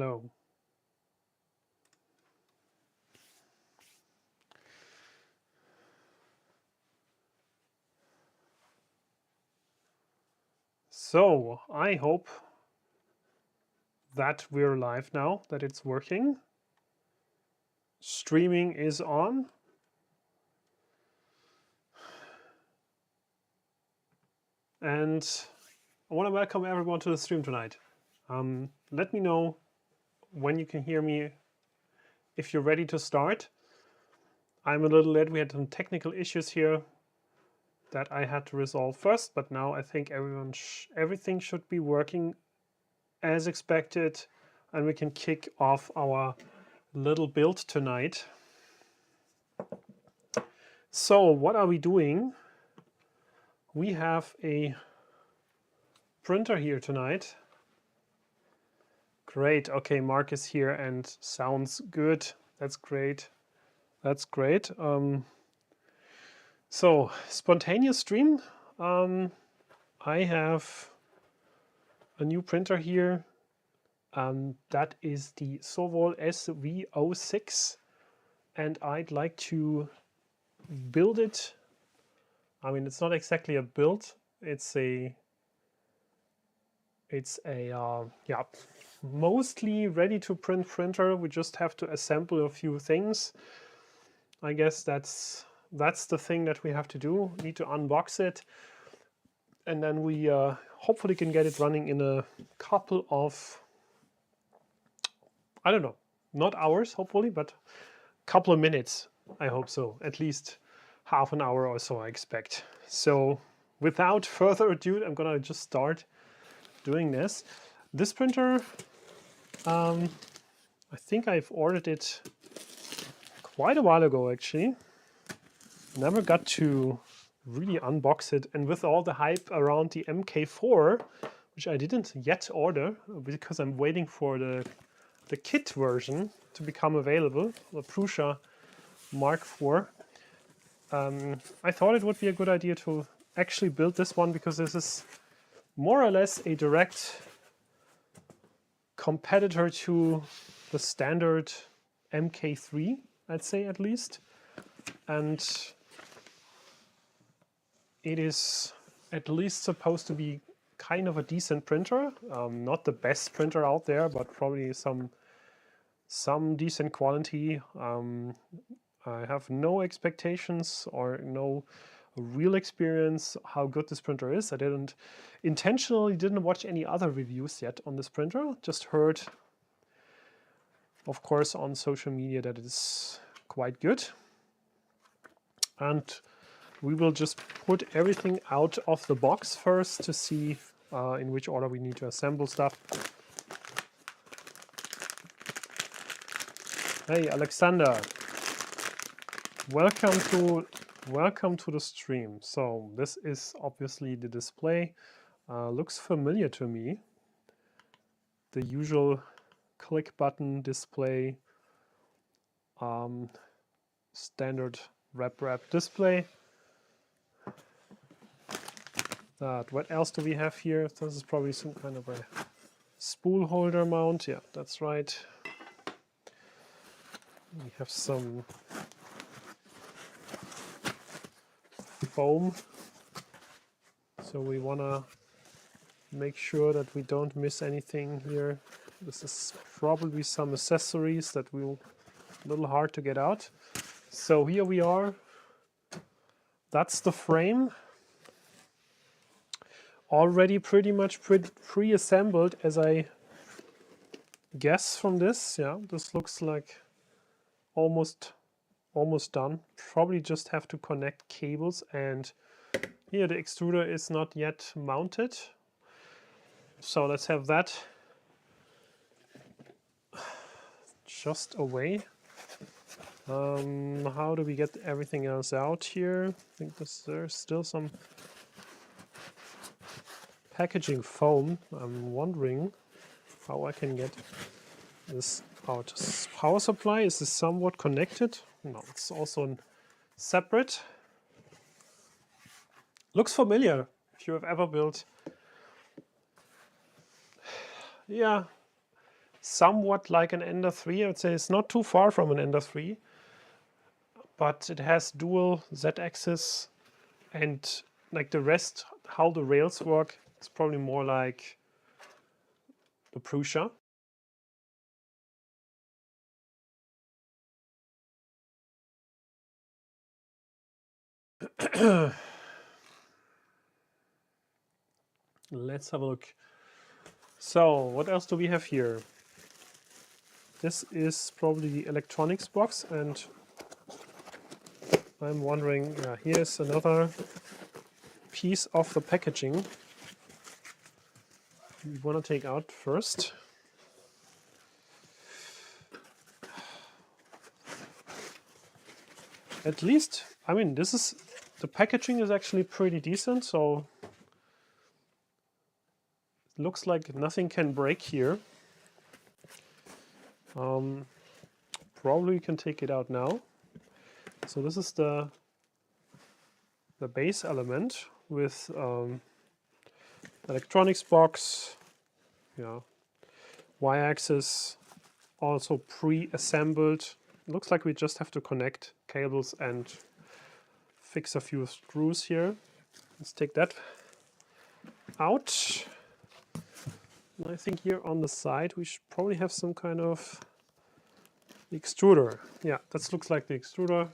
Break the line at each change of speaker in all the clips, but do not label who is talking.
Hello. So I hope that we're live now, that it's working. Streaming is on. And I want to welcome everyone to the stream tonight. Let me know when you can hear me, if you're ready to start. I'm a little late. We had some technical issues here that I had to resolve first, but now I think everything should be working as expected, and we can kick off our little build tonight. So what are we doing? We have a printer here tonight. Great. Okay, Mark is here and sounds good. That's great. That's great. So spontaneous stream. I have a new printer here. That is the SOVOL SV06, and I'd like to build it. I mean, it's not exactly a build. It's a yeah, mostly ready to print printer. We just have to assemble a few things. I guess that's the thing that we have to do. Need to unbox it, and then we hopefully can get it running in a couple of, I don't know, not hours hopefully, but a couple of minutes. I hope so. At least half an hour or so I expect. So without further ado, I'm gonna just start doing this. This printer, I think I've ordered it quite a while ago actually. Never got to really unbox it, and with all the hype around the MK4, which I didn't yet order because I'm waiting for the kit version to become available, the Prusa Mark IV. I thought it would be a good idea to actually build this one, because this is more or less a direct competitor to the standard MK3, I'd say at least. And it is at least supposed to be kind of a decent printer. Not the best printer out there, but probably some decent quality. I have no expectations or no real experience how good this printer is. I intentionally didn't watch any other reviews yet on this printer. Just heard, of course, on social media that it is quite good. And we will just put everything out of the box first to see in which order we need to assemble stuff. Hey, Alexander. Welcome to the stream. So this is obviously the display. Looks familiar to me. The usual click button display, standard wrap display. What else do we have here? This is probably some kind of a spool holder mount. Yeah, that's right. We have some foam. So we want to make sure that we don't miss anything here. This is probably some accessories that will a little hard to get out. So here we are. That's the frame. Already pretty much pre-assembled, as I guess from this. Yeah, this looks like almost done. Probably just have to connect cables, and here the extruder is not yet mounted. So let's have that just away. How do we get everything else out here? I think there's still some packaging foam. I'm wondering how I can get this out. Power supply, is this somewhat connected? No, it's also separate. Looks familiar if you have ever built. Yeah, somewhat like an Ender 3. I would say it's not too far from an Ender 3, but it has dual Z-axis, and like the rest, how the rails work, it's probably more like the Prusa. Let's have a look. So what else do we have here? This is probably the electronics box, and I'm wondering, yeah, here's another piece of the packaging we want to take out first. At least, I mean, the packaging is actually pretty decent, so it looks like nothing can break here. Probably we can take it out now. So this is the base element with electronics box, yeah, Y-axis, also pre-assembled. Looks like we just have to connect cables and fix a few screws here. Let's take that out. And I think here on the side we should probably have some kind of extruder. Yeah, that looks like the extruder.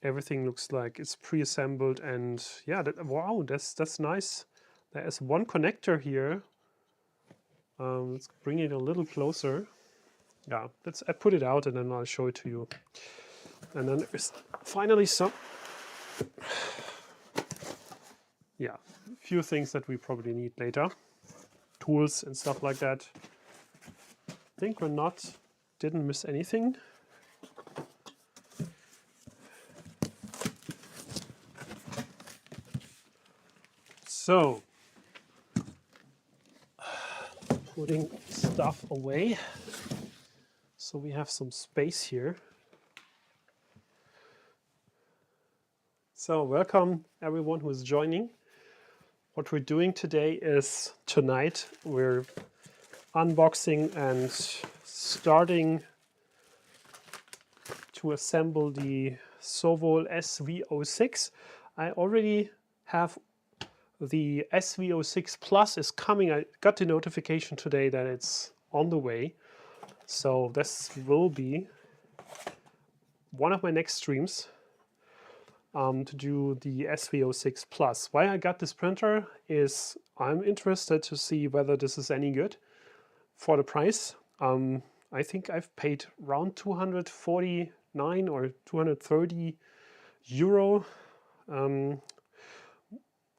Everything looks like it's pre-assembled, and yeah, wow, that's nice. There is one connector here. Let's bring it a little closer. Yeah, I put it out and then I'll show it to you. And then there's finally some, yeah, a few things that we probably need later. Tools and stuff like that. I think didn't miss anything. So, putting stuff away. So we have some space here. So welcome everyone who is joining. What we're doing today is tonight we're unboxing and starting to assemble the SOVOL SV06. I already have the SV06 Plus is coming. I got the notification today that it's on the way. So this will be one of my next streams to do the SV06 Plus. Why I got this printer is I'm interested to see whether this is any good for the price. I think I've paid around 249 or 230 euro.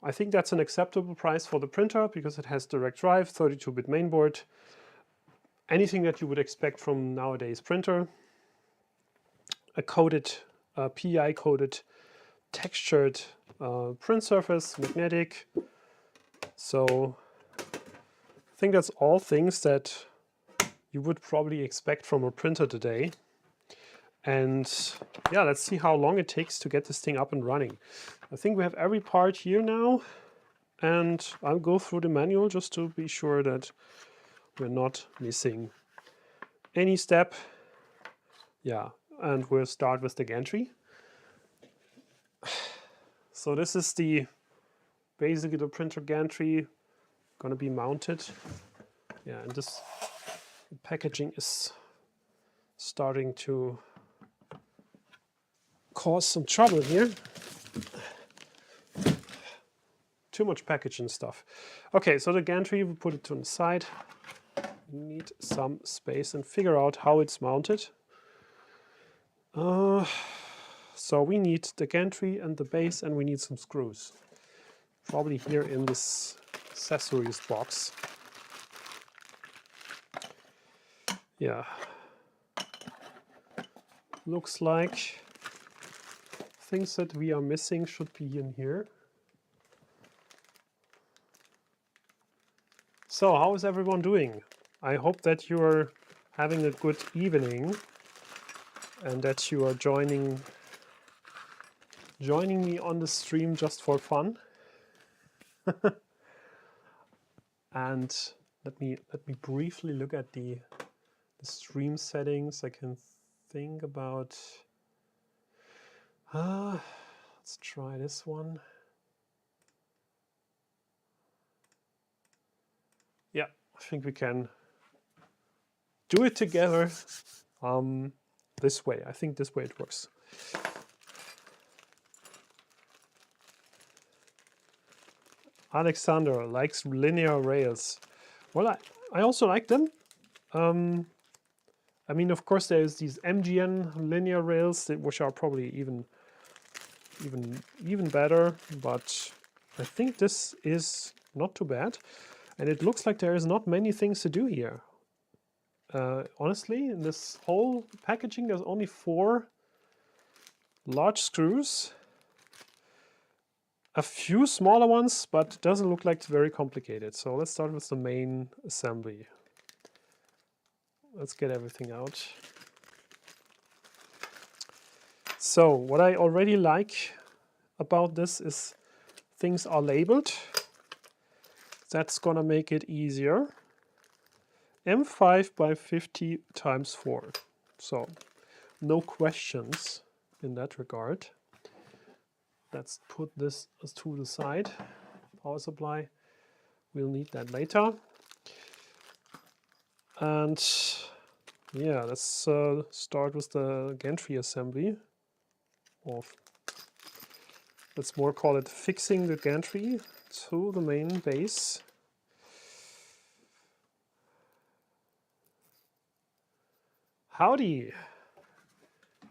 I think that's an acceptable price for the printer because it has direct drive, 32-bit mainboard, anything that you would expect from nowadays printer, a coated, PI coated, textured print surface, magnetic. So I think that's all things that you would probably expect from a printer today. And yeah, let's see how long it takes to get this thing up and running. I think we have every part here now, and I'll go through the manual just to be sure that we're not missing any step. Yeah, and we'll start with the gantry. So this is basically the printer gantry gonna be mounted. Yeah, and this packaging is starting to cause some trouble here. Too much packaging stuff. Okay, so the gantry, we put it to the side. We need some space and figure out how it's mounted. So we need the gantry and the base, and we need some screws. Probably here in this accessories box. Yeah. Looks like things that we are missing should be in here. So how is everyone doing? I hope that you are having a good evening and that you are joining me on the stream just for fun. And Let me briefly look at the stream settings. I can think about. Let's try this one. Yeah, I think we can do it together this way. I think this way it works. Alexander likes linear rails. Well, I also like them. I mean, of course, there's these MGN linear rails, which are probably even better, but I think this is not too bad. And it looks like there is not many things to do here. Honestly, in this whole packaging, there's only 4 large screws, a few smaller ones, but it doesn't look like it's very complicated. So let's start with the main assembly. Let's get everything out. So what I already like about this is things are labeled. That's gonna make it easier. M5 by 50 times 4. So no questions in that regard. Let's put this to the side. Power supply, we'll need that later. And yeah, let's start with the gantry assembly. Let's more call it fixing the gantry to the main base. Howdy,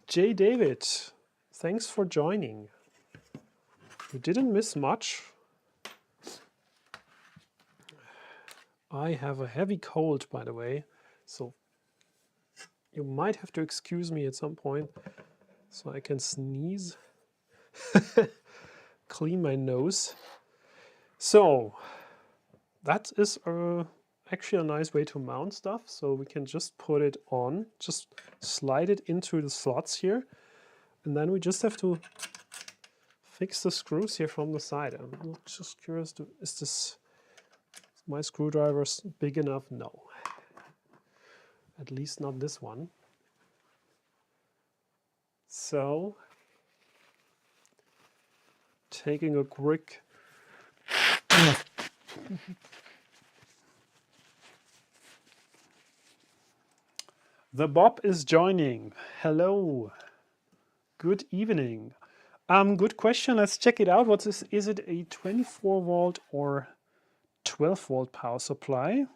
J. David, thanks for joining. You didn't miss much. I have a heavy cold, by the way, so you might have to excuse me at some point so I can sneeze. Clean my nose. So that is actually a nice way to mount stuff. So we can just put it on, just slide it into the slots here, and then we just have to fix the screws here from the side. I'm just curious, is my screwdriver's big enough? No, at least not this one. So taking a quick The Bob is joining. Hello. Good evening. Good question. Let's check it out. What is it a 24 volt or 12 volt power supply?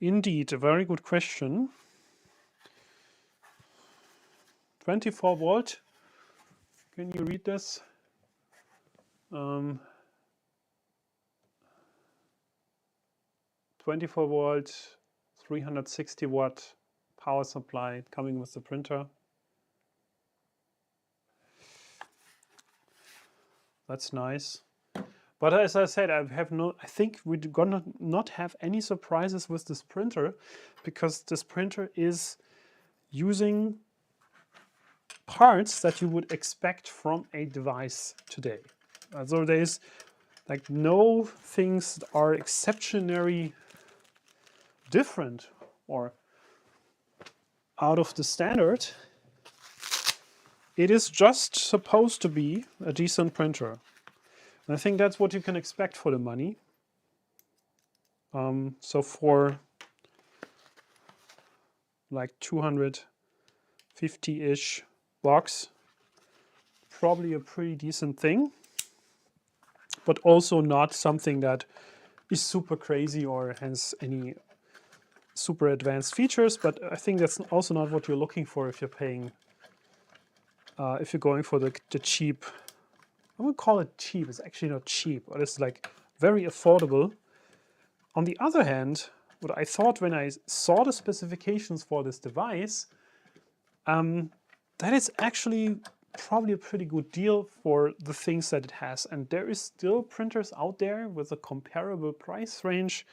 Indeed, a very good question. 24 volt. Can you read this? 24 volt, 360 watt power supply coming with the printer. That's nice. But as I said, I think we're gonna not have any surprises with this printer, because this printer is using parts that you would expect from a device today. So there's like no things that are exceptionally different or out of the standard. It is just supposed to be a decent printer. And I think that's what you can expect for the money. So for like 250-ish bucks, probably a pretty decent thing, but also not something that is super crazy or has any super advanced features. But I think that's also not what you're looking for if you're paying, if you're going for the cheap. I wouldn't call it cheap. It's actually not cheap, but it's like very affordable. On the other hand, what I thought when I saw the specifications for this device, that is actually probably a pretty good deal for the things that it has. And there is still printers out there with a comparable price range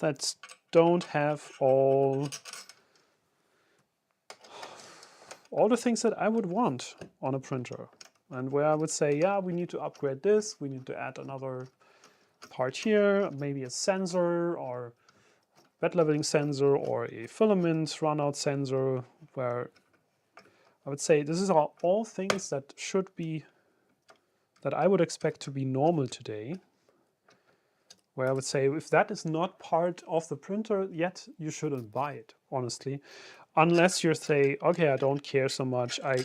that don't have all all the things that I would want on a printer. And where I would say, yeah, we need to upgrade this, we need to add another part here, maybe a sensor or wet leveling sensor or a filament runout sensor, where I would say this is all things that should be, that I would expect to be normal today. Where I would say if that is not part of the printer yet, you shouldn't buy it, honestly. Unless you say, okay, I don't care so much, I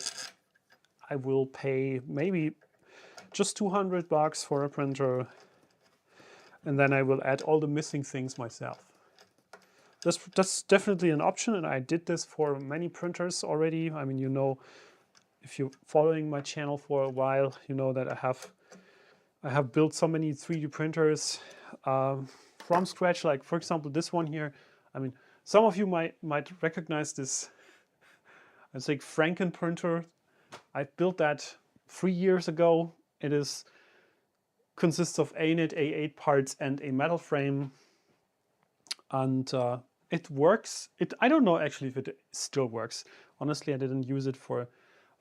will pay maybe just $200 for a printer, and then I will add all the missing things myself. That's definitely an option, and I did this for many printers already. I mean, you know, if you're following my channel for a while, you know that I have built so many 3D printers from scratch. Like for example, this one here. I mean, some of you might recognize this. It's like Franken printer. I built that 3 years ago. It consists of A-knit A8 parts and a metal frame, and it works. I don't know actually if it still works. Honestly, I didn't use it for a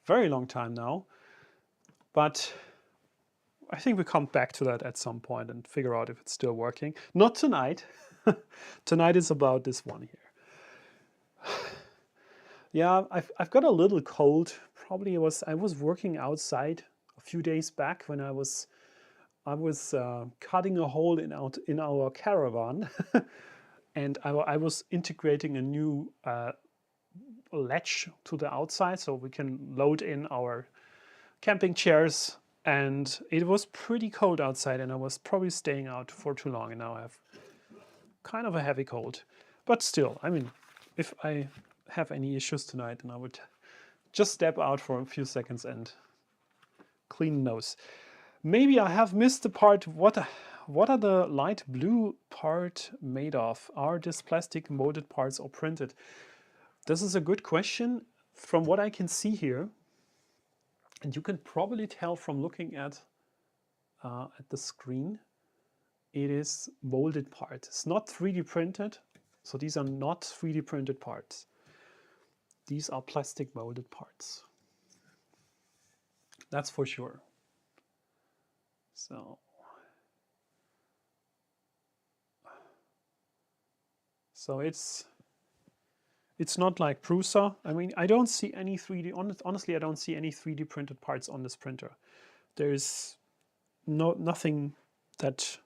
very long time now, but I think we come back to that at some point and figure out if it's still working. Not tonight. Tonight is about this one here. Yeah, I've got a little cold. Probably I was working outside a few days back when I was cutting a hole in our caravan, and I was integrating a new latch to the outside so we can load in our camping chairs. And it was pretty cold outside, and I was probably staying out for too long, and now I have kind of a heavy cold. But still, I mean, if I have any issues tonight, then I would just step out for a few seconds and clean nose. Maybe I have missed the part. What are the light blue part made of? Are these plastic molded parts or printed? This is a good question. From what I can see here, and you can probably tell from looking at the screen, it is molded parts. It's not 3D printed, so these are not 3D printed parts. These are plastic molded parts. That's for sure. So it's not like Prusa. I mean, I don't see any 3D, honestly, I don't see any 3D printed parts on this printer. There's nothing that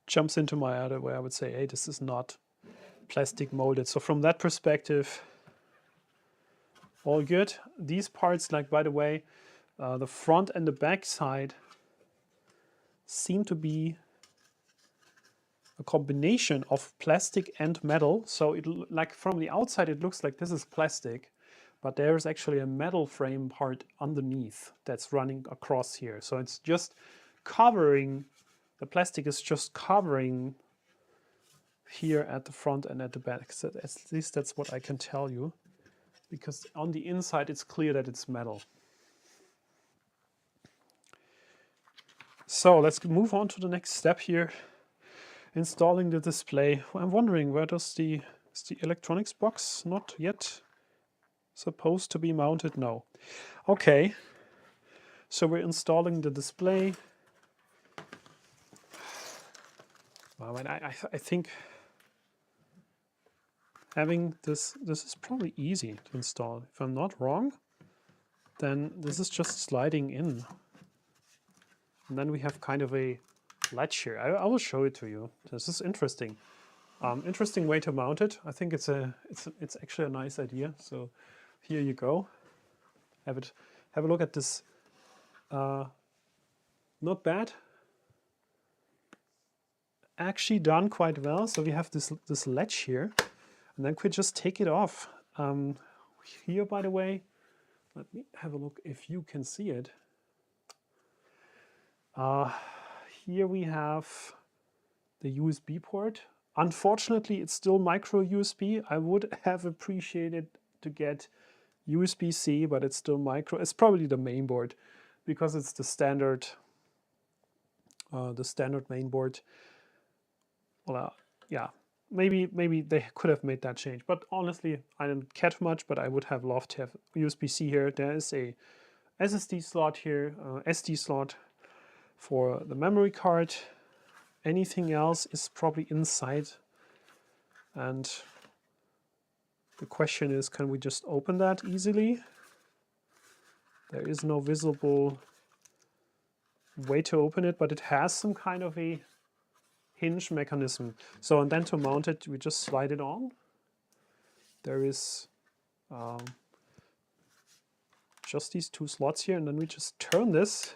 jumps into my eye where I would say, hey, this is not plastic molded. So from that perspective, all good. These parts, like, by the way, the front and the back side seem to be a combination of plastic and metal. So it, like from the outside, it looks like this is plastic, but there's actually a metal frame part underneath that's running across here. So it's just covering, the plastic is just covering here at the front and at the back. So at least that's what I can tell you, because on the inside it's clear that it's metal. So let's move on to the next step here. Installing the display. I'm wondering, where does is the electronics box not yet supposed to be mounted? No. Okay. So we're installing the display. Well, and I think having this is probably easy to install. If I'm not wrong, then this is just sliding in. And then we have kind of a latch here. I will show it to you. This is interesting. Interesting way to mount it. I think it's actually a nice idea. So here you go. Have a look at this. Not bad. Actually done quite well. So we have this latch here, and then we just take it off. Here, by the way, let me have a look if you can see it. Here we have the USB port. Unfortunately, it's still micro USB. I would have appreciated to get USB-C, but it's still micro. It's probably the main board because it's the standard main board. Well, yeah, maybe they could have made that change, but honestly, I didn't catch much. But I would have loved to have USB-C here. There is a SSD slot here, SD slot for the memory card. Anything else is probably inside, and the question is, can we just open that easily? There is no visible way to open it, but it has some kind of a hinge mechanism. So, and then to mount it, we just slide it on. There is just these two slots here, and then we just turn this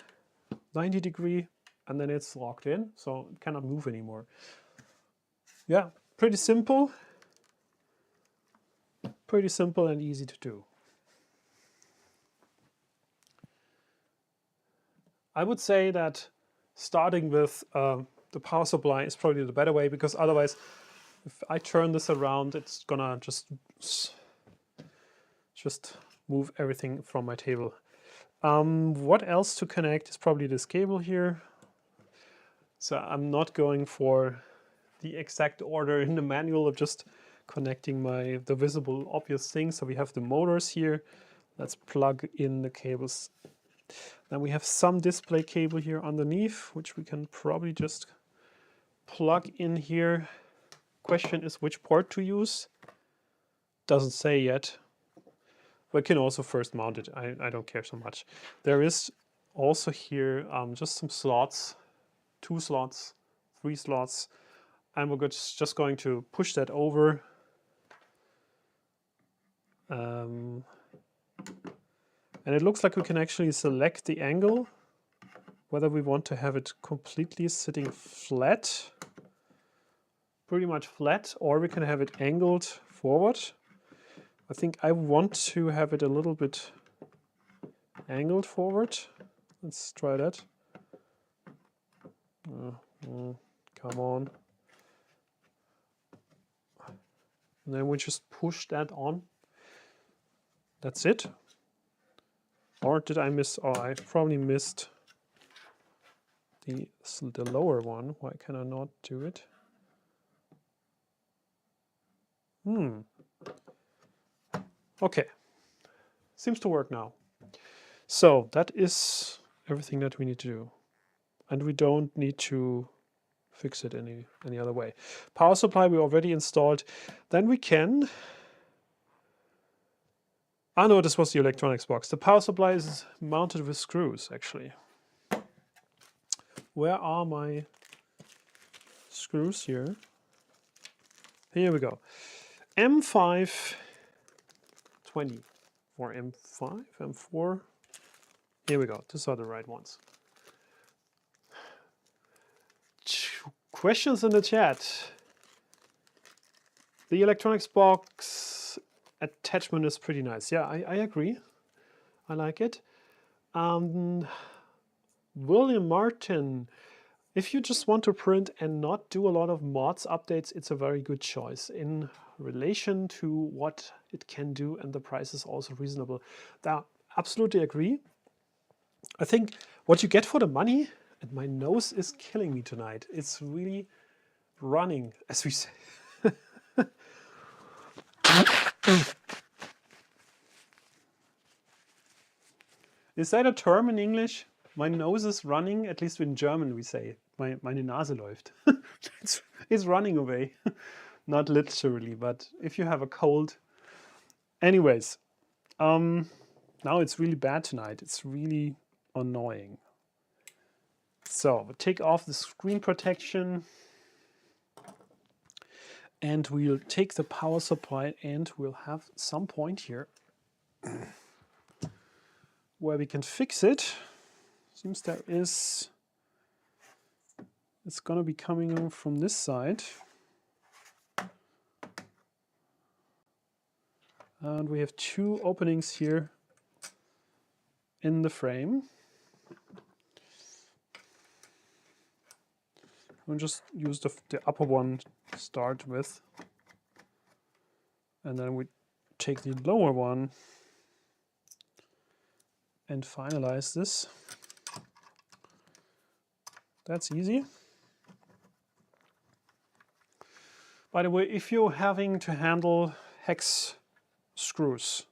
90 degree, and then it's locked in, so it cannot move anymore. Yeah, pretty simple and easy to do. I would say that starting with the power supply is probably the better way, because otherwise, if I turn this around, it's gonna just move everything from my table. What else to connect is probably this cable here. So I'm not going for the exact order in the manual of just connecting the visible obvious things. So we have the motors here. Let's plug in the cables. Then we have some display cable here underneath, which we can probably just plug in here. Question is which port to use. Doesn't say yet. We can also first mount it. I don't care so much. There is also here just some slots, 2 slots, 3 slots, and we're just going to push that over. And it looks like we can actually select the angle, whether we want to have it completely sitting flat, pretty much flat, or we can have it angled forward. I think I want to have it a little bit angled forward. Let's try that. Come on. And then we just push that on. That's it. Or did I miss? Oh, I probably missed the lower one. Why can I not do it? Okay. Seems to work now. So that is everything that we need to do. And we don't need to fix it any other way. Power supply we already installed. Then we can... Ah no, this was the electronics box. The power supply is mounted with screws, actually. Where are my screws here? Here we go. M5 20 or M5, M4. Here we go. These are the right ones. Questions in the chat. The electronics box attachment is pretty nice. Yeah, I agree. I like it. William Martin, if you just want to print and not do a lot of mods updates, it's a very good choice in relation to what it can do, and the price is also reasonable. I absolutely agree. I think what you get for the money, and my nose is killing me tonight, it's really running, as we say. Is that a term in English? My nose is running, at least in German we say. Meine Nase läuft. It's running away. Not literally, but if you have a cold. Anyways, now it's really bad tonight. It's really annoying. So we'll take off the screen protection. And we'll take the power supply, and we'll have some point here where we can fix it. Seems there is, it's gonna be coming from this side. And we have 2 openings here in the frame. We'll just use the upper one to start with. And then we take the lower one and finalize this. That's easy. By the way, if you're having to handle hex screws,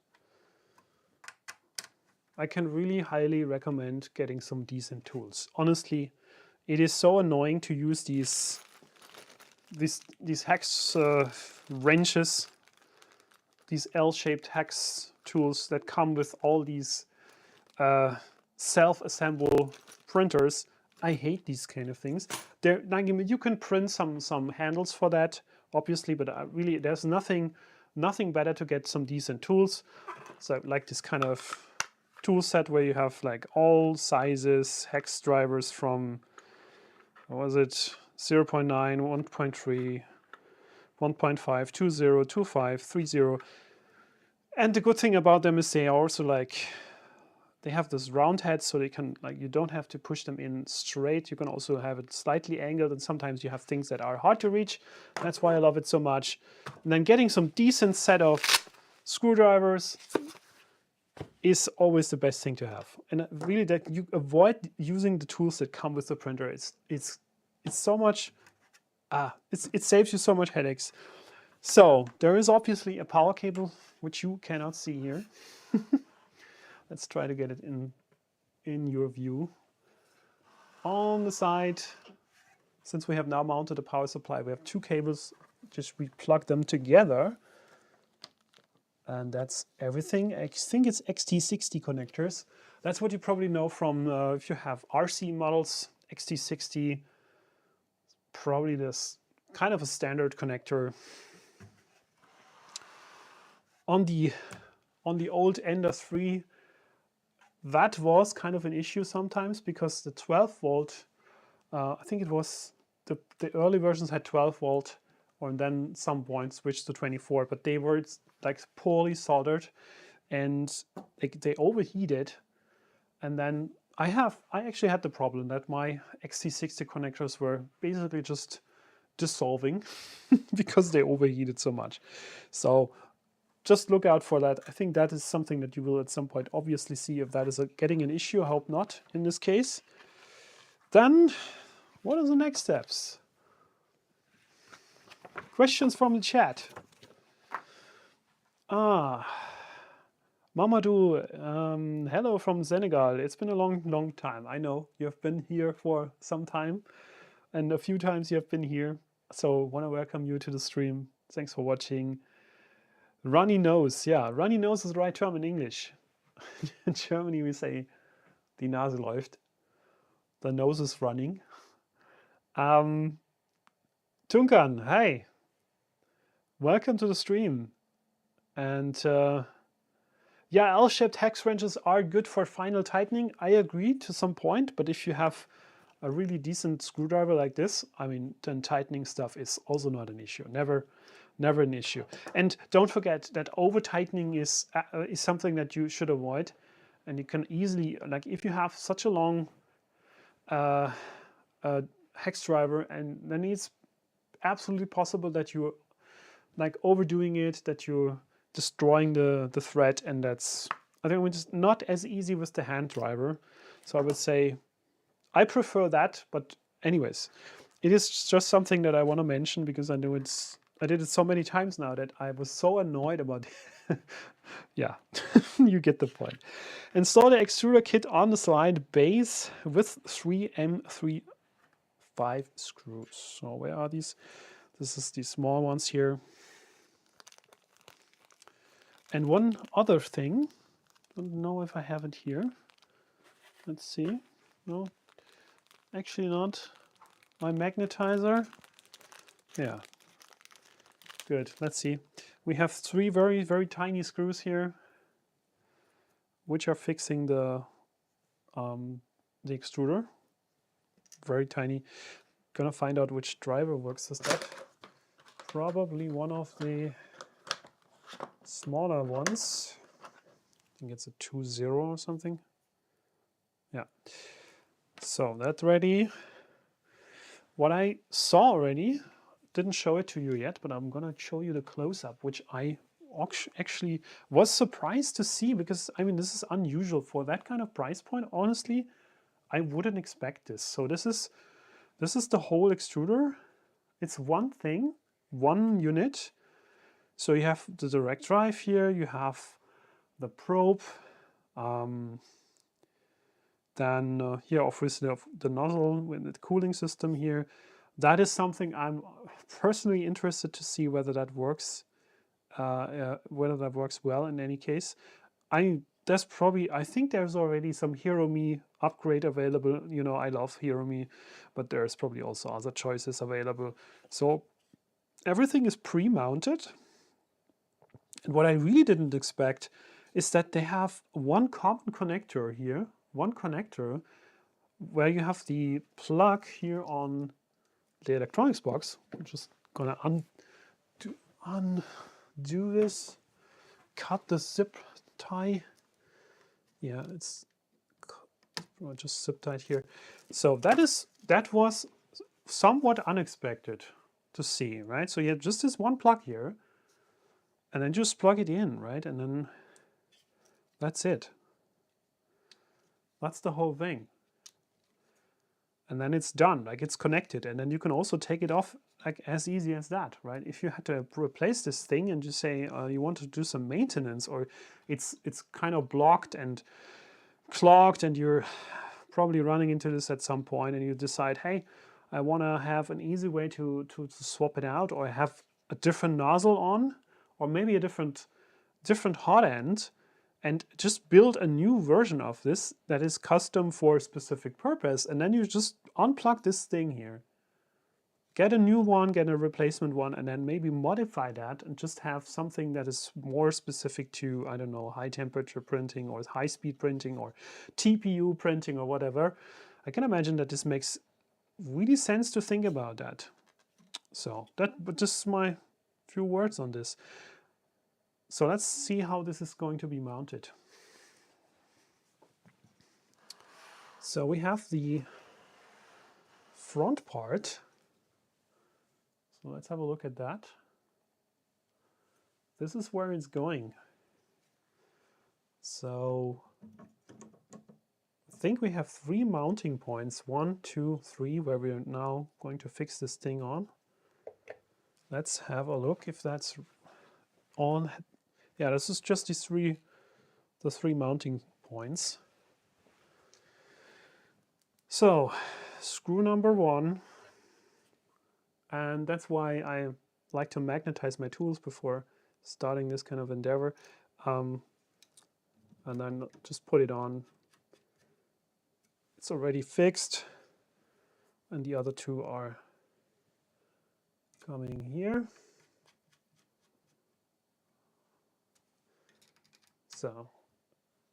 I can really highly recommend getting some decent tools. Honestly, it is so annoying to use these hex wrenches, these L-shaped hex tools that come with all these self-assemble printers. I hate these kind of things. Like, you can print some handles for that, obviously, but really there's nothing better to get some decent tools. So like this kind of tool set where you have like all sizes, hex drivers from, what was it, 0.9, 1.3, 1.5, 20, 25, 30. And the good thing about them is they are also like, they have this round head, so they can, like, you don't have to push them in straight. You can also have it slightly angled, and sometimes you have things that are hard to reach. That's why I love it so much. And then getting some decent set of screwdrivers is always the best thing to have. And really, that you avoid using the tools that come with the printer. It's so much, it saves you so much headaches. So there is obviously a power cable, which you cannot see here. Let's try to get it in your view. On the side, since we have now mounted a power supply, we have two cables. Just we plug them together. And that's everything. I think it's XT60 connectors. That's what you probably know from if you have RC models. XT60, probably this kind of a standard connector. On the old Ender 3, that was kind of an issue sometimes because the 12 volt, I think it was the early versions had 12 volt, or then some point switched to 24, but they were like poorly soldered and they overheated. And then I actually had the problem that my XT60 connectors were basically just dissolving because they overheated so much. So just look out for that. I think that is something that you will at some point obviously see if that is getting an issue. I hope not in this case. Then, what are the next steps? Questions from the chat. Mamadou, hello from Senegal. It's been a long time. I know you have been here for some time, and a few times you have been here. So want to welcome you to the stream. Thanks for watching. Runny nose, yeah, runny nose is the right term in English. In Germany we say, die Nase läuft. The nose is running. Tunkan, hi. Welcome to the stream. And yeah, L-shaped hex wrenches are good for final tightening. I agree to some point, but if you have a really decent screwdriver like this, I mean, then tightening stuff is also not an issue. Never an issue. And don't forget that over tightening is something that you should avoid. And you can easily, like if you have such a long hex driver, and then it's absolutely possible that you're like overdoing it, that you're destroying the thread, and that's, I think it's not as easy with the hand driver. So I would say I prefer that, but anyways, it is just something that I want to mention because I know I did it so many times now that I was so annoyed about it. Yeah, you get the point. Install the extruder kit on the slide base with 3 M35 screws. So where are these? This is the small ones here. And one other thing, don't know if I have it here. Let's see. No, actually not. My magnetizer. Yeah. Good. Let's see. We have 3 very tiny screws here, which are fixing the extruder. Very tiny. Gonna find out which driver works with that. Probably one of the smaller ones. I think it's a 2.0 or something. Yeah. So that's ready. What I saw already, didn't show it to you yet, but I'm gonna show you the close-up, which I actually was surprised to see, because I mean this is unusual for that kind of price point. Honestly, I wouldn't expect this. So this is the whole extruder. It's one thing. one unit. So you have the direct drive here, you have the probe, then here obviously the nozzle with the cooling system here. That is something I'm personally interested to see whether that works, well in any case. I think there's already some HeroMe upgrade available. You know, I love HeroMe, but there's probably also other choices available. So everything is pre-mounted. And what I really didn't expect is that they have one common connector here, one connector where you have the plug here on the electronics box. I'm just gonna undo this, cut the zip tie. Yeah, it's just zip tied here. So that was somewhat unexpected to see, right? So you have just this one plug here, and then just plug it in, right? And then that's it. That's the whole thing. And then it's done, like it's connected. And then you can also take it off like as easy as that, right? If you had to replace this thing and you say you want to do some maintenance, or it's kind of blocked and clogged and you're probably running into this at some point and you decide, hey, I want to have an easy way to swap it out, or have a different nozzle on, or maybe a different hot end, and just build a new version of this that is custom for a specific purpose. And then you just unplug this thing here, get a new one, get a replacement one, and then maybe modify that and just have something that is more specific to, I don't know, high temperature printing or high speed printing or TPU printing or whatever. I can imagine that this makes really sense to think about that. So but just my few words on this. So let's see how this is going to be mounted. So we have the front part. So let's have a look at that. This is where it's going. So I think we have 3 mounting points, 1, 2, 3, where we are now going to fix this thing on. Let's have a look if that's on. Yeah, this is just the three mounting points. So screw number 1, and that's why I like to magnetize my tools before starting this kind of endeavor, and then just put it on. It's already fixed, and the other 2 are coming here. So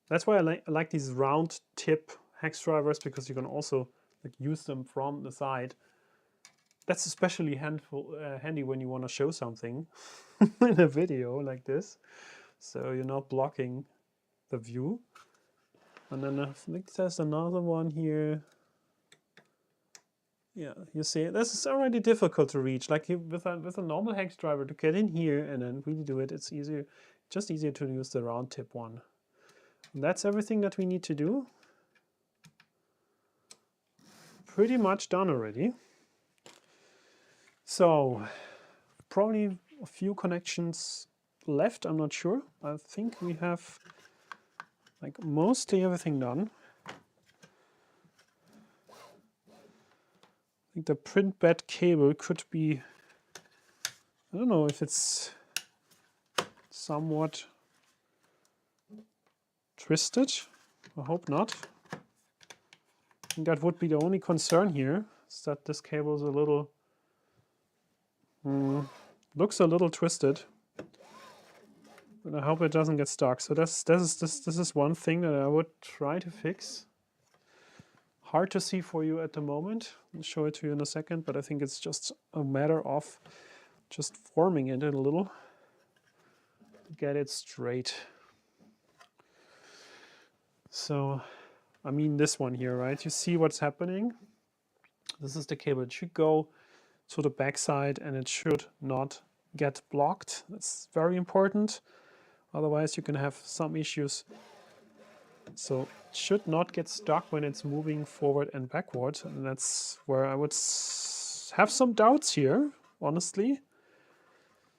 that's why I like these round tip hex drivers, because you can also like use them from the side. That's especially handy when you want to show something in a video like this, so you're not blocking the view. And then I think there's another one here. Yeah, you see, this is already difficult to reach. Like with a normal hex driver, to get in here and then really do it, it's easier, just easier to use the round tip one. And that's everything that we need to do. Pretty much done already. So probably a few connections left, I'm not sure. I think we have like mostly everything done. I think the print bed cable could be, I don't know if it's somewhat twisted. I hope not. I think that would be the only concern here, is that this cable is a little, looks a little twisted. But I hope it doesn't get stuck. So this is one thing that I would try to fix. Hard to see for you at the moment. I'll show it to you in a second, but I think it's just a matter of just forming it a little to get it straight. So, I mean this one here, right? You see what's happening? This is the cable. It should go to the back side and it should not get blocked. That's very important. Otherwise you can have some issues. So it should not get stuck when it's moving forward and backward. And that's where I would have some doubts here, honestly.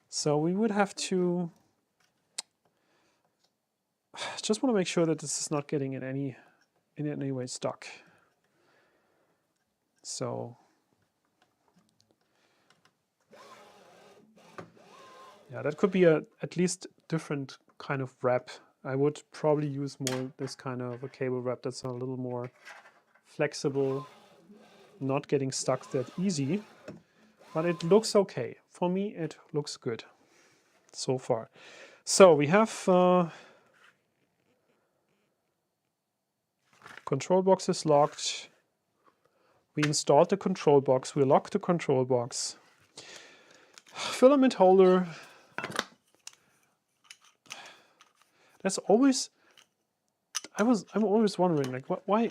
So we would have to just want to make sure that this is not getting in any way stuck. So yeah, that could be at least different kind of wrap. I would probably use more this kind of a cable wrap that's a little more flexible, not getting stuck that easy, but it looks okay. For me, it looks good so far. So we have control box is locked. We installed the control box. We locked the control box. Filament holder. That's always, I'm always wondering, like, why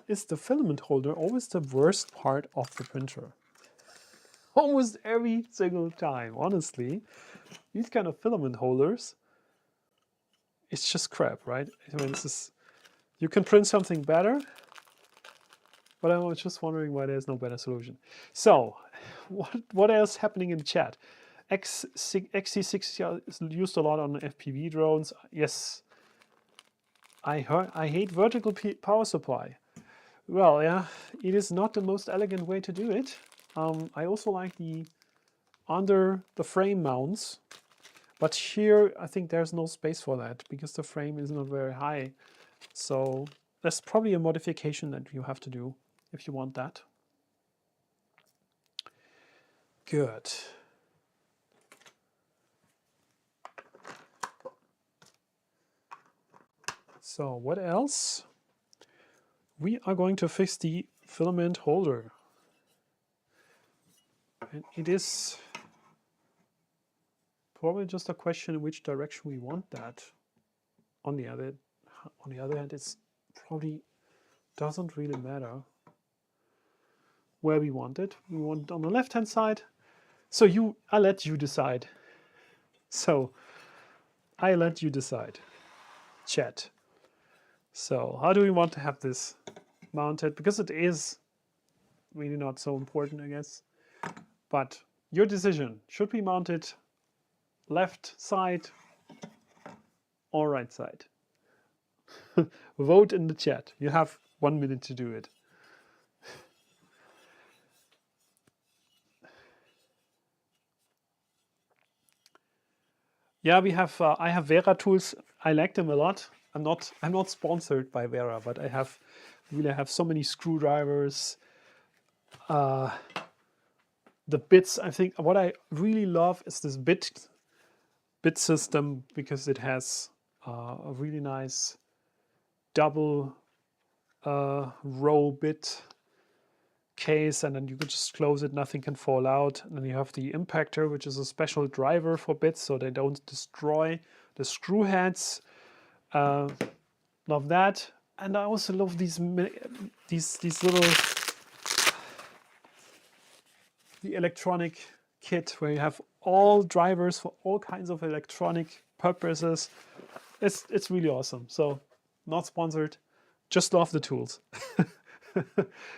is the filament holder always the worst part of the printer? Almost every single time, honestly. These kind of filament holders, it's just crap, right? I mean, you can print something better, but I was just wondering why there's no better solution. So, what else happening in the chat? XC6 is used a lot on FPV drones. Yes, I hate vertical power supply. Well, yeah, it is not the most elegant way to do it. I also like the under the frame mounts, but here I think there's no space for that because the frame is not very high. So that's probably a modification that you have to do if you want that. Good. So what else? We are going to fix the filament holder. And it is probably just a question in which direction we want that. On the other hand, it's probably doesn't really matter where we want it. We want it on the left-hand side. So I let you decide. So I let you decide. Chat. So how do we want to have this mounted? Because it is really not so important, I guess. But your decision. Should we mount it left side or right side? Vote in the chat. You have 1 minute to do it. Yeah, we have. I have Vera tools. I like them a lot. I'm not sponsored by Vera, but I really have so many screwdrivers. The bits. I think what I really love is this bit system because it has a really nice double row bit case, and then you can just close it, nothing can fall out. And then you have the impactor, which is a special driver for bits so they don't destroy the screw heads. Love that. And I also love these little the electronic kit where you have all drivers for all kinds of electronic purposes. It's really awesome. So not sponsored, just love the tools.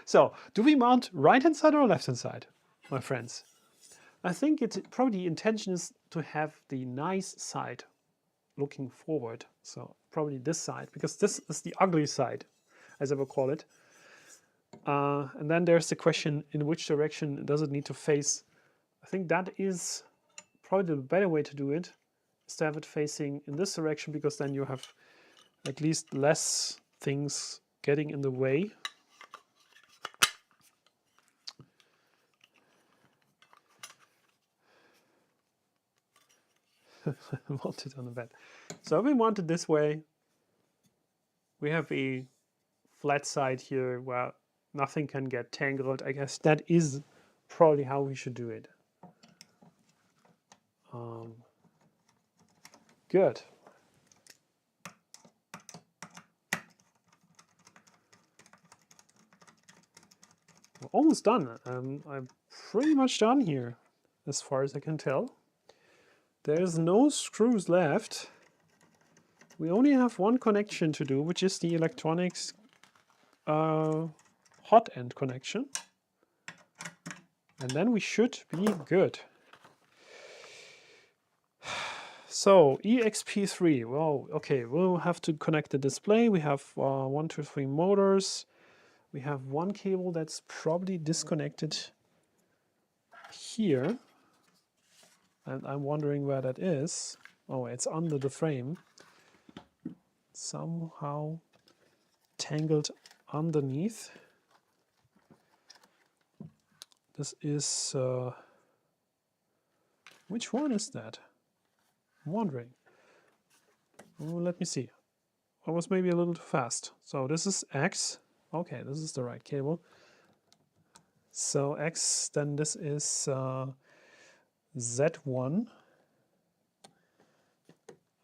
So, do we mount right-hand side or left-hand side, my friends? I think probably the intention is to have the nice side looking forward. So probably this side, because this is the ugly side, as I will call it. And then there's the question, in which direction does it need to face? I think that is probably the better way to do it, is to have it facing in this direction, because then you have at least less things getting in the way. Want it on the bed. So if we want it this way, we have a flat side here where nothing can get tangled. I guess that is probably how we should do it. Good. We're almost done. I'm pretty much done here, as far as I can tell. There's no screws left. We only have one connection to do, which is the electronics hot end connection. And then we should be good. So EXP3, well, okay, we'll have to connect the display. We have 1, 2, 3 motors. We have one cable that's probably disconnected here. And I'm wondering where that is. Oh, it's under the frame. Somehow tangled underneath. This is, which one is that? I'm wondering. Oh, let me see. I was maybe a little too fast. So this is X. Okay, this is the right cable. So X, then this is Z1.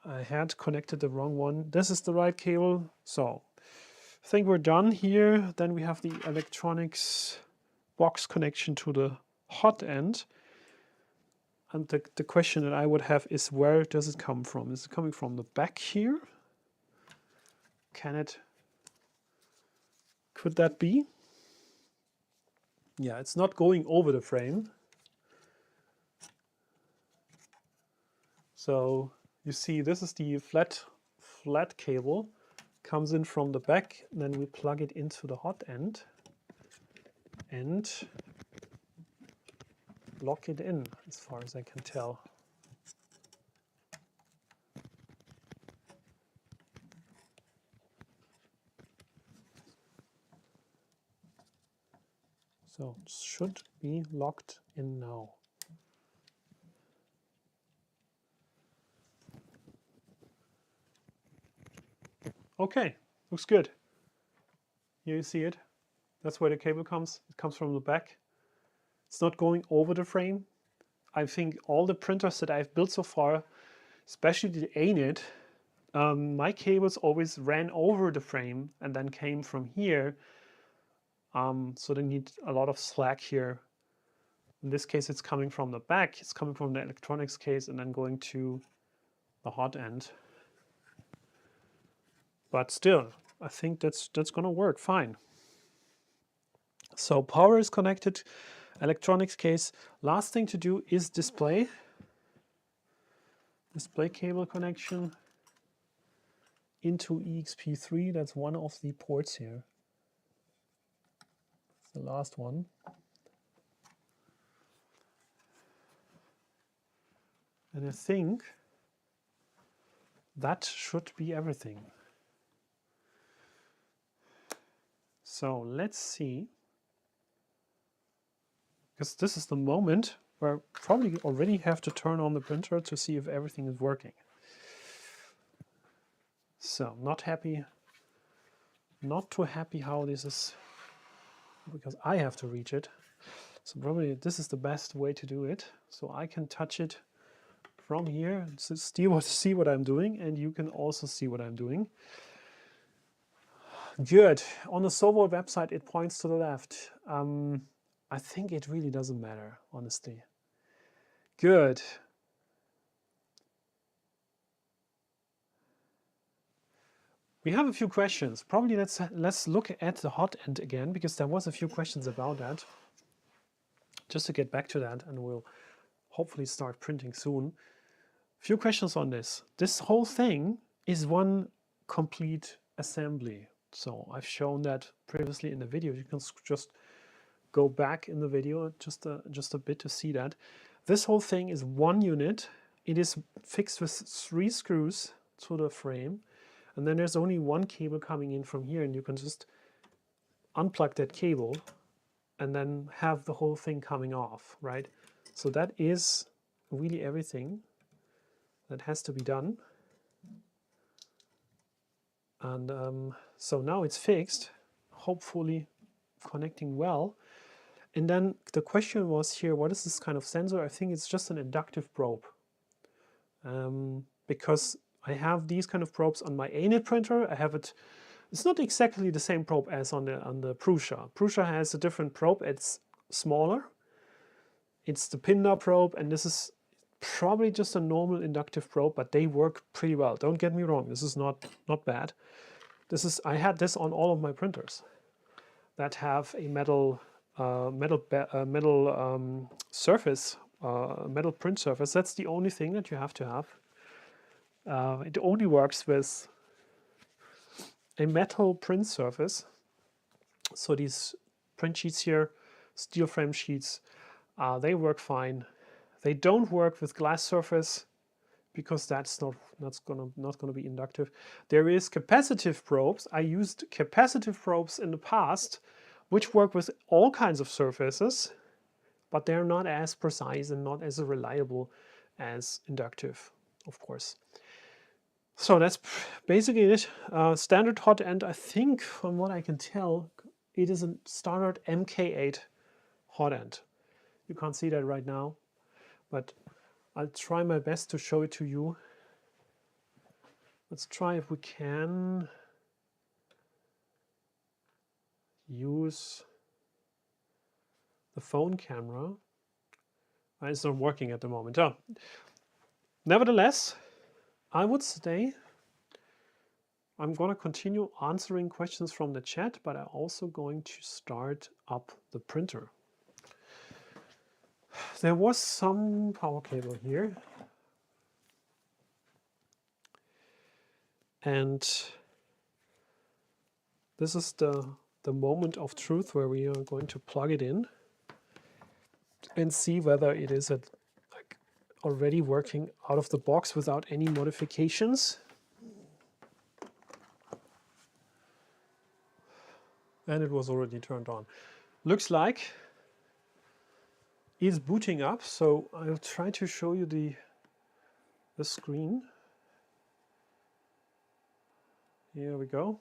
I had connected the wrong one. This is the right cable. So I think we're done here. Then we have the electronics box connection to the hot end. And the question that I would have is, where does it come from? Is it coming from the back here? Could that be? Yeah, it's not going over the frame. So you see, this is the flat cable, comes in from the back, then we plug it into the hot end and lock it in, as far as I can tell. So it should be locked in now. Okay, looks good. Here you see it. That's where the cable comes. It comes from the back. It's not going over the frame. I think all the printers that I've built so far, especially the ANIT, my cables always ran over the frame and then came from here. So they need a lot of slack here. In this case, it's coming from the back. It's coming from the electronics case and then going to the hot end. But still, I think that's going to work fine. So power is connected, electronics case. Last thing to do is display. Display cable connection into EXP3. That's one of the ports here. It's the last one. And I think that should be everything. So let's see, because this is the moment where I probably already have to turn on the printer to see if everything is working. So not happy, not too happy how this is, because I have to reach it. So probably this is the best way to do it. So I can touch it from here, so see what I'm doing, and you can also see what I'm doing. Good. On the SOVOL website, it points to the left. I think it really doesn't matter, honestly. Good. We have a few questions. Probably let's look at the hot end again, because there was a few questions about that. Just to get back to that, and we'll hopefully start printing soon. Few questions on this. This whole thing is one complete assembly. So I've shown that previously in the video. You can just go back in the video just a bit to see that. This whole thing is one unit. It is fixed with 3 screws to the frame. And then there's only one cable coming in from here, and you can just unplug that cable and then have the whole thing coming off, right? So that is really everything that has to be done. And so now it's fixed, hopefully connecting well. And then the question was here, what is this kind of sensor? I think it's just an inductive probe. Because I have these kind of probes on my ANIT printer. I have it, it's not exactly the same probe as on the Prusa. Prusa has a different probe, it's smaller. It's the Pindar probe, and this is probably just a normal inductive probe, but they work pretty well. Don't get me wrong, this is not bad. This is, I had this on all of my printers that have a metal surface, metal print surface. That's the only thing that you have to have. It only works with a metal print surface. So these print sheets here, steel frame sheets, they work fine. They don't work with glass surface because that's not gonna be inductive. There is capacitive probes. I used capacitive probes in the past, which work with all kinds of surfaces, but they're not as precise and not as reliable as inductive, of course. So that's basically it. Standard hot end, I think, from what I can tell, it is a standard MK8 hot end. You can't see that right now, but I'll try my best to show it to you. Let's try if we can use the phone camera. It's not working at the moment. Oh. Nevertheless, I would say I'm going to continue answering questions from the chat, but I'm also going to start up the printer. There was some power cable here. And this is the moment of truth where we are going to plug it in and see whether it is like already working out of the box without any modifications. And it was already turned on. Looks like it's booting up, so I'll try to show you the screen. Here we go.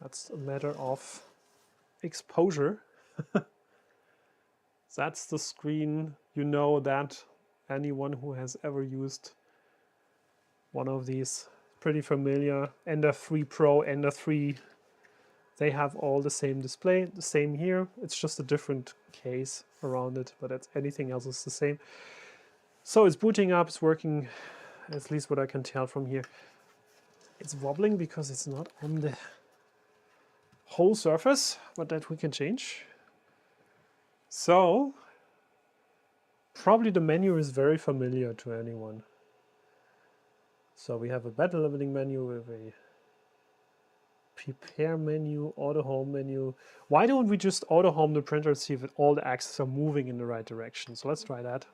That's a matter of exposure. That's the screen. You know that anyone who has ever used one of these, pretty familiar. Ender 3 Pro, Ender 3, they have all the same display, the same here. It's just a different case around it, but that's, anything else is the same. So it's booting up, it's working, at least what I can tell from here. It's wobbling because it's not on the whole surface, but that we can change. So probably the menu is very familiar to anyone. So we have a battle leveling menu with a prepare menu, auto home menu. Why don't we just auto home the printer and see if all the axes are moving in the right direction? So let's try that.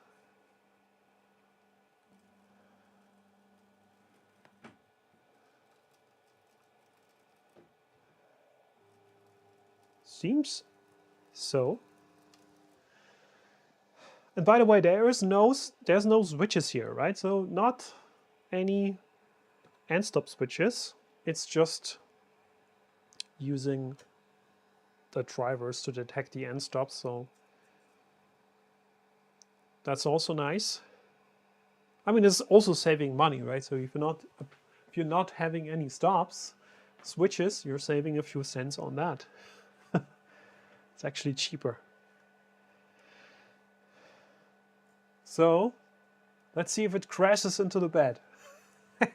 Seems so. And by the way, there's no switches here, right? So not any end stop switches. It's just using the drivers to detect the end stops. So that's also nice. I mean, it's also saving money, right? So if you're not having any stops, switches, you're saving a few cents on that. It's actually cheaper. So let's see if it crashes into the bed. It's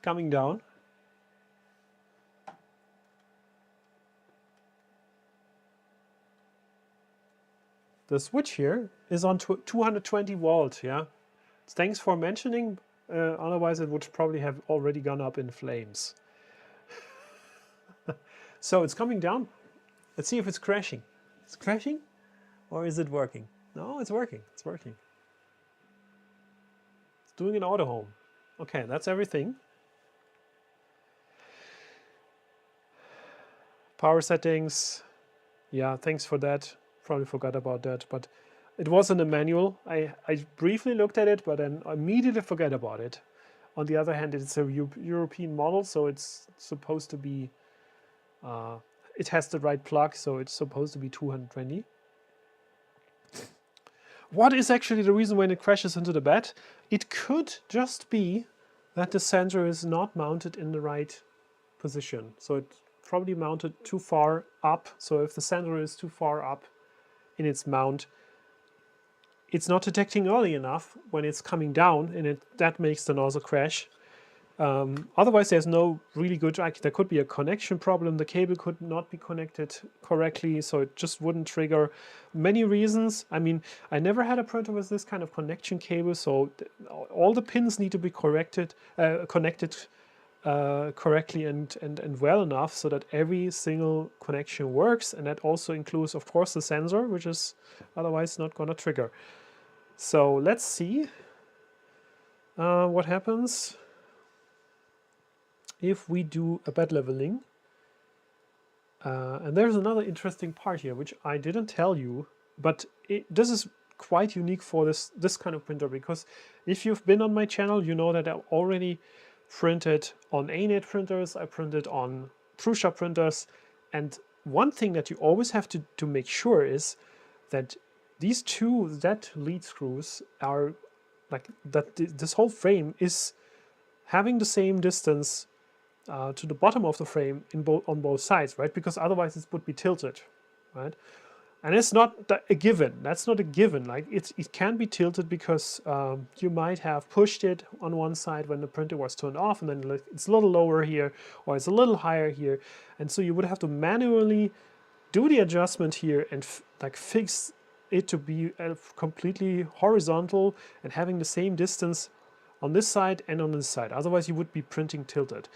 coming down. The switch here is on 220 volts, yeah? Thanks for mentioning, otherwise it would probably have already gone up in flames. So it's coming down. Let's see if it's crashing. It's crashing? Or is it working? No, it's working. It's working. It's doing an auto home. Okay, that's everything. Power settings. Yeah, thanks for that. Probably forgot about that, but it was in the manual. I briefly looked at it, but then I immediately forgot about it. On the other hand, it's a European model, so it's supposed to be, it has the right plug, so it's supposed to be 220. What is actually the reason when it crashes into the bed? It could just be that the sensor is not mounted in the right position. So it's probably mounted too far up. So if the sensor is too far up in its mount, it's not detecting early enough when it's coming down, and that makes the nozzle crash. Otherwise, there's no really good, like, there could be a connection problem. The cable could not be connected correctly, so it just wouldn't trigger. Many reasons. I mean, I never had a printer with this kind of connection cable, so all the pins need to be connected correctly and well enough so that every single connection works, and that also includes, of course, the sensor, which is otherwise not going to trigger. So let's see what happens if we do a bed leveling. And there's another interesting part here, which I didn't tell you, but this is quite unique for this kind of printer, because if you've been on my channel, you know that I already printed on ANET printers, I printed on Prusa printers, and one thing that you always have to make sure is that these two Z lead screws are like that. This whole frame is having the same distance to the bottom of the frame on both sides, right? Because otherwise it would be tilted, right? And it's not a given. That's not a given. Like it can be tilted because you might have pushed it on one side when the printer was turned off, and then it's a little lower here, or it's a little higher here, and so you would have to manually do the adjustment here and like fix it to be completely horizontal and having the same distance on this side and on this side. Otherwise, you would be printing tilted.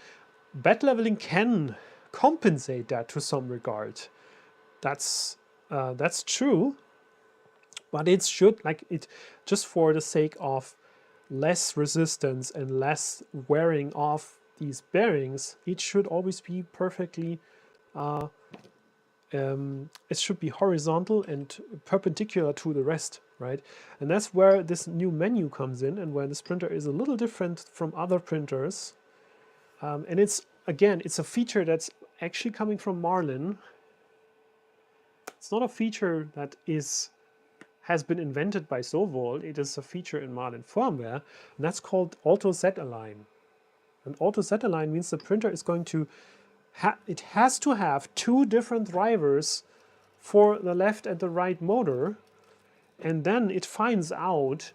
Bed leveling can compensate that to some regard. That's true, but it should, like, it just for the sake of less resistance and less wearing off these bearings, it should always be perfectly it should be horizontal and perpendicular to the rest, right? And that's where this new menu comes in, and where this printer is a little different from other printers. And it's, again, it's a feature that's actually coming from Marlin. It's not a feature that has been invented by SOVOL. It is a feature in Marlin firmware, and that's called Auto Z-Align. And Auto Z-Align means the printer is going to it has to have two different drivers for the left and the right motor, and then it finds out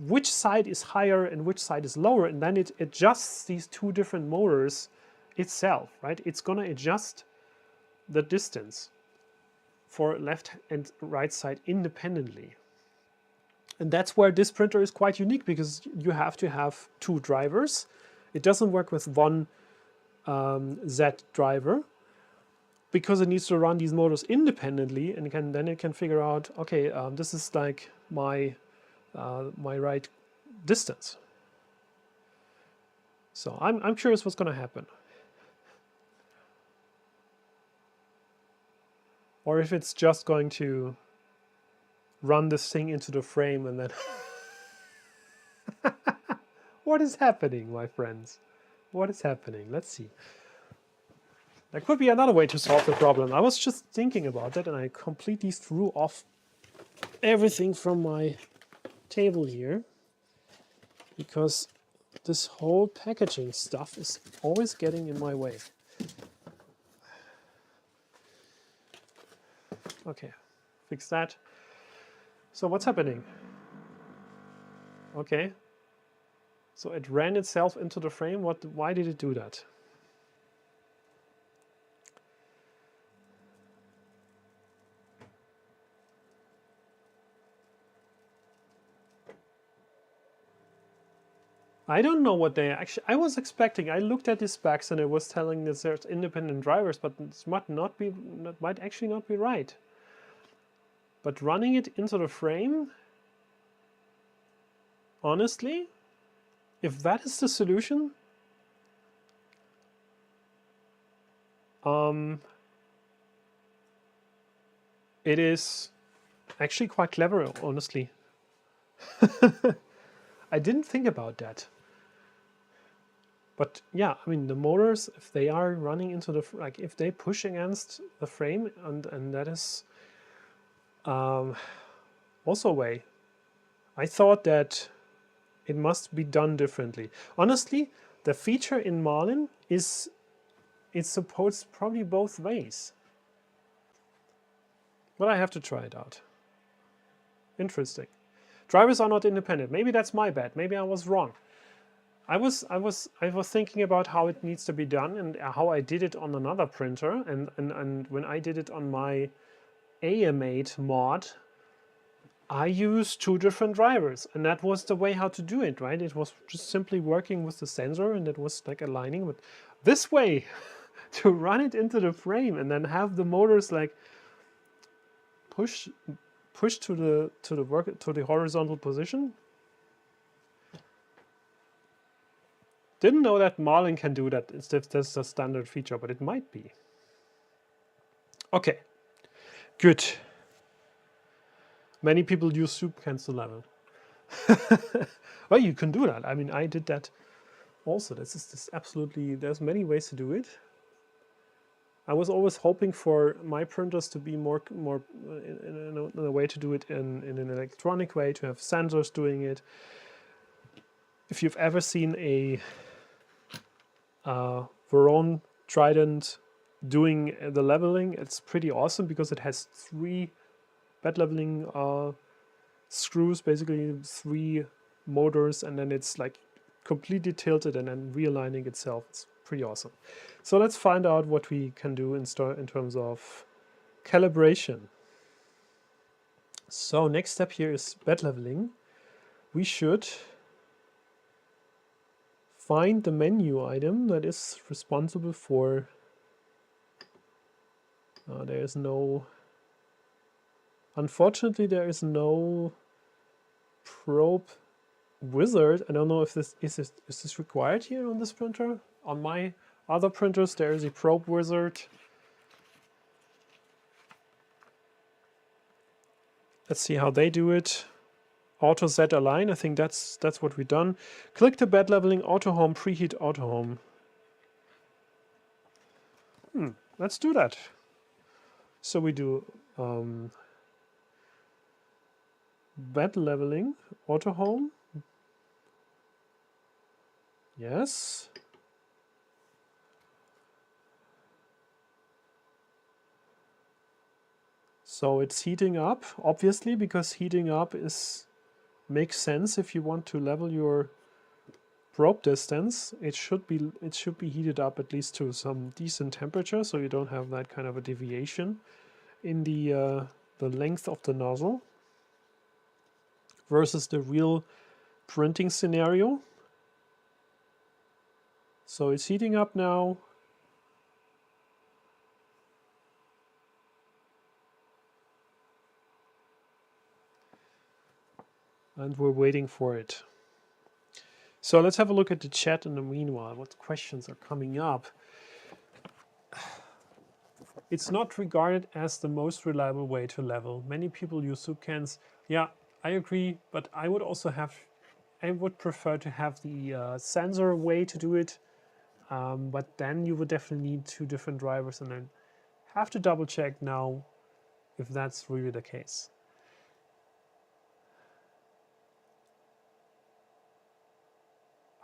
which side is higher and which side is lower, and then it adjusts these two different motors itself, right? It's gonna adjust the distance for left and right side independently. And that's where this printer is quite unique, because you have to have two drivers. It doesn't work with one Z driver, because it needs to run these motors independently, and then it can figure out, okay, this is like my right distance. So I'm curious what's going to happen, or if it's just going to run this thing into the frame and then what is happening, my friends? What is happening? Let's see. There could be another way to solve the problem. I was just thinking about that, and I completely threw off everything from my table here, because this whole packaging stuff is always getting in my way. Okay, fix that. So what's happening? Okay. So it ran itself into the frame. Why did it do that? I don't know what they actually... I was expecting... I looked at the specs and it was telling that there's independent drivers, but it might actually not be right. But running it into the frame... Honestly... If that is the solution, it is actually quite clever, honestly. I didn't think about that. But yeah, I mean, the motors, if they are running into the, like, if they push against the frame, and that is also a way. I thought that it must be done differently. Honestly, the feature in Marlin is, it supports probably both ways. But I have to try it out. Interesting. Drivers are not independent. Maybe that's my bad. Maybe I was wrong. I was thinking about how it needs to be done and how I did it on another printer, and when I did it on my AM8 mod, I used 2 different drivers, and that was the way how to do it, right? It was just simply working with the sensor, and it was like aligning. But this way, to run it into the frame and then have the motors like push to the horizontal position. Didn't know that Marlin can do that. That's a standard feature, but it might be. Okay, good. Many people use soup cans to level. Well, you can do that. I mean, I did that also. This is absolutely, there's many ways to do it. I was always hoping for my printers to be more in a way to do it in an electronic way, to have sensors doing it. If you've ever seen a Veron Trident doing the leveling, it's pretty awesome because it has 3 bed leveling screws, basically 3 motors, and then it's like completely tilted and then realigning itself. It's pretty awesome. So let's find out what we can do in terms of calibration. So next step here is bed leveling. We should find the menu item that is responsible for unfortunately there is no probe wizard. I don't know if this is required here on this printer. On my other printers there is a probe wizard. Let's see how they do it. Auto set align, I think that's what we've done. Click the bed leveling auto home, preheat auto home. Let's do that. So we do bed leveling auto home. Yes. So it's heating up, obviously, because heating up makes sense if you want to level your probe distance. It should be heated up at least to some decent temperature, so you don't have that kind of a deviation in the length of the nozzle versus the real printing scenario. So it's heating up now. And we're waiting for it. So let's have a look at the chat in the meanwhile. What questions are coming up? It's not regarded as the most reliable way to level. Many people use soup cans. Yeah, I agree, but I would prefer to have the sensor way to do it. But then you would definitely need 2 different drivers, and then have to double check now if that's really the case.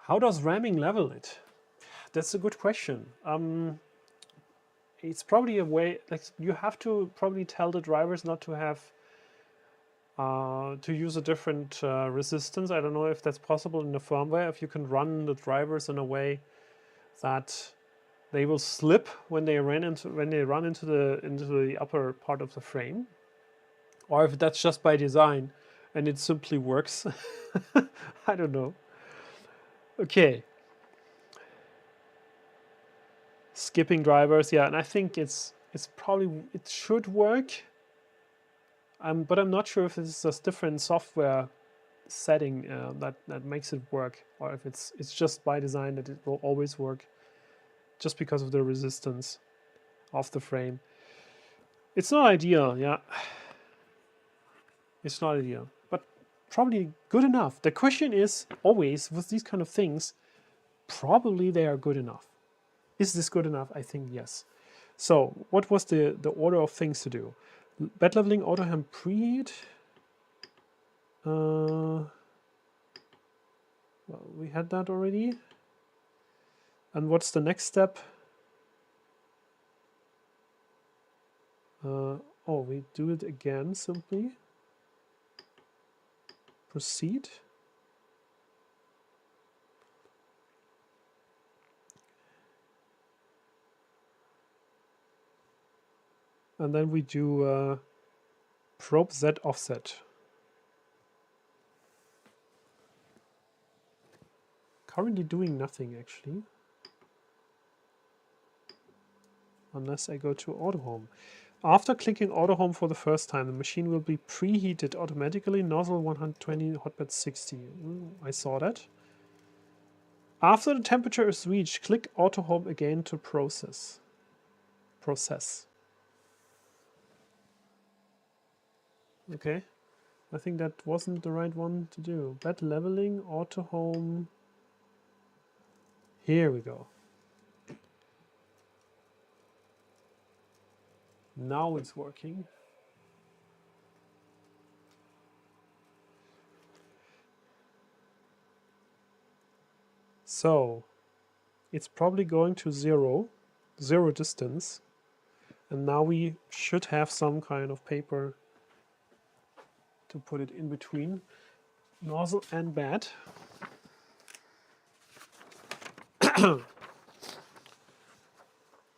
How does ramming level it? That's a good question. It's probably a way, like, you have to probably tell the drivers not to have to use a different resistance. I don't know if that's possible in the firmware, if you can run the drivers in a way that they will slip when they run into the upper part of the frame, or if that's just by design and it simply works. I don't know. Okay. Skipping drivers, yeah, and I think it should work. But I'm not sure if it's a different software setting that makes it work, or if it's just by design that it will always work, just because of the resistance of the frame. It's not ideal, yeah. It's not ideal, but probably good enough. The question is always with these kind of things, probably they are good enough. Is this good enough? I think yes. So what was the order of things to do? Bed leveling auto hem preheat. Well, we had that already. And what's the next step? We do it again simply. Proceed. and then we do probe Z offset. Currently doing nothing actually, unless I go to auto home. After clicking auto home for the first time, the machine will be preheated automatically. Nozzle 120, hotbed 60. I saw that. After the temperature is reached, click auto home again to process. Okay, I think that wasn't the right one to do. Bed leveling, auto home. Here we go. Now it's working. So it's probably going to zero distance. And now we should have some kind of paper to put it in between nozzle and bed.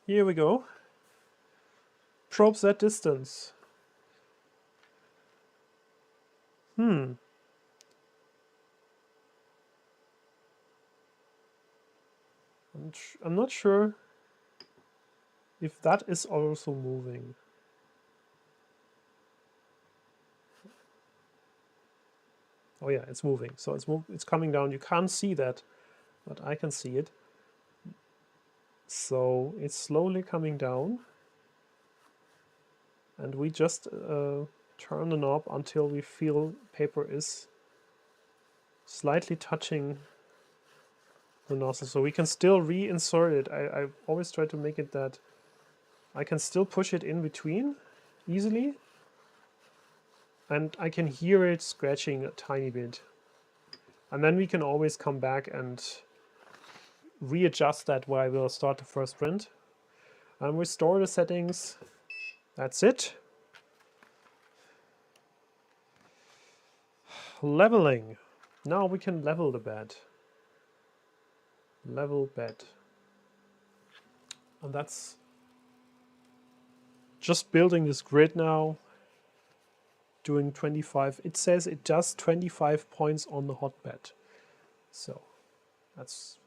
Here we go. Probe that distance. I'm not sure if that is also moving. Oh yeah, it's moving. So it's coming down. You can't see that, but I can see it. So it's slowly coming down. And we just turn the knob until we feel paper is slightly touching the nozzle. So we can still reinsert it. I always try to make it that I can still push it in between easily. And I can hear it scratching a tiny bit. And then we can always come back and readjust that while we'll start the first print. And restore the settings. That's it. Leveling. Now we can level the bed. Level bed. And that's just building this grid now. Doing 25. It says it does 25 points on the hotbed. So that's.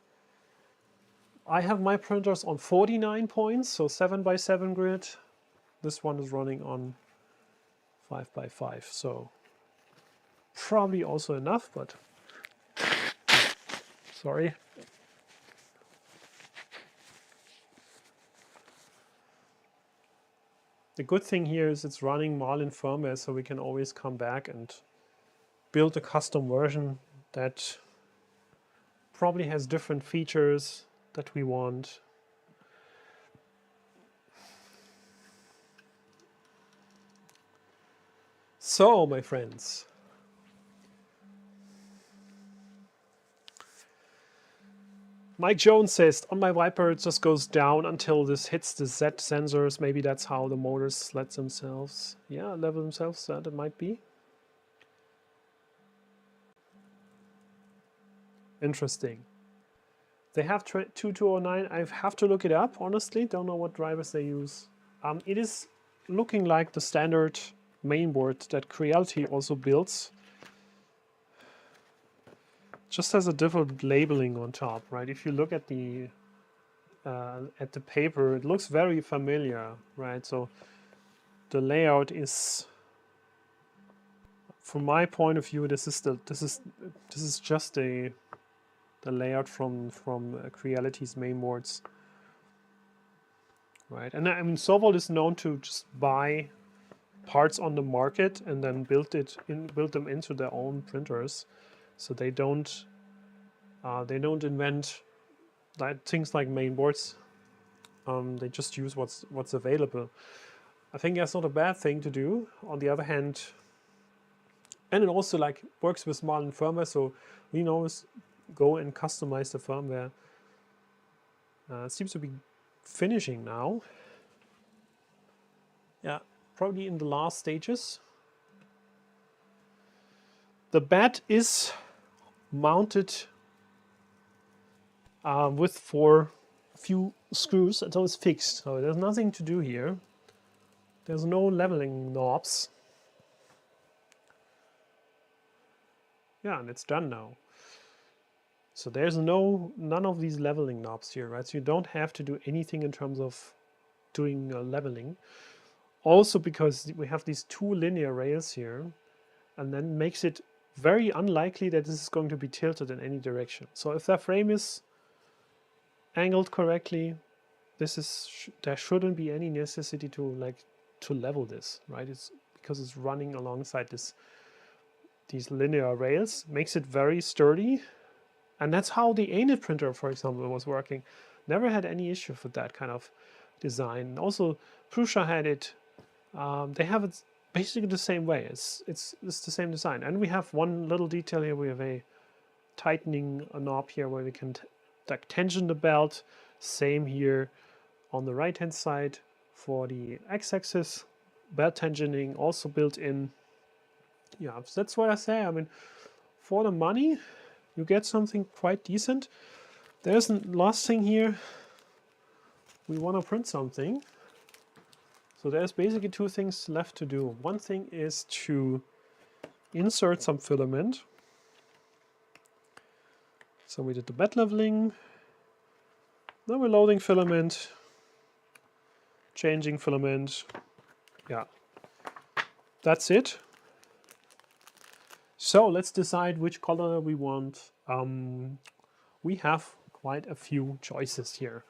I have my printers on 49 points, so 7x7 grid. This one is running on 5x5, so probably also enough, but sorry. The good thing here is it's running Marlin firmware, so we can always come back and build a custom version that probably has different features that we want. So, my friends, Mike Jones says, on my Viper it just goes down until this hits the Z sensors. Maybe that's how the motors let themselves, level themselves. That it might be. Interesting. They have 2209. I have to look it up, honestly. Don't know what drivers they use. It is looking like the standard mainboard that Creality also builds. Just has a different labeling on top, right? If you look at the paper, it looks very familiar, right? So the layout is, from my point of view, this is just the layout from Creality's mainboards, right? And I mean, SOVOL is known to just buy parts on the market and then build them into their own printers. So they don't invent things like mainboards. They just use what's available. I think that's not a bad thing to do. On the other hand, and it also like works with Marlin firmware, so we can always go and customize the firmware. It seems to be finishing now. Yeah, probably in the last stages. The bed is mounted with few screws until it's fixed. So there's nothing to do here. There's no leveling knobs. Yeah, and it's done now. So there's none of these leveling knobs here, right? So you don't have to do anything in terms of doing leveling. Also because we have these two linear rails here, and then makes it very unlikely that this is going to be tilted in any direction. So if that frame is angled correctly, there shouldn't be any necessity to level this, right? It's because it's running alongside these linear rails, makes it very sturdy. And that's how the ANIT printer, for example, was working. Never had any issue with that kind of design. Also, Prusa had it. They have it basically the same way. It's the same design. And we have one little detail here. We have a tightening knob here where we can tension the belt. Same here on the right hand side for the x-axis. Belt tensioning also built in. Yeah, that's what I say. I mean, for the money, you get something quite decent. There's a last thing here. We want to print something. So there's basically two things left to do. One thing is to insert some filament. So we did the bed leveling. Now we're loading filament, changing filament. Yeah, that's it. So let's decide which color we want. We have quite a few choices here.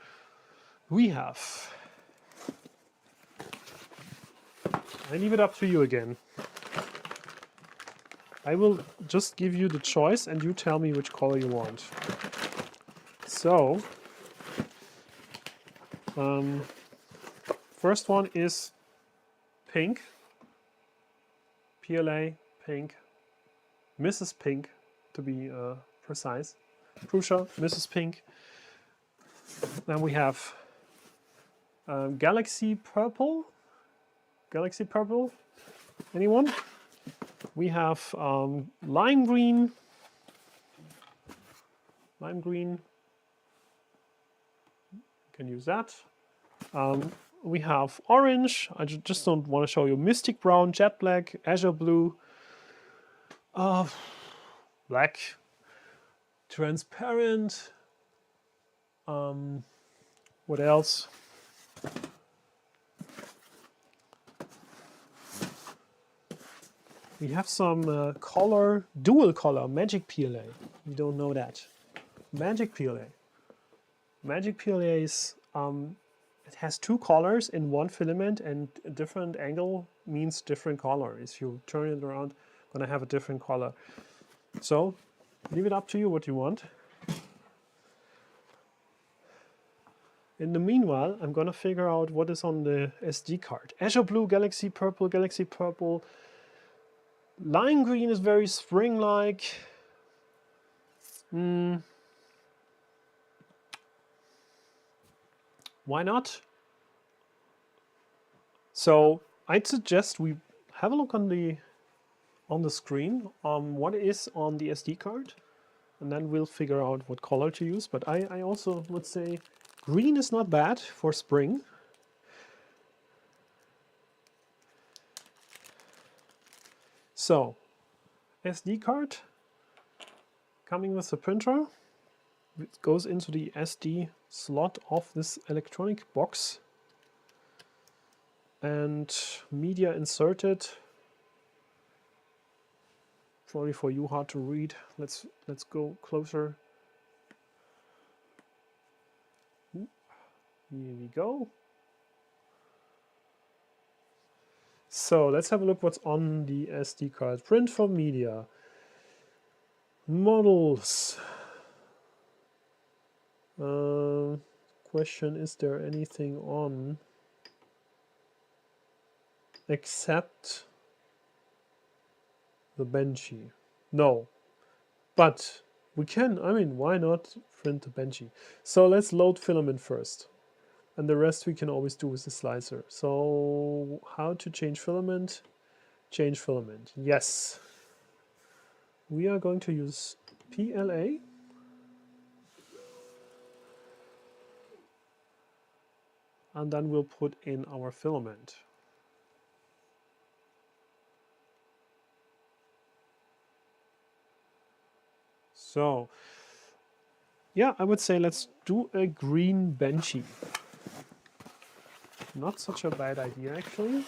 We have, I leave it up to you again. I will just give you the choice and you tell me which color you want. So, first one is pink, PLA, pink, Mrs. Pink to be precise, Prusa, Mrs. Pink. Then we have Galaxy Purple, anyone? We have lime green, can use that. We have orange, I just don't want to show you, mystic brown, jet black, azure blue, black, transparent, what else? We have some dual color, magic PLA. You don't know that. Magic PLA. Magic PLA is, it has two colors in one filament, and a different angle means different color. If you turn it around, gonna have a different color. So, leave it up to you what you want. In the meanwhile, I'm gonna figure out what is on the SD card. Azure blue, galaxy purple. Lime green is very spring-like. Why not? So I'd suggest we have a look on the screen what is on the SD card, and then we'll figure out what color to use. But I also would say green is not bad for spring. So, SD card coming with the printer. It goes into the SD slot of this electronic box. And media inserted. Probably for you hard to read. Let's go closer. Here we go. So let's have a look what's on the SD card. Print for media. Models. Question, is there anything on except the Benchy? No. But we can, I mean, why not print the Benchy? So let's load filament first. And the rest we can always do with the slicer. So how to change filament? Change filament. Yes. We are going to use PLA. And then we'll put in our filament. So yeah, I would say let's do a green benchy. Not such a bad idea actually.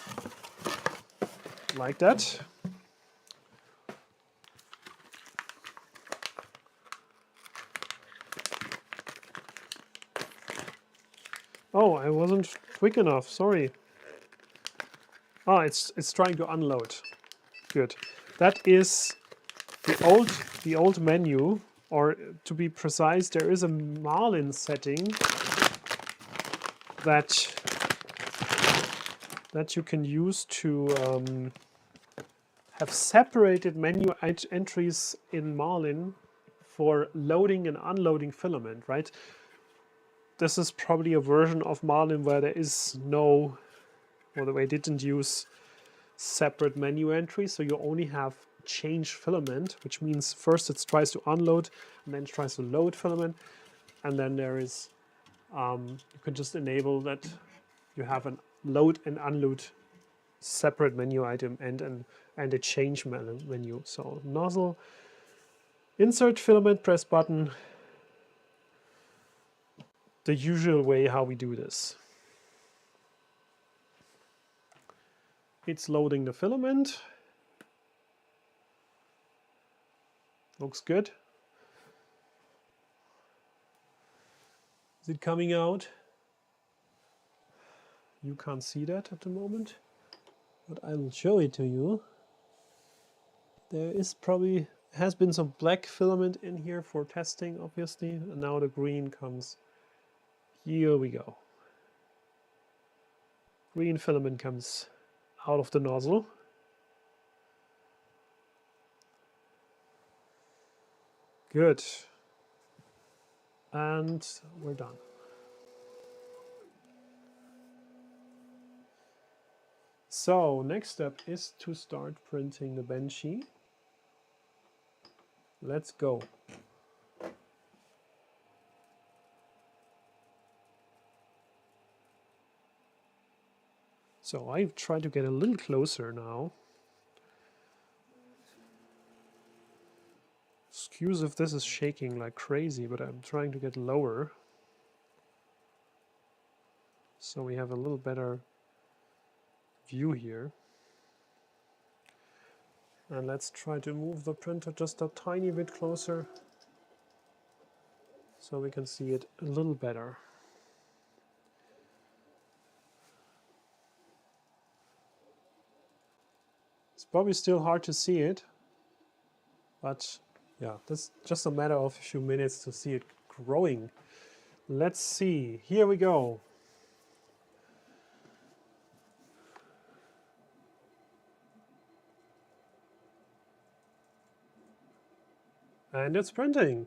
Like that. Oh, I wasn't quick enough, sorry. Ah, it's trying to unload. Good. That is the old menu, or to be precise, there is a Marlin setting that you can use to have separated menu entries in Marlin for loading and unloading filament, right? This is probably a version of Marlin where there is no, or the way didn't use separate menu entries, so you only have change filament, which means first it tries to unload and then it tries to load filament, and then there is you can just enable that you have a load and unload separate menu item and a change menu. So nozzle, insert filament, press button, the usual way how we do this. It's loading the filament. Looks good. Is it coming out? You can't see that at the moment, but I will show it to you. There is probably, has been some black filament in here for testing, obviously, and now the green comes. Here we go. Green filament comes out of the nozzle. Good. And we're done. So next step is to start printing the benchy. Let's go. So I've tried to get a little closer now. Excuse if this is shaking like crazy, but I'm trying to get lower, so we have a little better view here. And let's try to move the printer just a tiny bit closer so we can see it a little better. It's probably still hard to see it, but yeah, that's just a matter of a few minutes to see it growing. Let's see, here we go. And it's printing.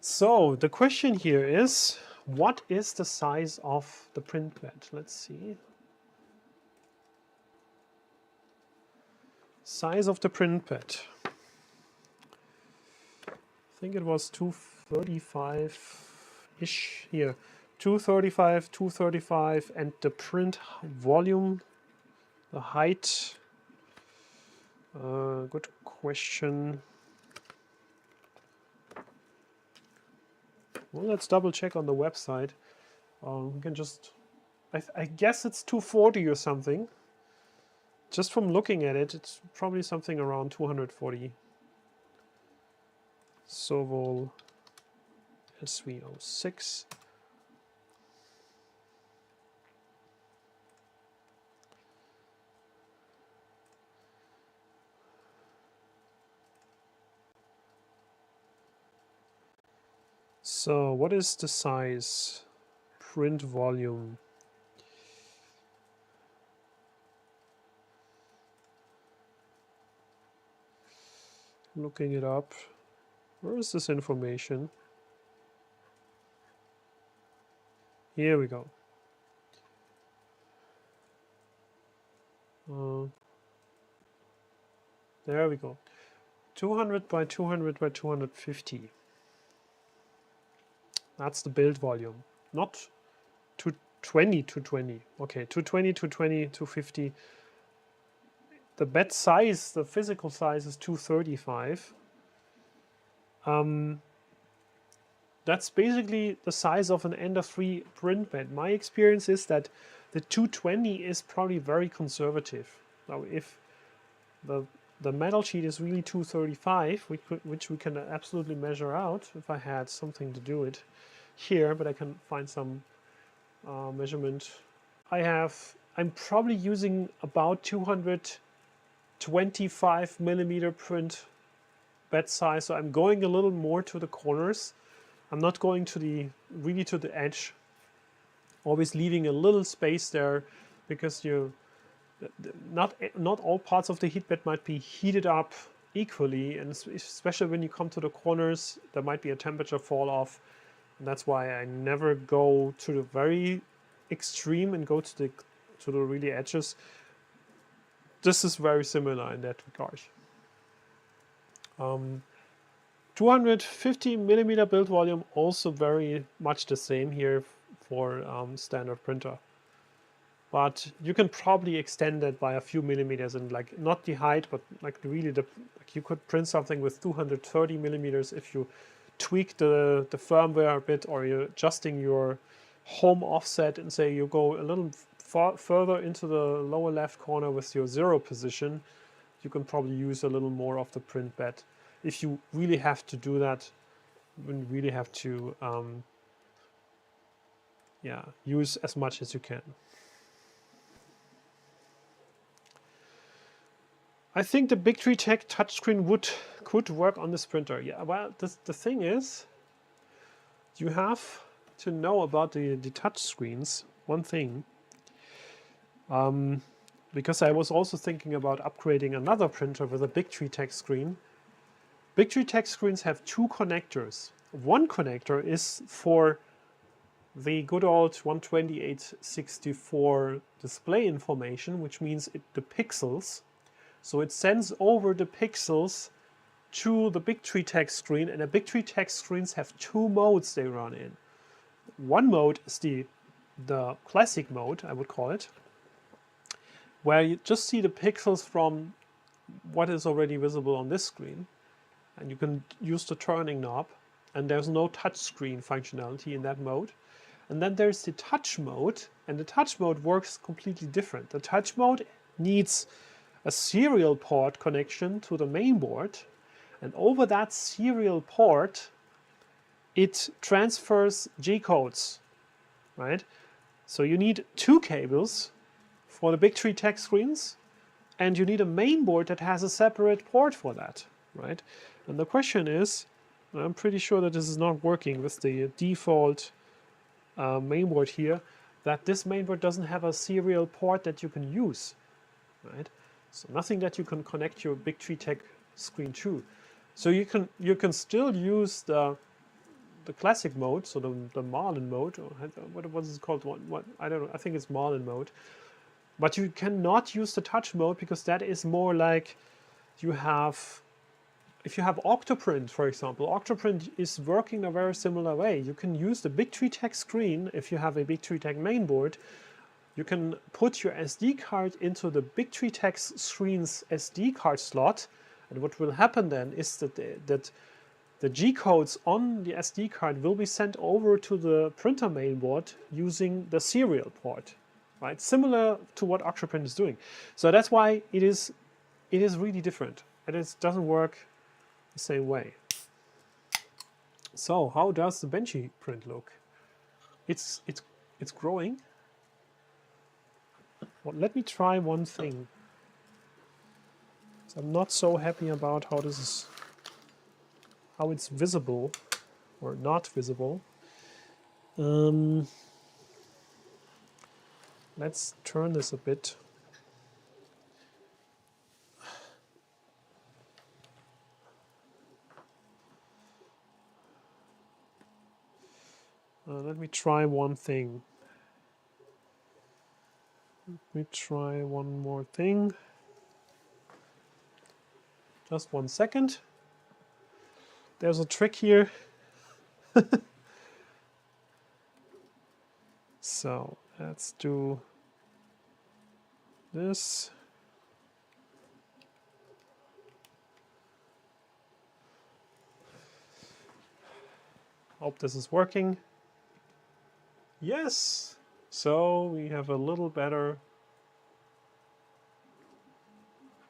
So the question here is, what is the size of the print bed? Let's see. Size of the print bed. I think it was 235-ish here. 235, 235, and the print volume, the height. Good question. Well, let's double check on the website. We can just, I guess it's 240 or something. Just from looking at it, it's probably something around 240. SOVOL SV06. So what is the size? Print volume. Looking it up. Where is this information? Here we go. There we go. 200 by 200 by 250. That's the build volume. Not 220. Okay, 220, 220, 250. The bed size, the physical size is 235. That's basically the size of an Ender 3 print bed. My experience is that the 220 is probably very conservative. Now, if the metal sheet is really 235, which we can absolutely measure out if I had something to do it here, but I can find some measurement. I'm probably using about 225 millimeter print bed size, so I'm going a little more to the corners. I'm not going to really to the edge, always leaving a little space there, because not all parts of the heat bed might be heated up equally, and especially when you come to the corners, there might be a temperature fall off, and that's why I never go to the very extreme and go to the really edges. This is very similar in that regard. 250 millimeter build volume, also very much the same here for standard printer. But you can probably extend that by a few millimeters, and like not the height, but like really like you could print something with 230 millimeters if you tweak the firmware a bit, or you're adjusting your home offset and say you go a little further into the lower left corner with your 0 position. You can probably use a little more of the print bed. If you really have to do that, you really have to use as much as you can. I think the Bigtree Tech touchscreen could work on this printer. Yeah, well, the thing is, you have to know about the touch screens. One thing, because I was also thinking about upgrading another printer with a Bigtree Tech screen. Bigtree Tech screens have 2 connectors. One connector is for the good old 128/64 display information, which means the pixels. So it sends over the pixels to the Bigtree Tech screen, and the Bigtree Tech screens have 2 modes they run in. One mode is the classic mode, I would call it, where you just see the pixels from what is already visible on this screen. And you can use the turning knob, and there's no touch screen functionality in that mode. And then there's the touch mode, and the touch mode works completely different. The touch mode needs a serial port connection to the main board, and over that serial port it transfers G-codes, right? So you need 2 cables for the Bigtree Tech screens, and you need a main board that has a separate port for that, right? And the question is, I'm pretty sure that this is not working with the default mainboard here, that this mainboard doesn't have a serial port that you can use, right? So nothing that you can connect your Bigtree Tech screen to. So you can still use the classic mode, so the Marlin mode, or what is it called? What I don't know. I think it's Marlin mode. But you cannot use the touch mode, because that is more like if you have Octoprint, for example. Octoprint is working a very similar way. You can use the Bigtree Tech screen if you have a Bigtree Tech mainboard. You can put your SD card into the Bigtree Tech screen's SD card slot, and what will happen then is that the G-codes on the SD card will be sent over to the printer mainboard using the serial port, right? Similar to what Octoprint is doing. So that's why it is really different, and it doesn't work the same way. So how does the Benchy print look? It's growing. Well, let me try one thing. So I'm not so happy about how it's visible or not visible. Let's turn this a bit. Let me try one thing. Let me try one more thing. Just 1 second. There's a trick here. So, Let's do this. Hope this is working. Yes. So we have a little better,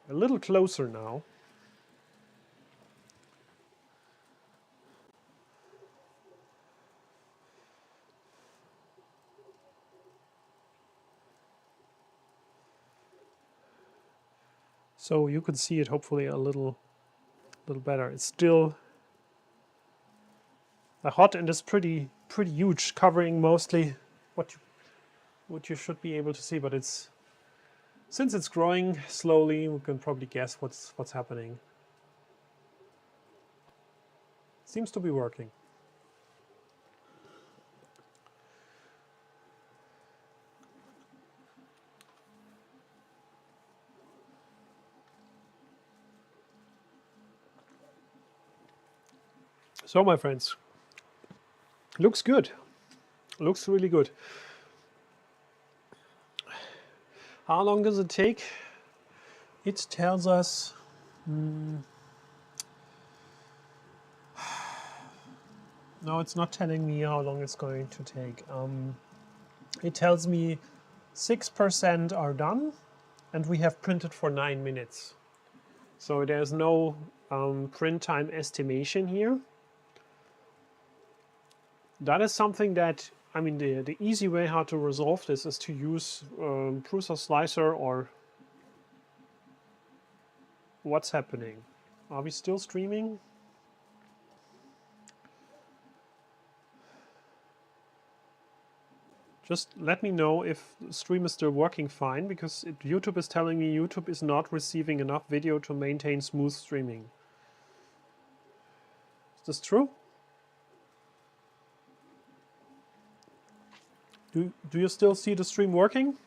a little closer now. So you can see it hopefully a little better. It's still the hot end is pretty huge, covering mostly what you should be able to see. But it's, since it's growing slowly, we can probably guess what's happening. Seems to be working. So my friends, looks good. Looks really good. How long does it take? It tells us no, it's not telling me how long it's going to take. It tells me 6% are done, and we have printed for 9 minutes. So there's no print time estimation here. That is something that, I mean, the easy way how to resolve this is to use Prusa Slicer, or what's happening? Are we still streaming? Just let me know if the stream is still working fine, because YouTube is telling me YouTube is not receiving enough video to maintain smooth streaming. Is this true? Do you still see the stream working?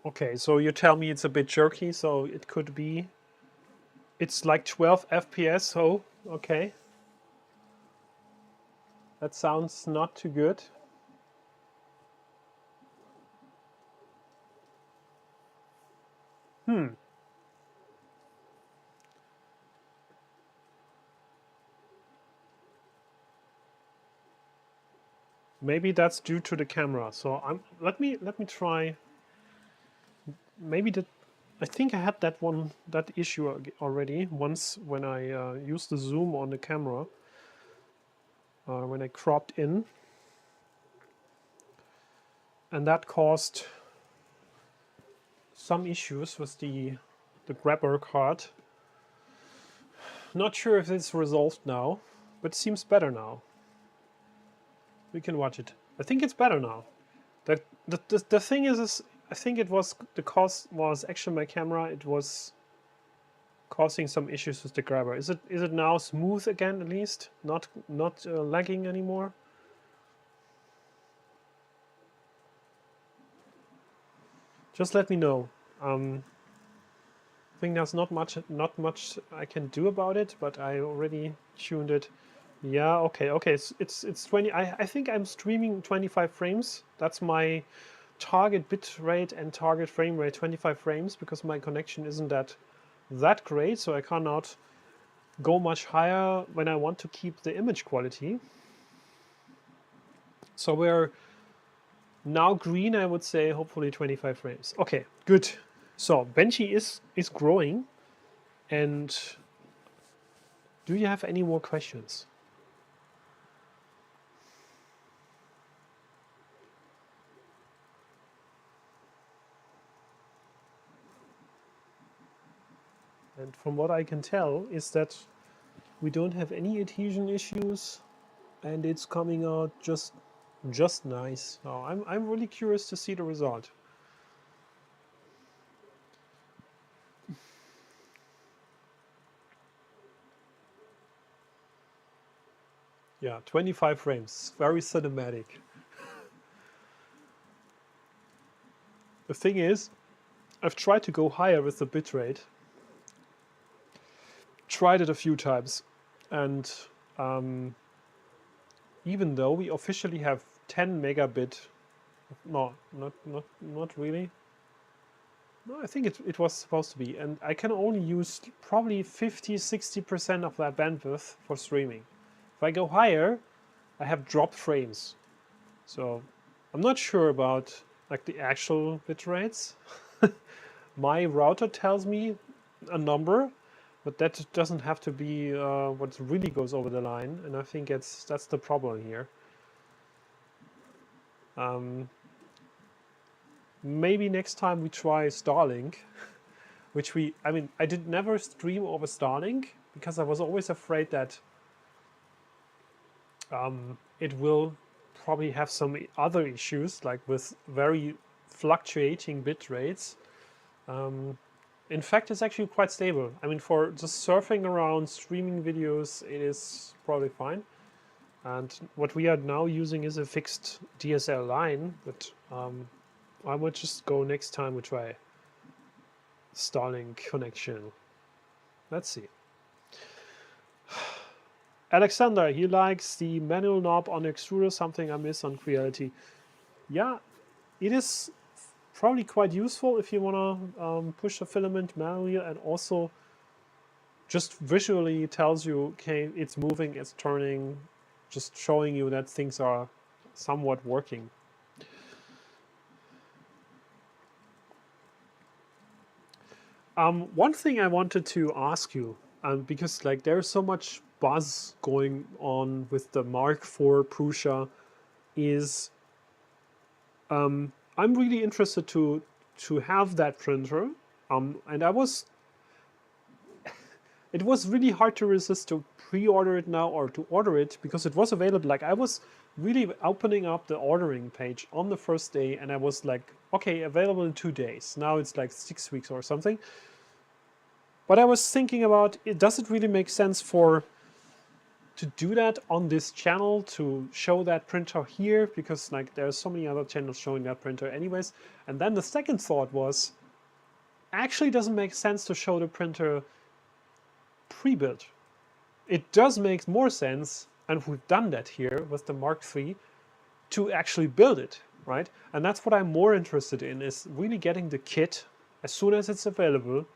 Okay, so you tell me it's a bit jerky, so it could be, it's like 12 FPS, so okay. That sounds not too good. Maybe that's due to the camera. So let me try. Maybe I think I had that issue already once when I used the zoom on the camera, when I cropped in, and that caused some issues with the grabber card. Not sure if it's resolved now, but it seems better now. We can watch it. I think it's better now. The thing is I think it was, the cause was actually my camera. It was causing some issues with the grabber. Is it now smooth again, at least? Not lagging anymore? Just let me know. I think there's not much I can do about it, but I already tuned it. Yeah, okay, it's 20. I think I'm streaming 25 frames. That's my target bit rate and target frame rate, 25 frames, because my connection isn't that great, so I cannot go much higher when I want to keep the image quality. So we're now green, I would say, hopefully 25 frames. Okay, good. So Benchy is growing. And do you have any more questions? And from what I can tell is that we don't have any adhesion issues, and it's coming out just just nice. Oh, I'm really curious to see the result. Yeah, 25 frames, very cinematic. The thing is, I've tried to go higher with the bitrate. Tried it a few times, and even though we officially have 10 megabit, no, not really. No, I think it was supposed to be, and I can only use probably 50-60% of that bandwidth for streaming. If I go higher, I have dropped frames. So I'm not sure about like the actual bit rates. My router tells me a number, but that doesn't have to be what really goes over the line, and I think that's the problem here. Maybe next time we try Starlink, which I did never stream over Starlink because I was always afraid that it will probably have some other issues, like with very fluctuating bit rates. In fact, it's actually quite stable. I mean, for just surfing around, streaming videos, it is probably fine. And what we are now using is a fixed DSL line, but I would just go next time we try Starlink connection. Let's see. Alexander, he likes the manual knob on extruder, something I miss on Creality. Yeah, it is probably quite useful if you want to push the filament manually, and also just visually tells you, okay, it's moving, it's turning, just showing you that things are somewhat working. One thing I wanted to ask you, because like there's so much buzz going on with the Mark IV Prusa, is I'm really interested to have that printer, and it was really hard to resist to pre-order it now or to order it because it was available. Like I was really opening up the ordering page on the first day, and I was like, okay, available in 2 days. Now it's like 6 weeks or something. But I was thinking about, does it really make sense to do that on this channel, to show that printer here, because like there's so many other channels showing that printer anyways. And then the second thought was, actually doesn't make sense to show the printer pre-built. It does make more sense, and we've done that here with the Mark III, to actually build it, right? And that's what I'm more interested in, is really getting the kit as soon as it's available,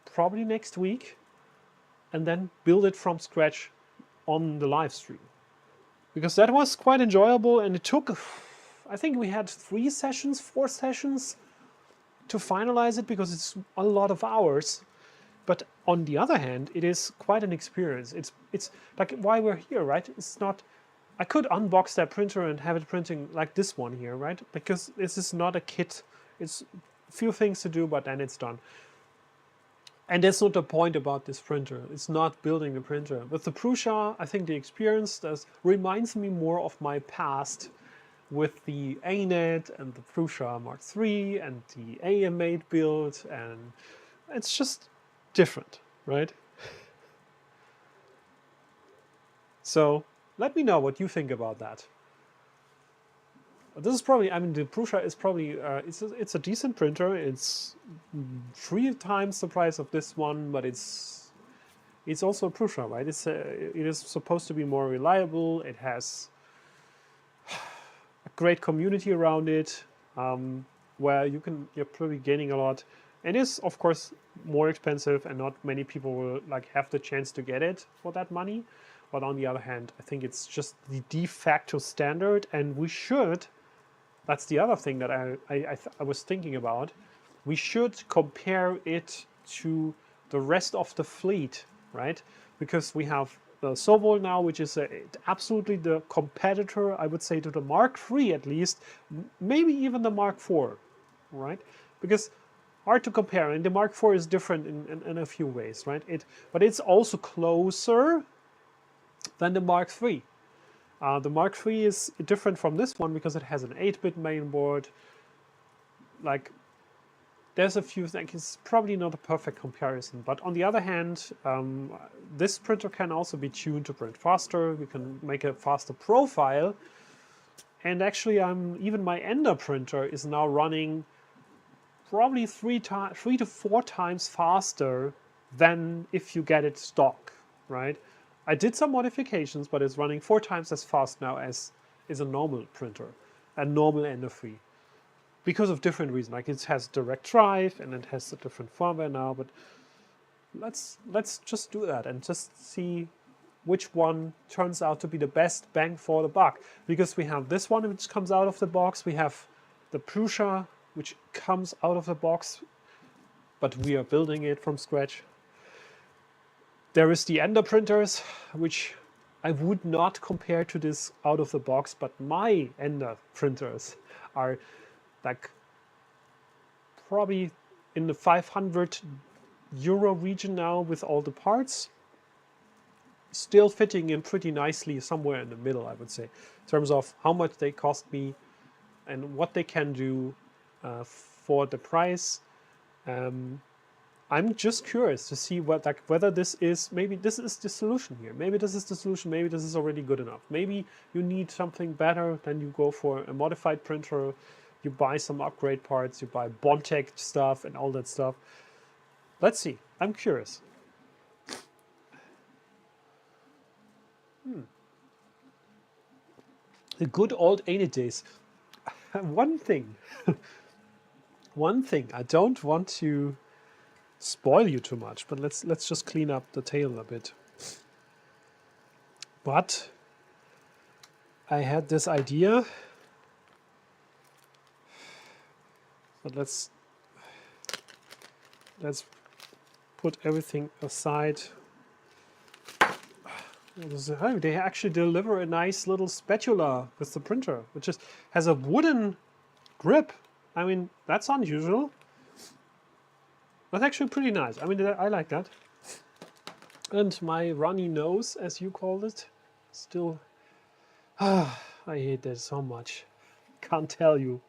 probably next week, and then build it from scratch on the live stream. Because that was quite enjoyable, and it took, I think we had 4 sessions to finalize it, because it's a lot of hours. But on the other hand, it is quite an experience. It's like why we're here, right? It's not, I could unbox that printer and have it printing like this one here, right? Because this is not a kit. It's a few things to do, but then it's done. And that's not the point about this printer. It's not building the printer. With the Prusa, I think the experience reminds me more of my past with the ANET and the Prusa Mark III and the AM8 build, and it's just different, right? So let me know what you think about that. This is probably, I mean, the Prusa is probably, it's a decent printer. It's 3 times the price of this one, but it's also a Prusa, right? It is supposed to be more reliable. It has a great community around it, where you're probably gaining a lot. It is, of course, more expensive, and not many people will like have the chance to get it for that money. But on the other hand, I think it's just the de facto standard, and we should. That's the other thing that I was thinking about. We should compare it to the rest of the fleet, right? Because we have the SOVOL now, which is absolutely the competitor, I would say, to the Mark III at least, maybe even the Mark IV, right? Because hard to compare, and the Mark IV is different in a few ways, right? But it's also closer than the Mark III. The Mark III is different from this one because it has an 8-bit mainboard. Like, there's a few things. It's probably not a perfect comparison, but on the other hand, this printer can also be tuned to print faster. We can make a faster profile. And actually, even my Ender printer is now running probably 3 to 4 times faster than if you get it stock, right? I did some modifications, but it's running 4 times as fast now as is a normal printer, a normal Ender 3. Because of different reasons, like it has direct drive and it has a different firmware now, but let's just do that and just see which one turns out to be the best bang for the buck. Because we have this one which comes out of the box, we have the Prusa which comes out of the box, but we are building it from scratch. There is the Ender printers, which I would not compare to this out of the box, but my Ender printers are like probably in the 500 euro region now with all the parts. Still fitting in pretty nicely somewhere in the middle, I would say, in terms of how much they cost me and what they can do for the price. I'm just curious to see whether this is, maybe this is the solution here. Maybe this is the solution. Maybe this is already good enough. Maybe you need something better, then you go for a modified printer. You buy some upgrade parts, you buy Bondtech stuff and all that stuff. Let's see. I'm curious. The good old 80 days. One thing. One thing. I don't want to spoil you too much, but let's just clean up the tail a bit. But I had this idea. But let's put everything aside. They actually deliver a nice little spatula with the printer, which has a wooden grip. I mean, that's unusual. That's actually pretty nice. I mean, I like that. And my runny nose, as you called it, still... I hate that so much. Can't tell you.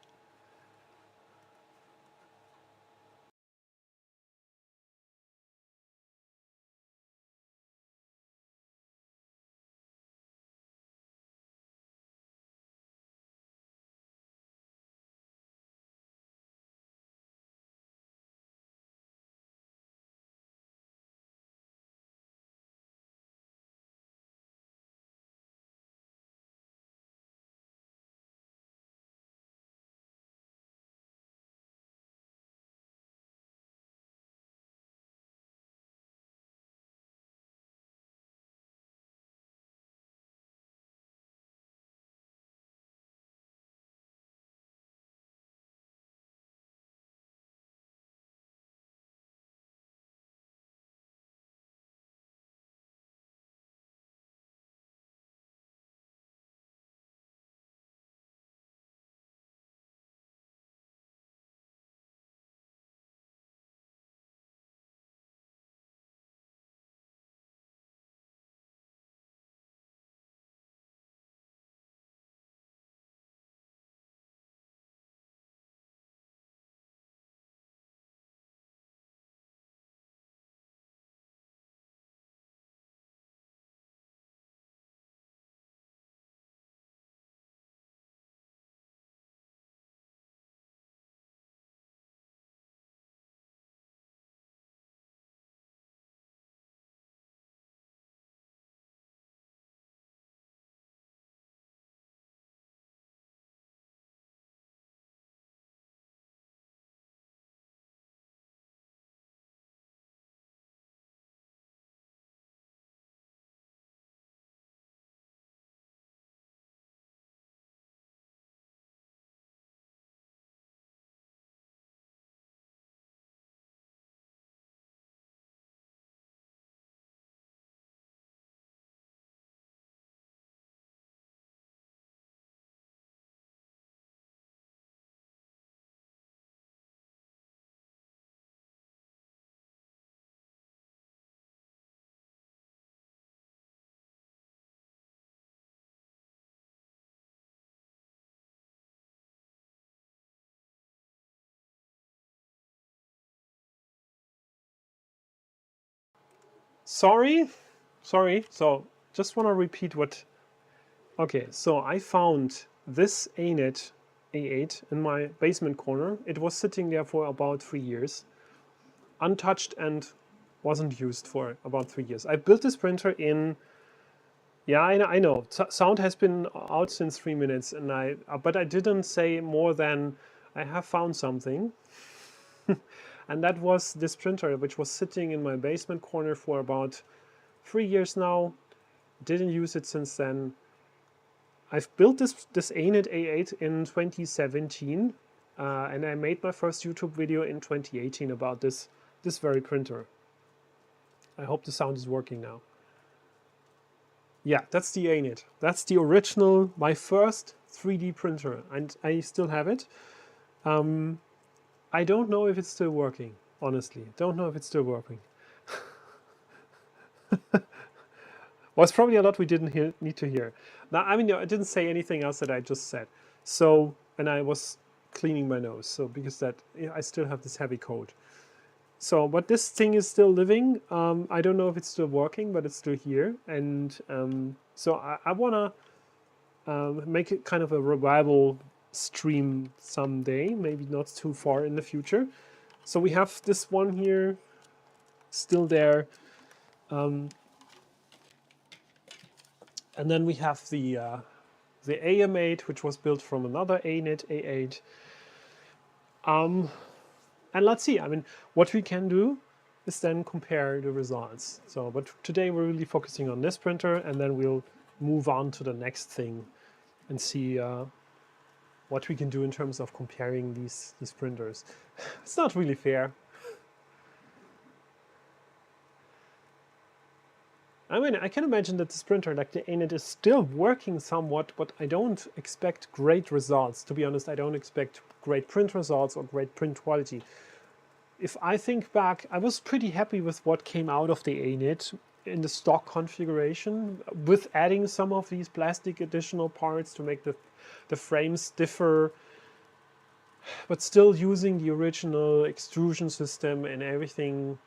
Sorry. So just want to repeat what. Okay, so I found this ANET A8 in my basement corner. It was sitting there for about 3 years, untouched and wasn't used for about 3 years. I built this printer in. Yeah, I know. Sound has been out since 3 minutes, and but I didn't say more than I have found something. And that was this printer, which was sitting in my basement corner for about 3 years now. Didn't use it since then. I've built this ANET A8 in 2017, and I made my first YouTube video in 2018 about this very printer. I hope the sound is working now. Yeah, that's the ANET. That's the original, my first 3D printer, and I still have it. I don't know if it's still working, honestly. Don't know if it's still working. Well, it's probably a lot we didn't need to hear. Now, I mean, I didn't say anything else that I just said. So, and I was cleaning my nose, so because that, I still have this heavy coat. So, but this thing is still living. I don't know if it's still working, but it's still here. And so I want to make it kind of a revival stream someday, maybe not too far in the future. So we have this one here still there. And then we have the AM8, which was built from another ANET A8. And let's see, I mean, what we can do is then compare the results. So, but today we're really focusing on this printer, and then we'll move on to the next thing and see what we can do in terms of comparing these printers. It's not really fair. I mean, I can imagine that this printer, like the ANET, is still working somewhat, but I don't expect great results. To be honest, I don't expect great print results or great print quality. If I think back, I was pretty happy with what came out of the ANET in the stock configuration, with adding some of these plastic additional parts to make the frames differ, but still using the original extrusion system and everything.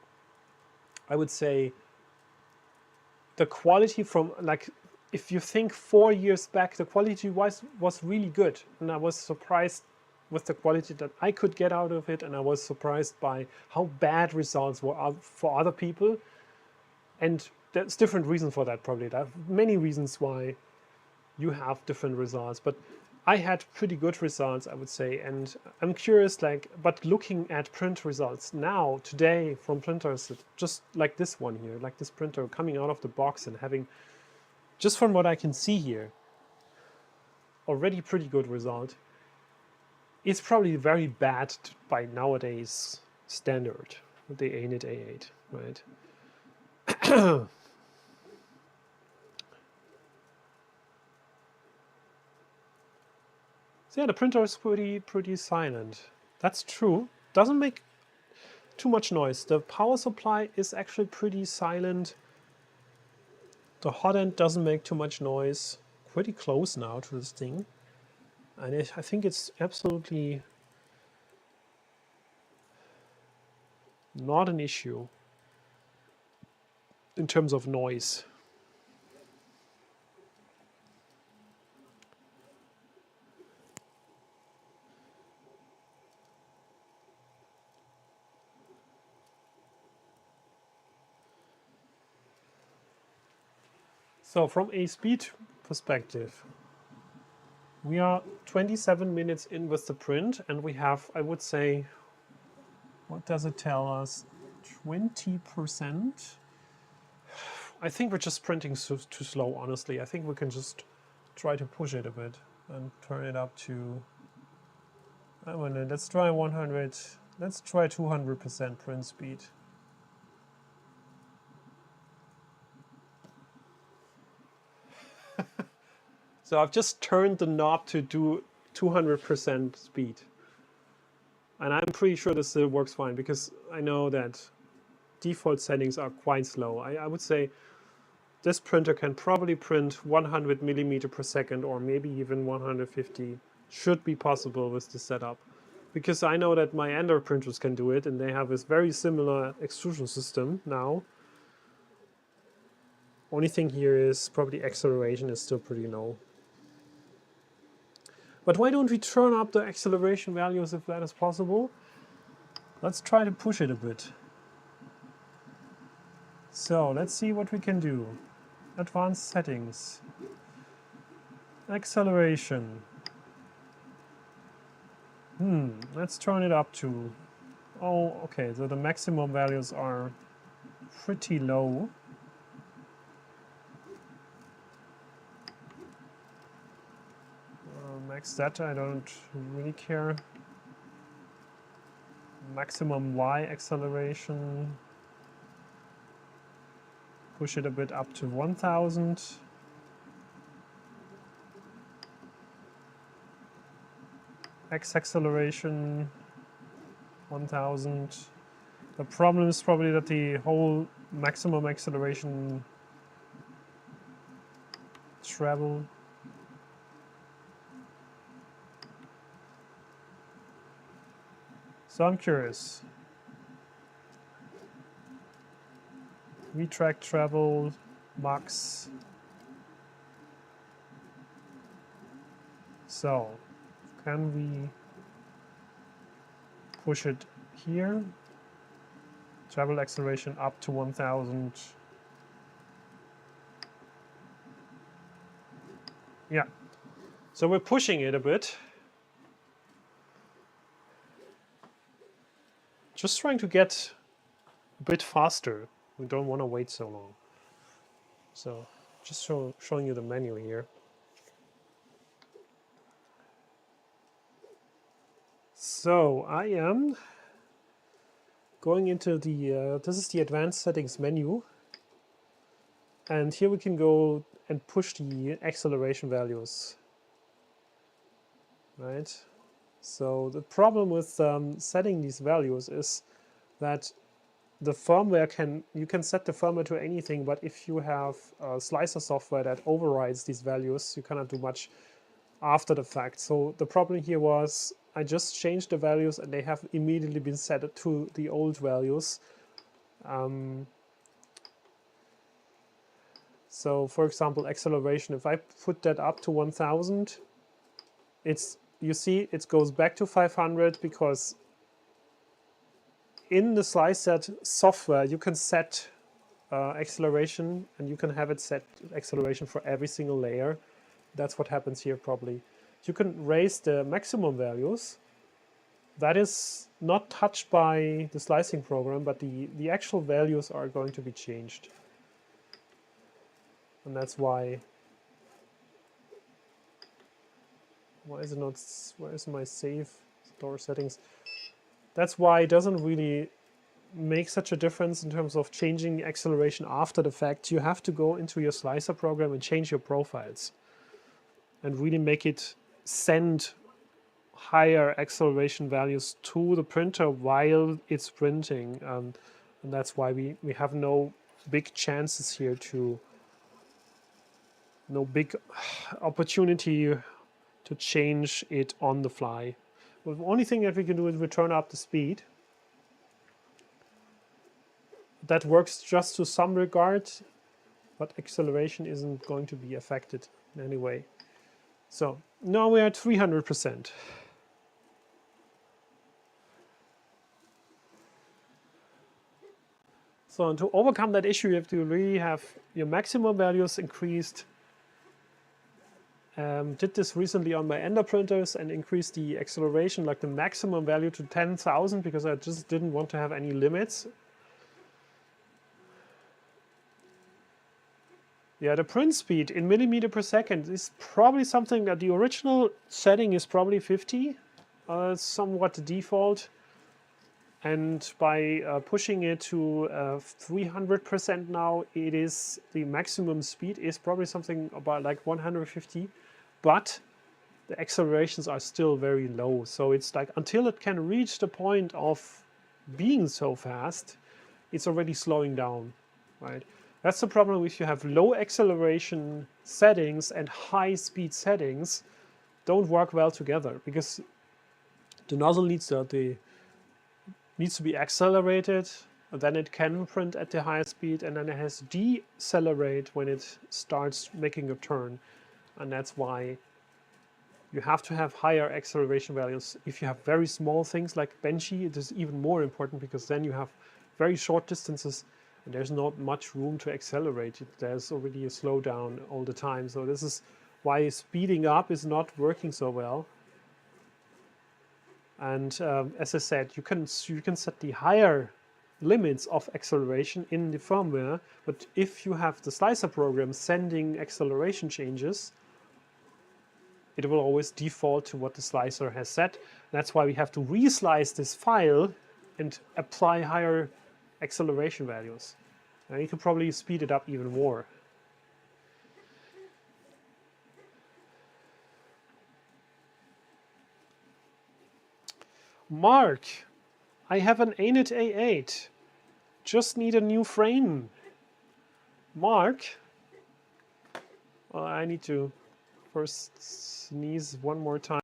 I would say the quality from, like, if you think 4 years back, the quality was really good, and I was surprised with the quality that I could get out of it, and I was surprised by how bad results were for other people. And there's different reasons for that, probably. There are many reasons why you have different results, but I had pretty good results, I would say. And I'm curious, like, but looking at print results now, today, from printers, just like this one here, like this printer coming out of the box and having, just from what I can see here, already pretty good result. It's probably very bad by nowadays standard, the ANET A8, right? So yeah, the printer is pretty silent. That's true. Doesn't make too much noise. The power supply is actually pretty silent. The hot end doesn't make too much noise. Pretty close now to this thing. And I think it's absolutely not an issue in terms of noise. So from a speed perspective, we are 27 minutes in with the print, and we have, I would say, what does it tell us? 20%? I think we're just printing too slow, honestly. I think we can just try to push it a bit and turn it up to, I don't know, let's try 100, let's try 200% print speed. So I've just turned the knob to do 200% speed. And I'm pretty sure this still works fine, because I know that default settings are quite slow. I would say this printer can probably print 100 millimeter per second, or maybe even 150. Should be possible with the setup. Because I know that my Ender printers can do it, and they have this very similar extrusion system now. Only thing here is probably acceleration is still pretty low. But why don't we turn up the acceleration values if that is possible? Let's try to push it a bit. So let's see what we can do. Advanced settings. Acceleration. Let's turn it up to... Oh, okay, so the maximum values are pretty low. Max data, I don't really care. Maximum Y acceleration. Push it a bit up to 1000. X acceleration 1000. The problem is probably that the whole maximum acceleration travel so I'm curious. Retract travel max. So can we push it here? Travel acceleration up to 1000. Yeah. So we're pushing it a bit. Just trying to get a bit faster. We don't want to wait so long. So just showing you the menu here. So I am going into the, this is the advanced settings menu. And here we can go and push the acceleration values. Right? So the problem with setting these values is that the firmware you can set the firmware to anything, but if you have slicer software that overrides these values, you cannot do much after the fact. So the problem here was I just changed the values and they have immediately been set to the old values. So for example, acceleration, if I put that up to 1000, you see it goes back to 500 because in the slicer software you can set acceleration and you can have it set acceleration for every single layer. That's what happens here probably. You can raise the maximum values. That is not touched by the slicing program, but the actual values are going to be changed. And that's why is it not, where is my save store settings? That's why it doesn't really make such a difference in terms of changing acceleration after the fact. You have to go into your slicer program and change your profiles and really make it send higher acceleration values to the printer while it's printing. And that's why we have no big chances here no big opportunity to change it on the fly. Well, the only thing that we can do is we turn up the speed. That works just to some regard, but acceleration isn't going to be affected in any way. So now we're at 300%. So to overcome that issue, you have to really have your maximum values increased. Did this recently on my Ender printers and increased the acceleration, like the maximum value to 10,000 because I just didn't want to have any limits. Yeah, the print speed in millimeter per second is probably something that the original setting is probably 50, somewhat default. And by pushing it to 300% now, it is the maximum speed is probably something about like 150, but the accelerations are still very low. So it's like until it can reach the point of being so fast, it's already slowing down, right? That's the problem if you have low acceleration settings and high speed settings don't work well together because the nozzle needs to be accelerated then it can print at the higher speed, and then it has to decelerate when it starts making a turn. And that's why you have to have higher acceleration values. If you have very small things like Benchy, it is even more important, because then you have very short distances and there's not much room to accelerate. There's already a slowdown all the time. So this is why speeding up is not working so well. And as I said, you can set the higher limits of acceleration in the firmware, but if you have the slicer program sending acceleration changes, it will always default to what the slicer has set. That's why we have to reslice this file and apply higher acceleration values. And you can probably speed it up even more. Mark, I have an ANIT A8. Just need a new frame. Mark, well, I need to first sneeze one more time.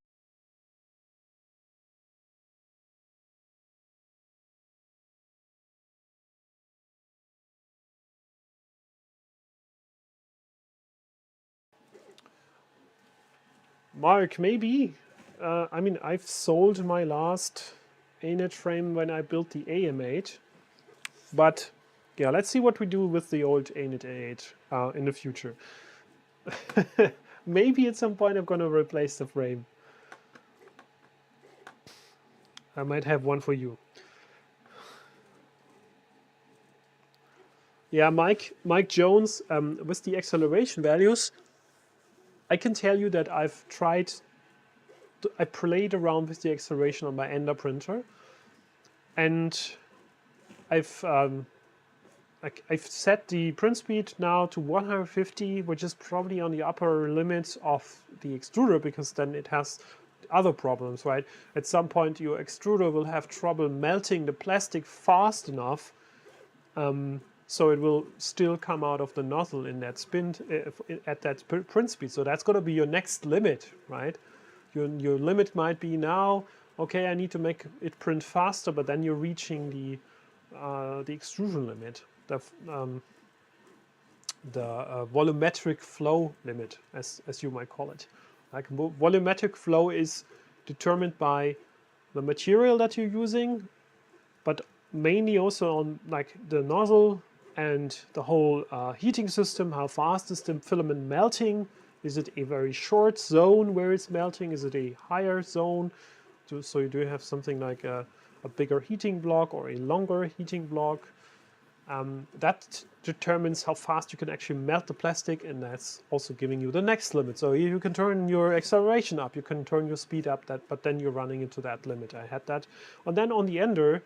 Mark, maybe. I mean, I've sold my last ANIT frame when I built the AM8. But yeah, let's see what we do with the old ANIT A8 in the future. Maybe at some point I'm going to replace the frame. I might have one for you. Yeah, Mike Jones, with the acceleration values, I can tell you that I played around with the acceleration on my Ender printer, and I've set the print speed now to 150, which is probably on the upper limits of the extruder, because then it has other problems, right? At some point your extruder will have trouble melting the plastic fast enough, so it will still come out of the nozzle in that spin at that print speed. So that's going to be your next limit, right? Your limit might be now, okay, I need to make it print faster, but then you're reaching the extrusion limit, the volumetric flow limit, as you might call it. Like, volumetric flow is determined by the material that you're using, but mainly also on like the nozzle and the whole heating system. How fast is the filament melting? Is it a very short zone where it's melting? Is it a higher zone? So you do have something like a bigger heating block or a longer heating block. That determines how fast you can actually melt the plastic, and that's also giving you the next limit. So you can turn your acceleration up, you can turn your speed up, but then you're running into that limit. I had that. And then on the Ender,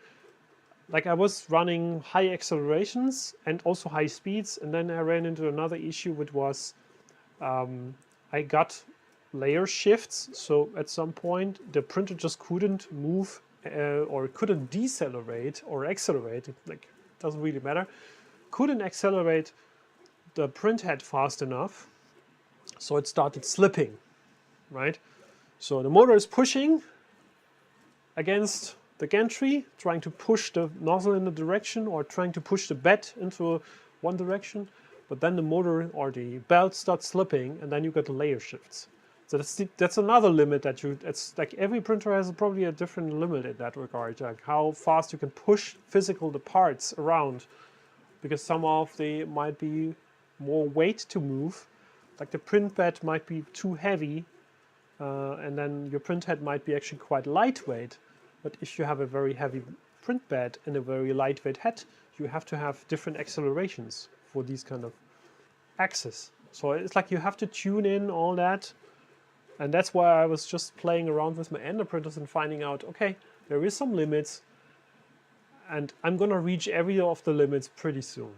like, I was running high accelerations and also high speeds, and then I ran into another issue, which was I got layer shifts. So at some point the printer just couldn't move or couldn't decelerate or accelerate. Like, it doesn't really matter. Couldn't accelerate the print head fast enough, so it started slipping, right? So the motor is pushing against the gantry, trying to push the nozzle in a direction or trying to push the bed into one direction, but then the motor or the belt starts slipping, and then you get the layer shifts. So that's another limit that it's like every printer has probably a different limit in that regard, like how fast you can push the parts around, because some of they might be more weight to move, like the print bed might be too heavy, and then your print head might be actually quite lightweight. But if you have a very heavy print bed and a very lightweight head, you have to have different accelerations for these kind of axes. So it's like you have to tune in all that. And that's why I was just playing around with my Ender printers and finding out, okay, there is some limits, and I'm gonna reach every of the limits pretty soon.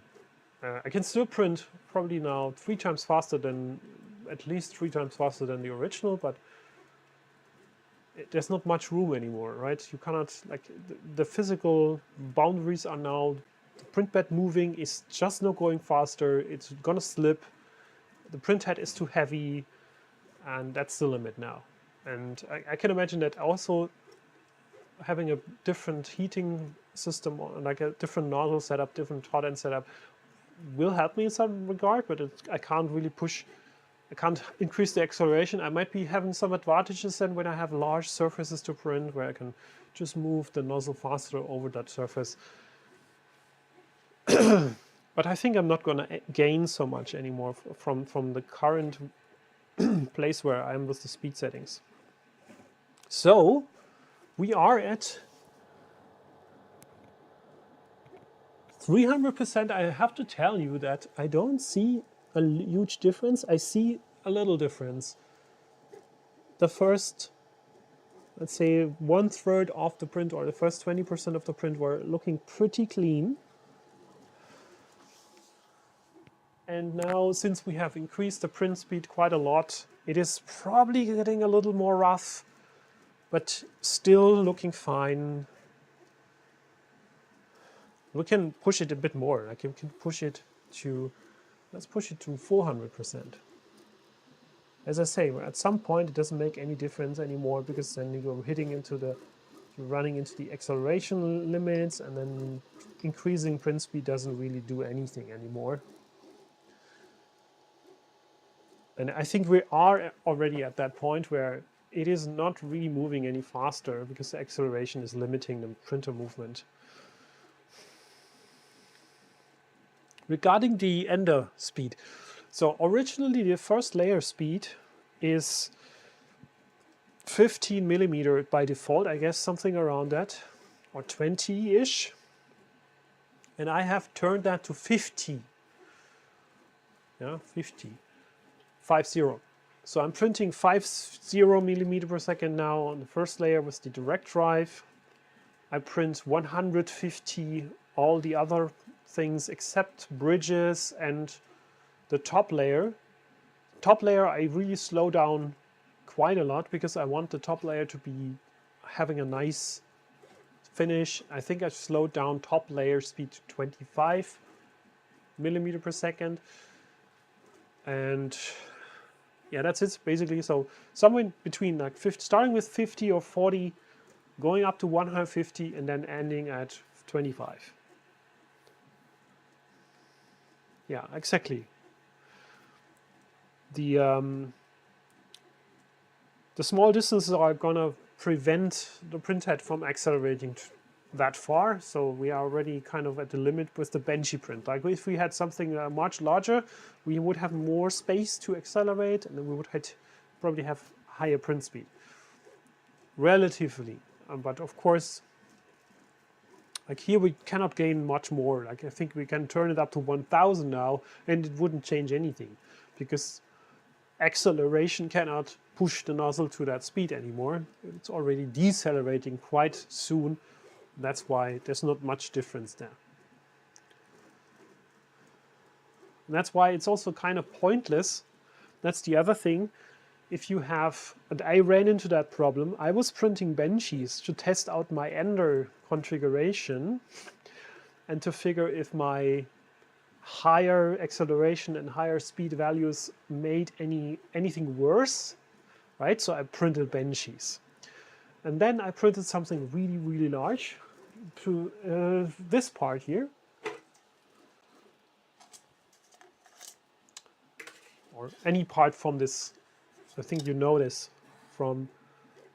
I can still print probably now at least 3 times faster than the original, but there's not much room anymore, right? You cannot, like, the physical boundaries are now, the print bed moving is just not going faster, it's gonna slip, the print head is too heavy, and that's the limit now. And I can imagine that also having a different heating system, or like a different nozzle setup, different hot end setup, will help me in some regard, but I can't really push, I can't increase the acceleration. I might be having some advantages then when I have large surfaces to print, where I can just move the nozzle faster over that surface. But I think I'm not going to gain so much anymore from the current place where I am with the speed settings. So we are at 300%. I have to tell you that I don't see a huge difference. I see a little difference. The first, let's say 1/3 of the print, or the first 20% of the print, were looking pretty clean. And now, since we have increased the print speed quite a lot, it is probably getting a little more rough, but still looking fine. We can push it a bit more. Like, you can push it to, let's push it to 400%. As I say, at some point it doesn't make any difference anymore, because then you're running into the acceleration limits, and then increasing print speed doesn't really do anything anymore. And I think we are already at that point where it is not really moving any faster, because the acceleration is limiting the printer movement. Regarding the ender speed, so originally the first layer speed is 15 millimeter by default, I guess, something around that, or 20-ish. And I have turned that to 50. Yeah, 50. 50. So I'm printing 50 millimeter per second now on the first layer with the direct drive. I print 150 all the other things except bridges and the top layer. Top layer I really slow down quite a lot, because I want the top layer to be having a nice finish. I think I slowed down top layer speed to 25 millimeter per second. And yeah, that's it basically. So somewhere in between, like 50, starting with 50 or 40, going up to 150, and then ending at 25. Yeah, exactly. The small distances are gonna prevent the printhead from accelerating that far. So we are already kind of at the limit with the benchy print. Like, if we had something much larger, we would have more space to accelerate, and then we would probably have higher print speed, relatively. But of course, like here we cannot gain much more. Like, I think we can turn it up to 1000 now, and it wouldn't change anything, because acceleration cannot push the nozzle to that speed anymore. It's already decelerating quite soon. That's why there's not much difference there. And that's why it's also kind of pointless. That's the other thing. If you have, and I ran into that problem, I was printing benchies to test out my ender configuration and to figure if my higher acceleration and higher speed values made anything worse, right? So I printed benchies. And then I printed something really, really large to this part here. Or any part from this. I think you know this from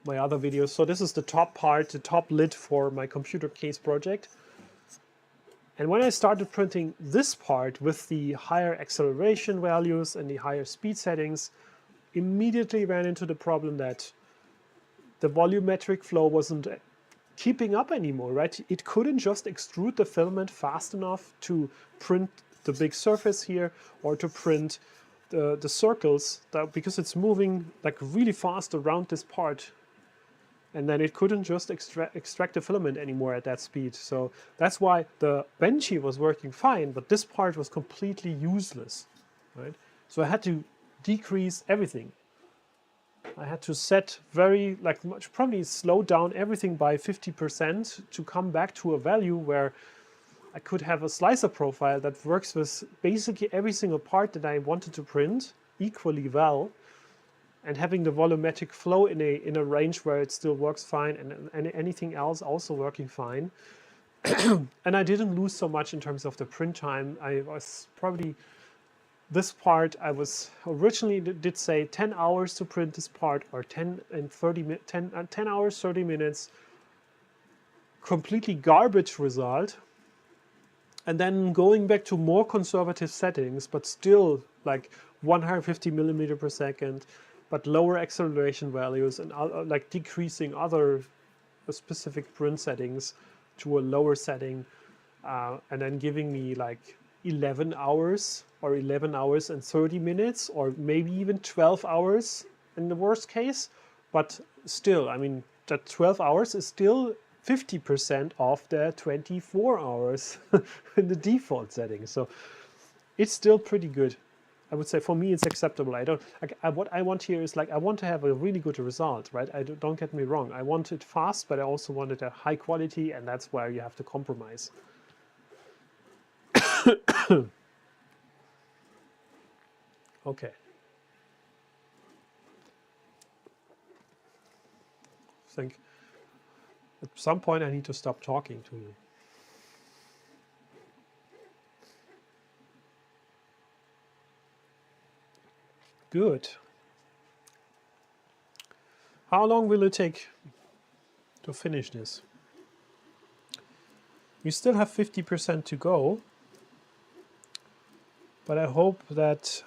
my other videos. So this is the top part, the top lid for my computer case project. And when I started printing this part with the higher acceleration values and the higher speed settings, immediately ran into the problem that the volumetric flow wasn't keeping up anymore, right? It couldn't just extrude the filament fast enough to print the big surface here, or to print the circles, because it's moving like really fast around this part. And then it couldn't just extract the filament anymore at that speed. So that's why the benchy was working fine, but this part was completely useless, right? So I had to decrease everything. I had to set probably slow down everything by 50% to come back to a value where I could have a slicer profile that works with basically every single part that I wanted to print equally well. and having the volumetric flow in a range where it still works fine, and anything else also working fine. And I didn't lose so much in terms of the print time. I was probably, this part I was originally did say 10 hours to print this part, or 10 hours 30 minutes, completely garbage result. And then going back to more conservative settings, but still like 150 millimeter per second, but lower acceleration values, and like decreasing other specific print settings to a lower setting, and then giving me like 11 hours or 11 hours and 30 minutes, or maybe even 12 hours in the worst case. But still, I mean, that 12 hours is still 50% of the 24 hours in the default setting. So it's still pretty good. I would say for me it's acceptable. I don't like, what I want here is like, I want to have a really good result, right? Don't get me wrong. I want it fast, but I also want it a high quality, and that's where you have to compromise. Okay. I think at some point I need to stop talking to you. Good. How long will it take to finish this? We still have 50% to go, but I hope that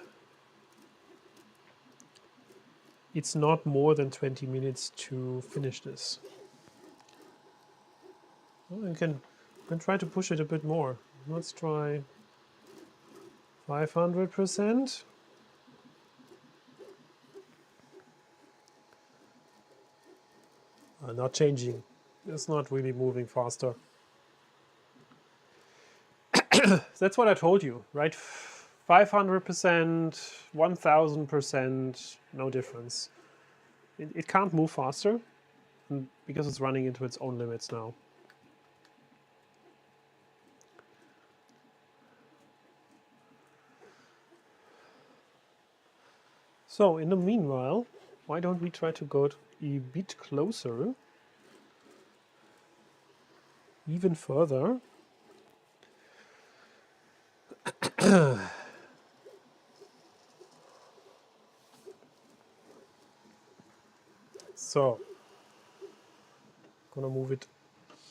it's not more than 20 minutes to finish this. Well, I can try to push it a bit more. Let's try 500%. Not changing. It's not really moving faster. That's what I told you, right? 500%, 1000%, no difference. It can't move faster because it's running into its own limits now. So in the meanwhile, why don't we try to go a bit closer, even further. So, gonna move it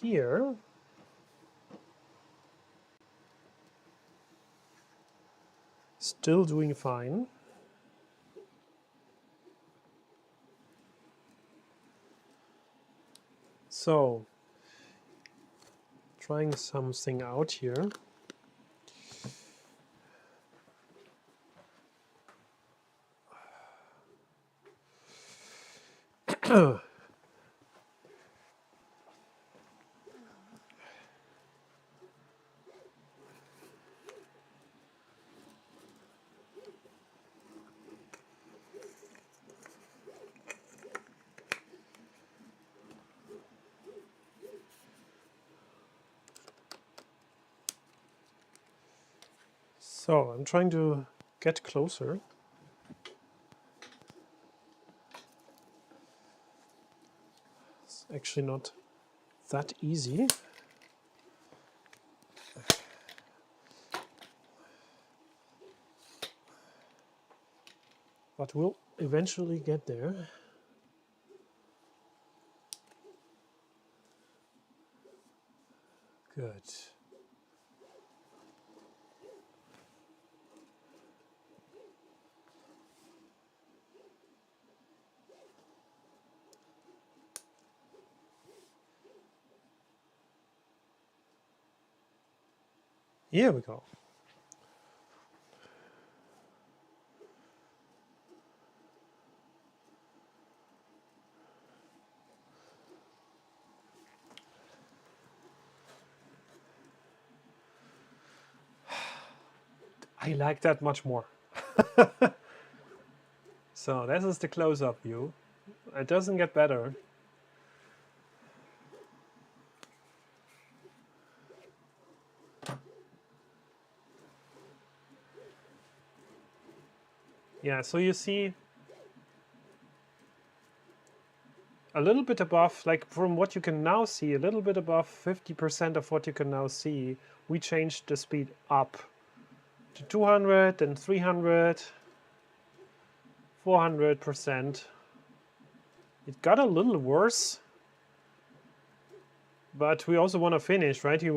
here. Still doing fine. So, trying something out here. So, I'm trying to get closer. It's actually not that easy. But we'll eventually get there. Good. Here we go. I like that much more. So this is the close-up view. It doesn't get better. Yeah, so you see a little bit above, like from what you can now see, a little bit above 50% of what you can now see, we changed the speed up to 200 and 300, 400%. It got a little worse, but we also want to finish, right? We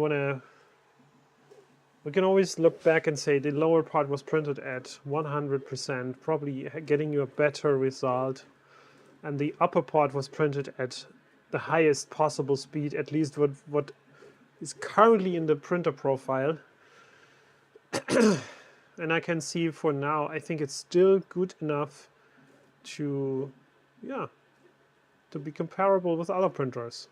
can always look back and say the lower part was printed at 100%, probably getting you a better result. And the upper part was printed at the highest possible speed, at least what is currently in the printer profile. And I can see for now, I think it's still good enough to, yeah, to be comparable with other printers.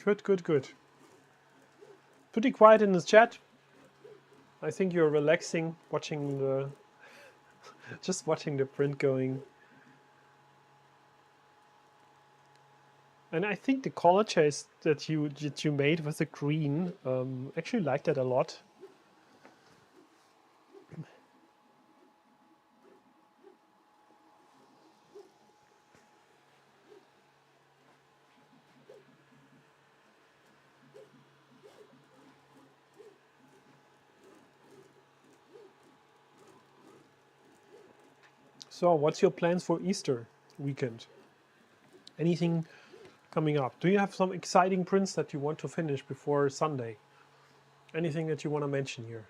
Good, good, good. Pretty quiet in the chat. I think you're relaxing, watching the, just watching the print going. And I think the color chase that you made with the green, actually liked that a lot. So, what's your plans for Easter weekend? Anything coming up? Do you have some exciting prints that you want to finish before Sunday? Anything that you want to mention here?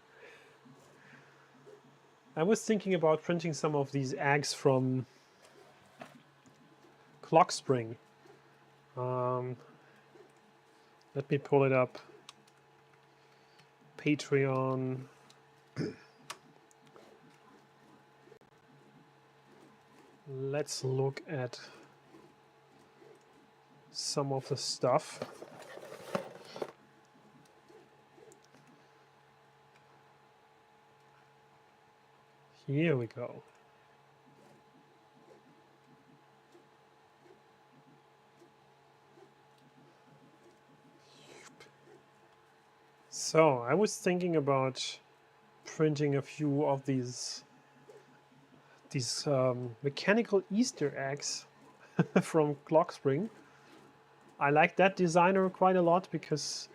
I was thinking about printing some of these eggs from Clockspring. Let me pull it up. Patreon. Let's look at some of the stuff. Here we go. So I was thinking about printing a few of these mechanical Easter eggs from Clockspring. I like that designer quite a lot because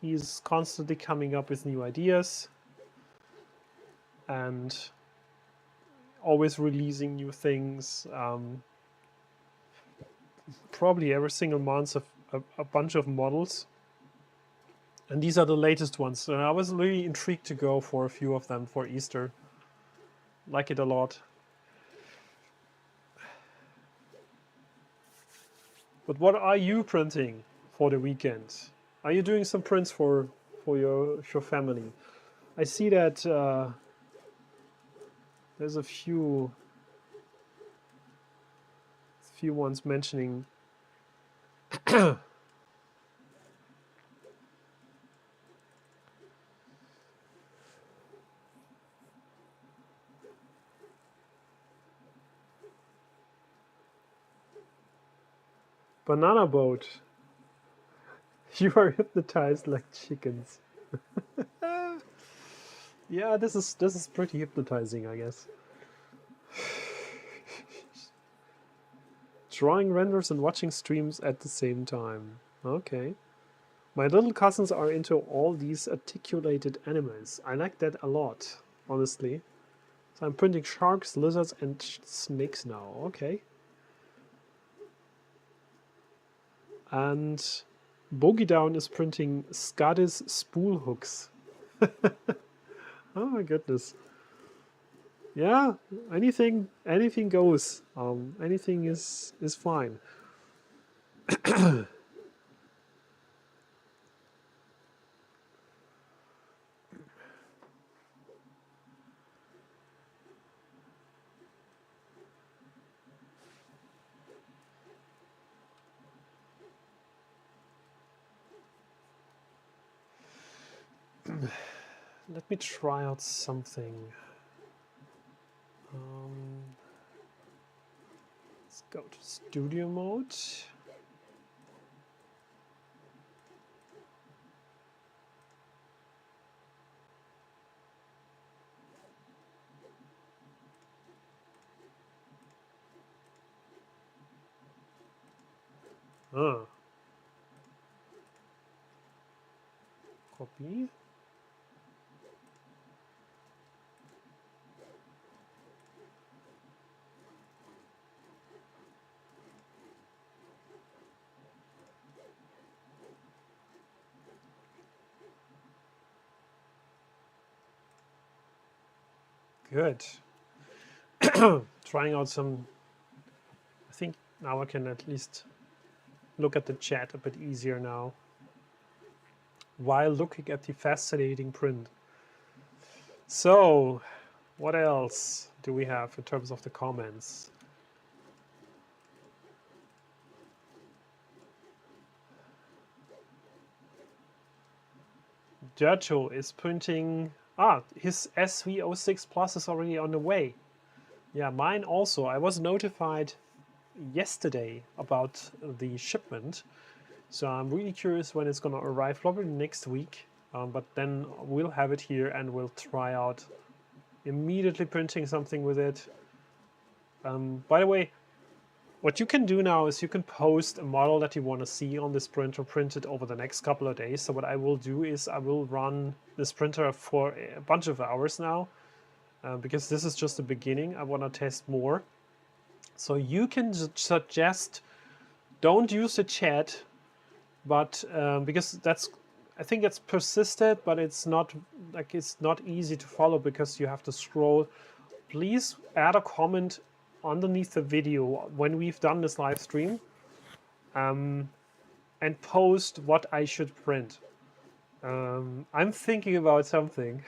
he's constantly coming up with new ideas and always releasing new things. Probably every single month a bunch of models. And these are the latest ones. So I was really intrigued to go for a few of them for Easter. Like it a lot. But what are you printing for the weekend? Are you doing some prints for your family? I see that there's a few ones mentioning banana boat. You are hypnotized like chickens. Yeah, this is pretty hypnotizing, I guess. Drawing renders and watching streams at the same time. Okay. My little cousins are into all these articulated animals. I like that a lot, honestly. So I'm printing sharks, lizards, and snakes now. Okay. And Bogey Down is printing Skadis spool hooks. Oh my goodness. Yeah, anything goes. Anything is fine. Let me try out something. Let's go to studio mode. Ah. Copy. Good. Trying out some, I think now I can at least look at the chat a bit easier now while looking at the fascinating print. So, what else do we have in terms of the comments? Jojo is printing, his SV06 Plus is already on the way. Yeah, mine also. I was notified yesterday about the shipment, so I'm really curious when it's going to arrive, probably next week, but then we'll have it here and we'll try out immediately printing something with it. By the way, what you can do now is you can post a model that you want to see on this printer printed over the next couple of days. So what I will do is I will run this printer for a bunch of hours now, because this is just the beginning. I want to test more. So you can suggest, don't use the chat, but because that's, I think it's persisted, but it's not like, it's not easy to follow because you have to scroll. Please add a comment underneath the video when we've done this live stream, and post what I should print. I'm thinking about something.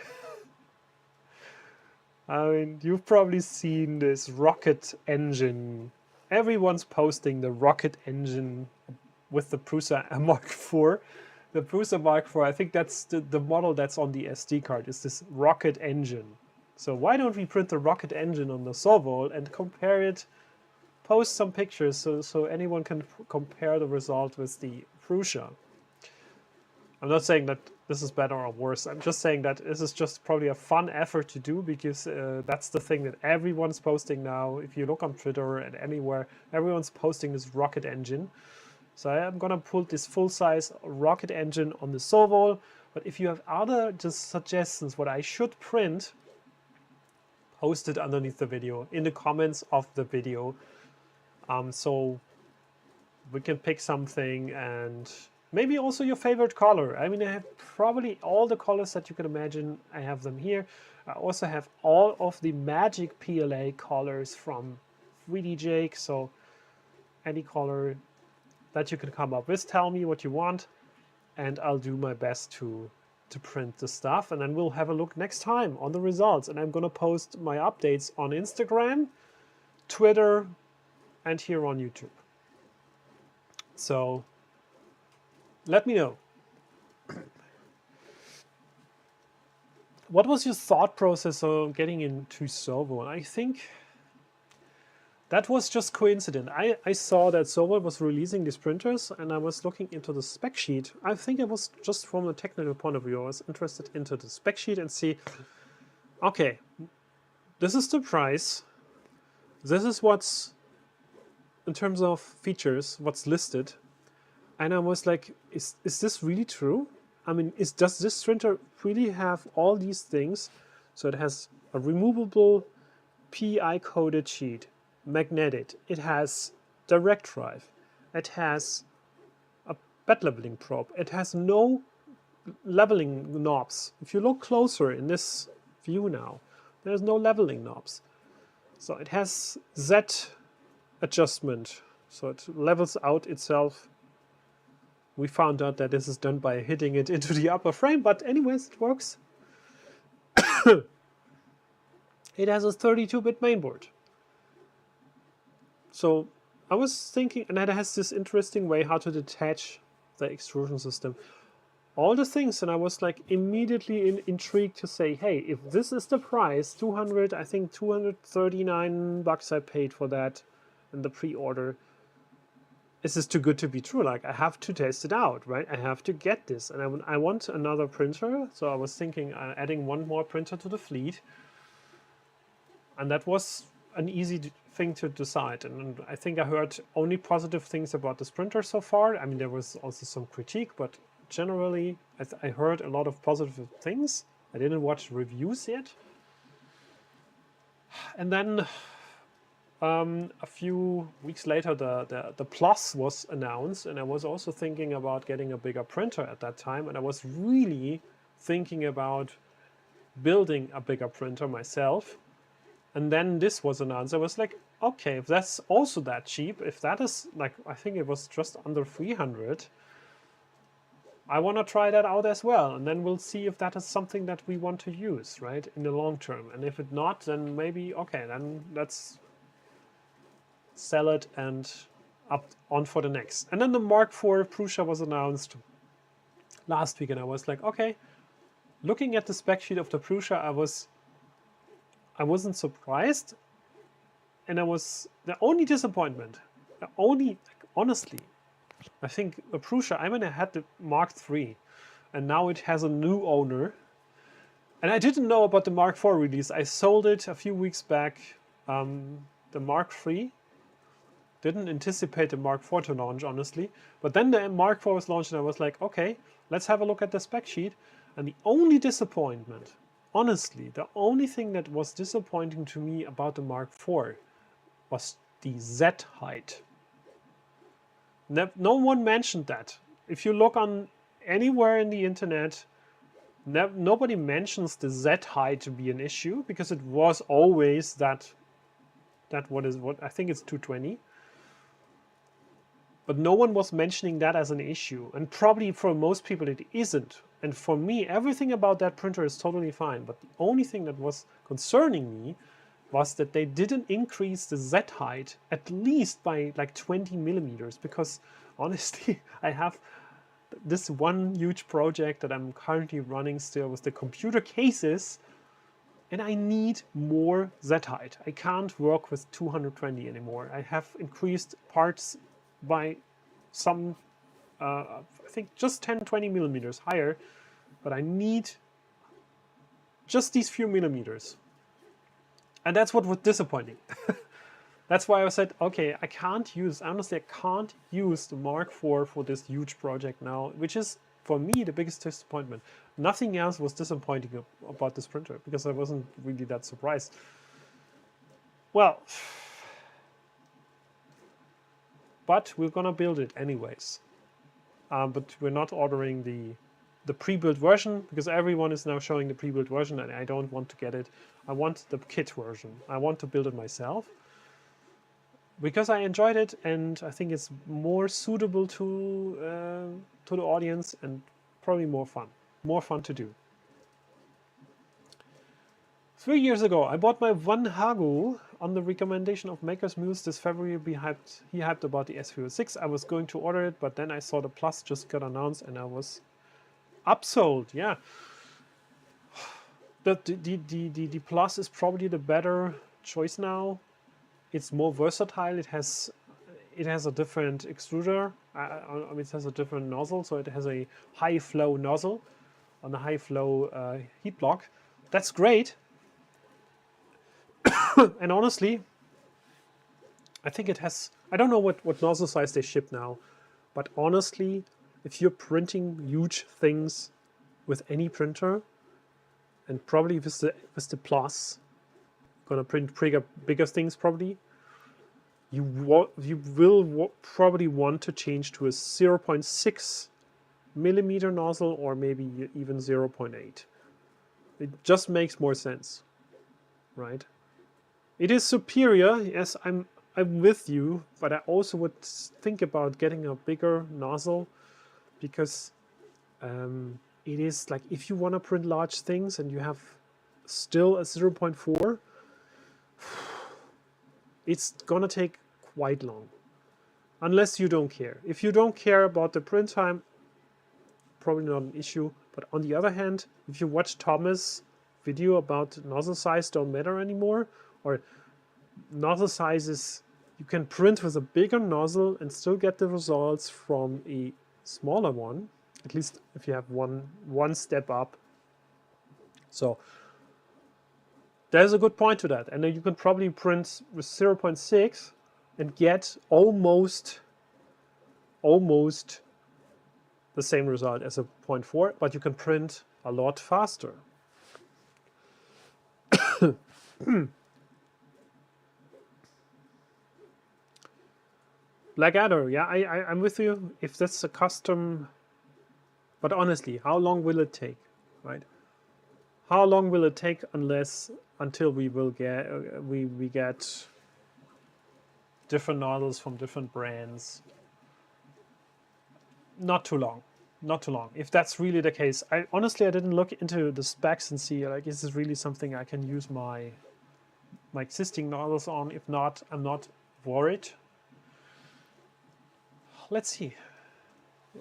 I mean, you've probably seen this rocket engine. Everyone's posting the rocket engine with the Prusa Mark IV. The Prusa Mark IV, I think that's the model that's on the SD card, is this rocket engine. So why don't we print the rocket engine on the SOVOL and compare it, post some pictures so anyone can compare the result with the Prusa. I'm not saying that this is better or worse. I'm just saying that this is just probably a fun effort to do, because that's the thing that everyone's posting now. If you look on Twitter and anywhere, everyone's posting this rocket engine. So I'm gonna put this full-size rocket engine on the SOVOL. But if you have other just suggestions what I should print, post it underneath the video, in the comments of the video, so we can pick something, and maybe also your favorite color. I mean, I have probably all the colors that you can imagine. I have them here. I also have all of the magic PLA colors from 3D Jake, so any color that you can come up with, tell me what you want, and I'll do my best to print the stuff, and then we'll have a look next time on the results. And I'm gonna post my updates on Instagram, Twitter, and here on YouTube. So let me know. What was your thought process of getting into SOVOL? I think that was just coincident. I saw that SOVOL was releasing these printers, and I was looking into the spec sheet. I think it was just from a technical point of view. I was interested into the spec sheet and see, okay, this is the price. This is what's, in terms of features, what's listed. And I was like, is this really true? I mean, does this printer really have all these things? So it has a removable PI-coded sheet, magnetic. It has direct drive. It has a bed leveling probe. It has no leveling knobs. If you look closer in this view now, there's no leveling knobs. So it has Z adjustment. So it levels out itself. We found out that this is done by hitting it into the upper frame, but anyways, it works. It has a 32-bit mainboard. So I was thinking, and it has this interesting way how to detach the extrusion system. All the things, and I was like immediately intrigued to say, hey, if this is the price, I think 239 bucks I paid for that in the pre-order. This is too good to be true. Like, I have to test it out, right? I have to get this, and I want another printer. So I was thinking adding one more printer to the fleet, and that was an easy thing to decide. And I think I heard only positive things about this printer so far. I mean, there was also some critique, but generally I heard a lot of positive things. I didn't watch reviews yet. And then a few weeks later, the Plus was announced, and I was also thinking about getting a bigger printer at that time. And I was really thinking about building a bigger printer myself. And then this was announced. I was like, okay, if that's also that cheap, if that is like, I think it was just under 300, I want to try that out as well. And then we'll see if that is something that we want to use, right, in the long term. And if it's not, then maybe, okay, then let's sell it and up on for the next. And then the Mark IV Prusa was announced last week, and I was like, okay, looking at the spec sheet of the Prusa, I wasn't surprised, and the only disappointment, honestly, I think the Prusa, I mean, I had the Mark III, and now it has a new owner, and I didn't know about the Mark IV release. I sold it a few weeks back, the Mark III, didn't anticipate the Mark IV to launch, honestly, but then the Mark IV was launched, and I was like, okay, let's have a look at the spec sheet, and the only disappointment, honestly, the only thing that was disappointing to me about the Mark IV was the Z height. No one mentioned that. If you look on anywhere in the internet, nobody mentions the Z height to be an issue, because it was always that what I think it's 220. But no one was mentioning that as an issue, and probably for most people it isn't. And for me, everything about that printer is totally fine, but the only thing that was concerning me was that they didn't increase the Z height at least by like 20 millimeters, because honestly, I have this one huge project that I'm currently running still with the computer cases, and I need more Z height. I can't work with 220 anymore. I have increased parts by some, I think just 10-20 millimeters higher, but I need just these few millimeters. And that's what was disappointing. That's why I said, okay, honestly, I can't use the Mark IV for this huge project now, which is, for me, the biggest disappointment. Nothing else was disappointing about this printer, because I wasn't really that surprised. Well, but we're gonna build it anyways. But we're not ordering the pre-built version, because everyone is now showing the pre-built version, and I don't want to get it. I want the kit version. I want to build it myself, because I enjoyed it, and I think it's more suitable to the audience, and probably more fun to do. 3 years ago, I bought my one Hagu on the recommendation of Maker's Muse. This February, he hyped about the SV06. I was going to order it, but then I saw the Plus just got announced, and I was upsold. Yeah, the Plus is probably the better choice now. It's more versatile. It has a different extruder. I mean, it has a different nozzle, so it has a high flow nozzle on a high flow heat block. That's great. And honestly, I think it has, I don't know what nozzle size they ship now, but honestly, if you're printing huge things with any printer, and probably with the Plus, gonna print bigger things probably, you will probably want to change to a 0.6 millimeter nozzle, or maybe even 0.8. It just makes more sense, right? It is superior, yes, I'm with you, but I also would think about getting a bigger nozzle, because it is like, if you want to print large things and you have still a 0.4, it's gonna take quite long, unless you don't care. If you don't care about the print time, probably not an issue. But on the other hand, if you watch Thomas' video about nozzle size don't matter anymore, or nozzle sizes, you can print with a bigger nozzle and still get the results from a smaller one, at least if you have one step up. So There's a good point to that. And then you can probably print with 0.6 and get almost the same result as a 0.4, but you can print a lot faster. Blackadder, yeah, I'm with you. If that's a custom, but honestly, how long will it take, right? How long will it take until we will get we get different nozzles from different brands? Not too long, not too long. If that's really the case, honestly I didn't look into the specs and see like is this really something I can use my existing nozzles on. If not, I'm not worried. Let's see.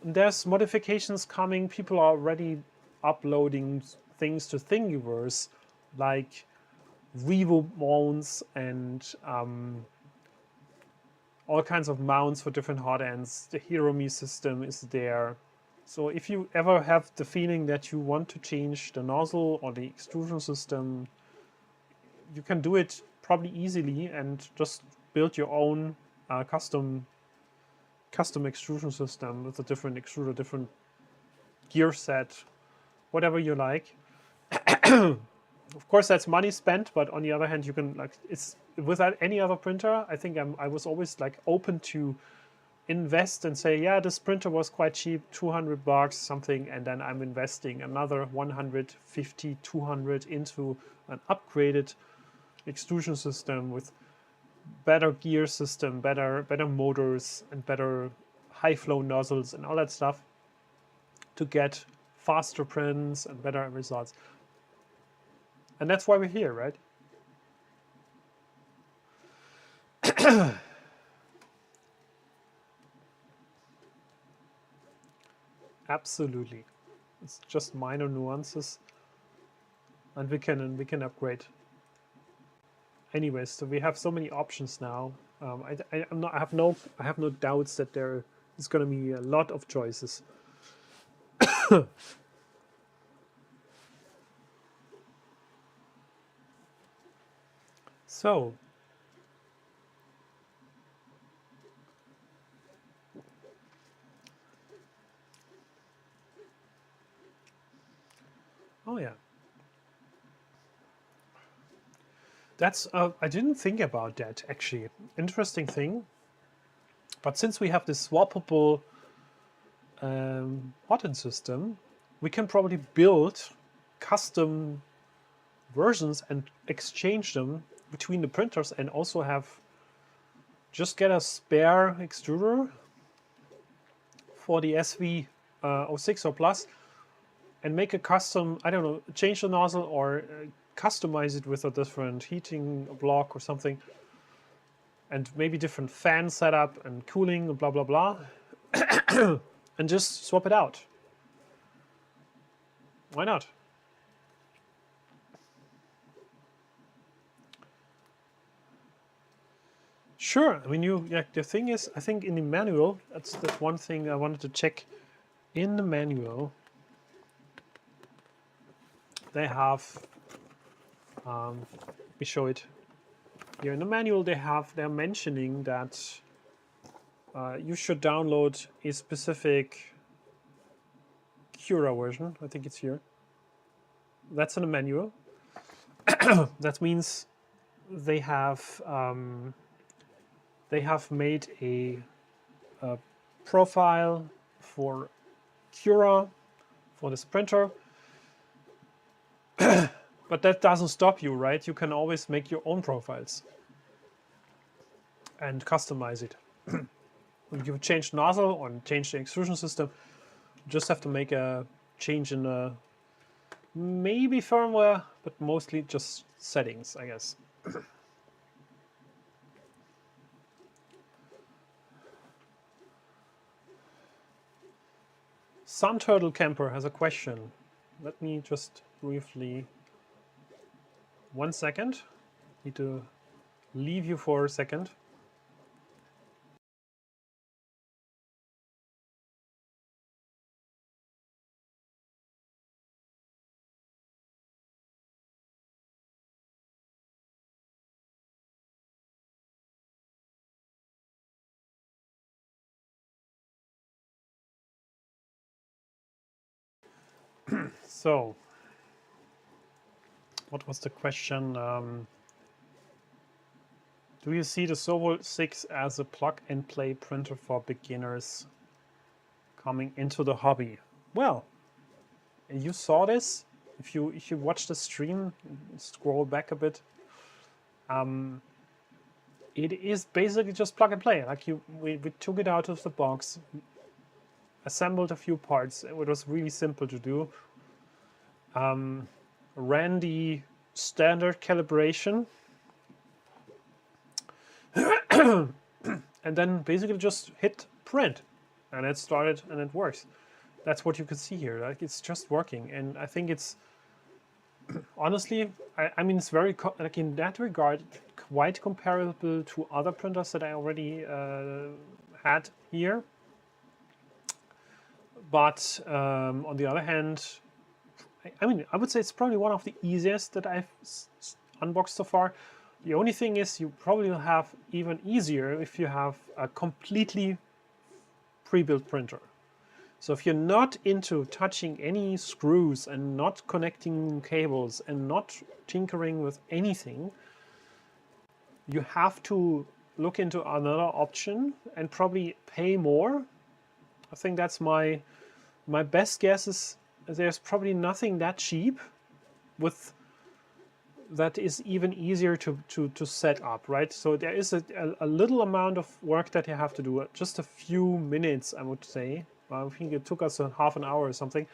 There's modifications coming. People are already uploading things to Thingiverse, like Revo mounts and all kinds of mounts for different hot ends. The HeroMe system is there. So if you ever have the feeling that you want to change the nozzle or the extrusion system, you can do it probably easily and just build your own custom extrusion system with a different extruder, different gear set, whatever you like. Of course, that's money spent, but on the other hand, you can like it's without any other printer. I think I was always like open to invest and say, yeah, this printer was quite cheap, $200 something, and then I'm investing another 150, 200 into an upgraded extrusion system with better gear system, better motors, and better high flow nozzles and all that stuff to get faster prints and better results. And that's why we're here, right? Absolutely. It's just minor nuances, and we can upgrade. Anyways, so we have so many options now. I have no doubts that there is going to be a lot of choices. So, oh yeah, that's I didn't think about that actually. Interesting thing. But since we have this swappable hot end system, we can probably build custom versions and exchange them between the printers, and also just get a spare extruder for the SV06 or Plus and make a custom, I don't know, change the nozzle or customize it with a different heating block or something, and maybe different fan setup and cooling and blah blah blah, and just swap it out. Why not? Sure. I mean, the thing is, I think in the manual, that's one thing I wanted to check. In the manual, they have, let me show it here. In the manual, they're mentioning that you should download a specific Cura version. I think it's here. That's in the manual. That means they have made a profile for Cura for this printer. But that doesn't stop you, right? You can always make your own profiles and customize it. If you change nozzle or change the extrusion system, you just have to make a change in the maybe firmware, but mostly just settings, I guess. Sun Turtle Camper has a question. Let me just briefly, 1 second. Need to leave you for a second. So, what was the question? Do you see the SOVOL 6 as a plug-and-play printer for beginners coming into the hobby? Well, you saw this. If you watch the stream, scroll back a bit. It is basically just plug and play. Like we took it out of the box, assembled a few parts. It was really simple to do. Ran the standard calibration, and then basically just hit print, and it started and it works. That's what you can see here. Like it's just working, and I think it's honestly, I mean, it's very like in that regard quite comparable to other printers that I already had here. But on the other hand, I mean, I would say it's probably one of the easiest that I've unboxed so far. The only thing is you probably will have even easier if you have a completely pre-built printer. So if you're not into touching any screws and not connecting cables and not tinkering with anything, you have to look into another option and probably pay more. I think that's my best guess is there's probably nothing that cheap with that is even easier to set up, right? So there is a little amount of work that you have to do, just a few minutes, I would say. I think it took us a half an hour or something